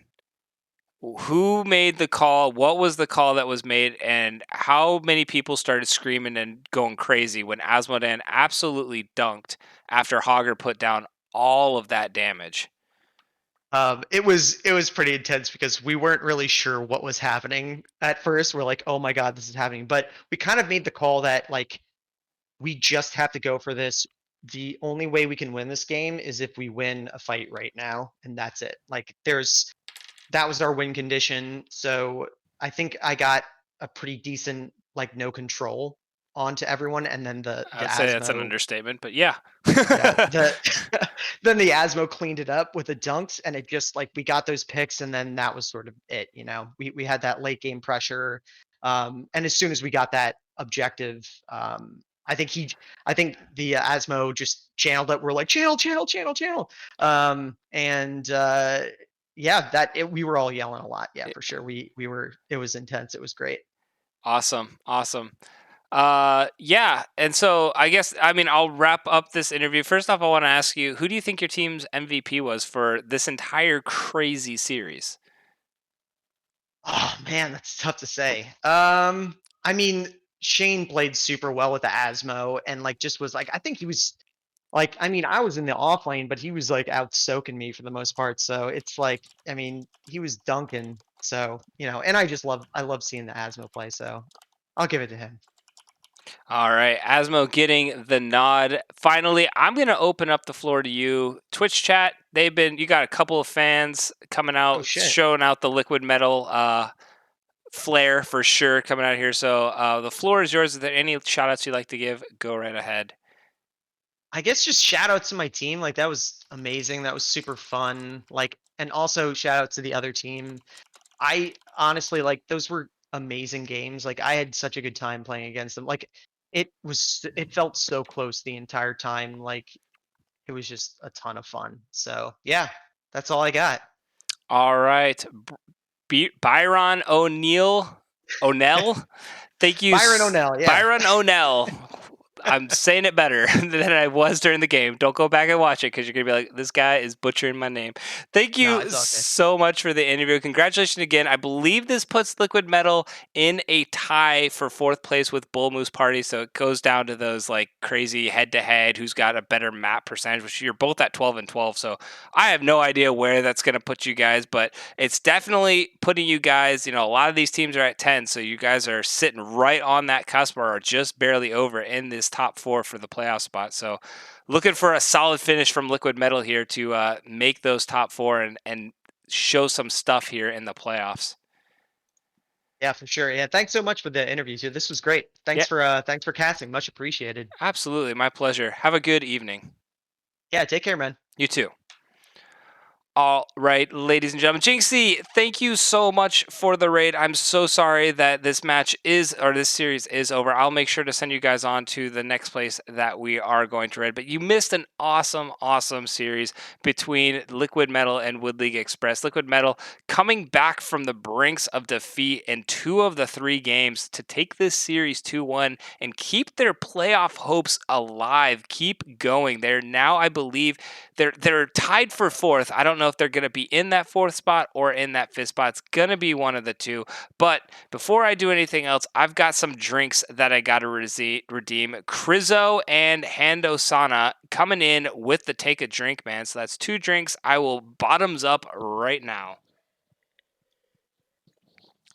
[SPEAKER 1] Who made the call? What was the call that was made? And how many people started screaming and going crazy when Asmodan absolutely dunked after Hogger put down all of that damage?
[SPEAKER 2] It was pretty intense because we weren't really sure what was happening at first. We're like, oh my god, this is happening. But we kind of made the call that like we just have to go for this. The only way we can win this game is if we win a fight right now, and that's it. Like that was our win condition. So I think I got a pretty decent like no control onto everyone, and then
[SPEAKER 1] I
[SPEAKER 2] the
[SPEAKER 1] would say that's an
[SPEAKER 2] Asmo,
[SPEAKER 1] understatement, but yeah.
[SPEAKER 2] yeah, then the Asmo cleaned it up with the dunks, and it just like we got those picks, and then that was sort of it. We had that late game pressure, and as soon as we got that objective, I think the Asmo just channeled it. We're like channel, channel, channel, channel, and yeah, we were all yelling a lot. Yeah, for sure. We were. It was intense. It was great.
[SPEAKER 1] Awesome. Awesome. Yeah. And so I guess, I mean, I'll wrap up this interview. First off, I want to ask you, who do you think your team's MVP was for this entire crazy series?
[SPEAKER 2] Oh man, that's tough to say. I mean, Shane played super well with the Asmo and like just was like I think he was like I mean, I was in the off lane, but he was like out soaking me for the most part. So it's like I mean, he was dunking. So, and I love seeing the Asmo play, so I'll give it to him.
[SPEAKER 1] All right, Asmo getting the nod. Finally, I'm going to open up the floor to you. Twitch chat, you got a couple of fans coming
[SPEAKER 2] Oh
[SPEAKER 1] out,
[SPEAKER 2] shit.
[SPEAKER 1] showing out the liquid metal flair for sure coming out here. So the floor is yours. Is there any shout outs you'd like to give? Go right ahead.
[SPEAKER 2] I guess just shout out to my team. Like that was amazing. That was super fun. Like and also shout out to the other team. I honestly like those were amazing games. Like I had such a good time playing against them. Like it felt so close the entire time. Like it was just a ton of fun. So yeah, that's all I got.
[SPEAKER 1] All right, Byron O'Neill. Thank you,
[SPEAKER 2] Byron O'Neill, yeah.
[SPEAKER 1] Byron O'Neill. I'm saying it better than I was during the game. Don't go back and watch it because you're gonna be like, this guy is butchering my name. Thank
[SPEAKER 2] No,
[SPEAKER 1] you
[SPEAKER 2] it's all good.
[SPEAKER 1] so much for the interview. Congratulations again. I believe this puts Liquid Metal in a tie for fourth place with Bull Moose Party. So it goes down to those like crazy head to head who's got a better map percentage, which you're both at 12 and 12. So I have no idea where that's gonna put you guys, but it's definitely putting you guys, a lot of these teams are at 10, so you guys are sitting right on that cusp or are just barely over in this top four for the playoff spot. So looking for a solid finish from Liquid Metal here to make those top four and show some stuff here in the playoffs.
[SPEAKER 2] Yeah, for sure. Yeah, thanks so much for the interview too. This was great.
[SPEAKER 1] Yeah,
[SPEAKER 2] Thanks for casting. Much appreciated.
[SPEAKER 1] absolutely. My pleasure. Have a good evening.
[SPEAKER 2] Yeah, take care, man.
[SPEAKER 1] You too. All right, ladies and gentlemen. Jinxie, thank you so much for the raid. I'm so sorry that this series is over. I'll make sure to send you guys on to the next place that we are going to raid. But you missed an awesome, awesome series between Liquid Metal and Wood League Express. Liquid Metal coming back from the brinks of defeat in two of the three games to take this series 2-1 and keep their playoff hopes alive. Keep going. They're now, I believe, they're tied for fourth. I don't know if they're going to be in that fourth spot or in that fifth spot. It's going to be one of the two. But before I do anything else, I've got some drinks that I got to redeem. Krizo and Handosana coming in with the take a drink, man. So that's two drinks. I will bottoms up right now.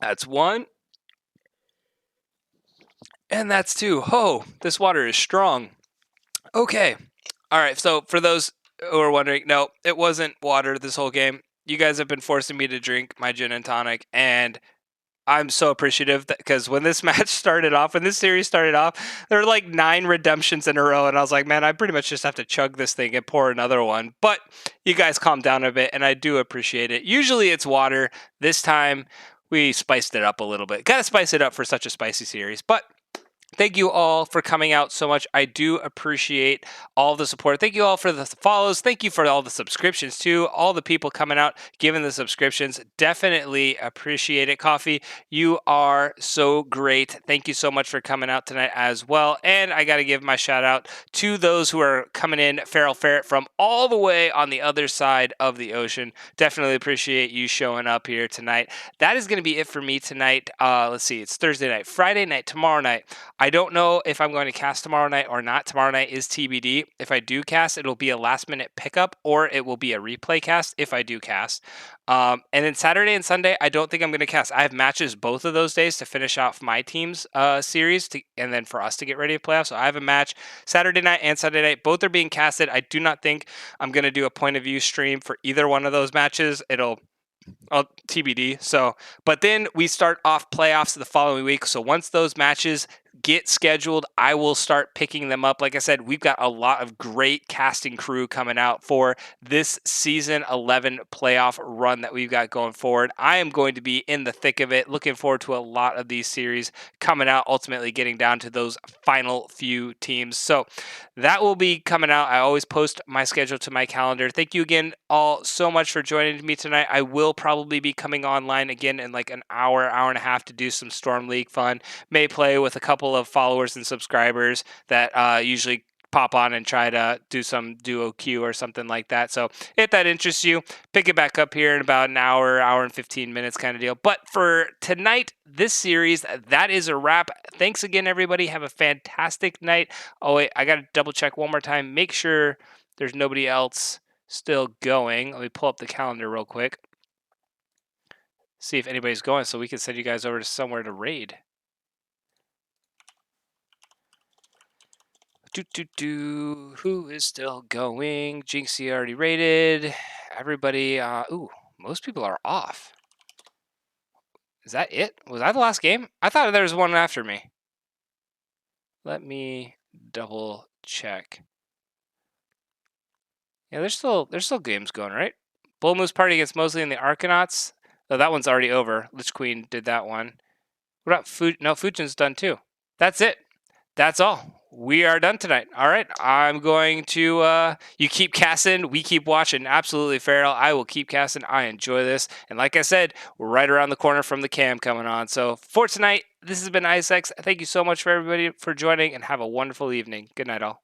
[SPEAKER 1] That's one. And that's two. Oh, this water is strong. Okay. All right. So for those who are wondering, no, it wasn't water this whole game. You guys have been forcing me to drink my gin and tonic, and I'm so appreciative because when this match started off, when this series started off, there were like 9 redemptions in a row, and I was like, man, I pretty much just have to chug this thing and pour another one. But you guys calmed down a bit, and I do appreciate it. Usually it's water. This time we spiced it up a little bit. Got to spice it up for such a spicy series, but thank you all for coming out so much. I do appreciate all the support. Thank you all for the follows. Thank you for all the subscriptions too. All the people coming out, giving the subscriptions. Definitely appreciate it. Coffee, you are so great. Thank you so much for coming out tonight as well. And I got to give my shout out to those who are coming in. Feral Ferret from all the way on the other side of the ocean. Definitely appreciate you showing up here tonight. That is going to be it for me tonight. Let's see. It's Thursday night, Friday night, tomorrow night. I don't know if I'm going to cast tomorrow night or not. Tomorrow night is TBD. If I do cast, it'll be a last minute pickup or it will be a replay cast if I do cast. And then Saturday and Sunday, I don't think I'm going to cast. I have matches both of those days to finish off my team's series and then for us to get ready to playoffs. So I have a match Saturday night and Sunday night. Both are being casted. I do not think I'm going to do a point of view stream for either one of those matches. It'll TBD. So, but then we start off playoffs the following week. So once those matches get scheduled, I will start picking them up. Like I said, we've got a lot of great casting crew coming out for this season 11 playoff run that we've got going forward. I am going to be in the thick of it. Looking forward to a lot of these series coming out, ultimately getting down to those final few teams. So that will be coming out. I always post my schedule to my calendar. Thank you again all so much for joining me tonight. I will probably be coming online again in like an hour, hour and a half to do some Storm League fun. May play with a couple of followers and subscribers that usually pop on and try to do some duo queue or something like that. So if that interests you, pick it back up here in about an hour, hour and 15 minutes kind of deal. But for tonight, this series, that is a wrap. Thanks again, everybody. Have a fantastic night. Oh, wait, I got to double check one more time. Make sure there's nobody else still going. Let me pull up the calendar real quick. See if anybody's going so we can send you guys over to somewhere to raid. Who is still going? Jinxie already rated. Everybody, most people are off. Is that it? Was that the last game? I thought there was one after me. Let me double check. Yeah, there's still games going, right? Bull Moose Party against Mosley and the Arcanauts. Oh, that one's already over. Lich Queen did that one. What about Food? No, Fujin's done too. That's it. That's all. We are done tonight. All right. I'm going to you keep casting, we keep watching. Absolutely, Farrell. I will keep casting. I enjoy this. And like I said, we're right around the corner from the cam coming on. So for tonight, this has been IceX. Thank you so much for everybody for joining and have a wonderful evening. Good night, all.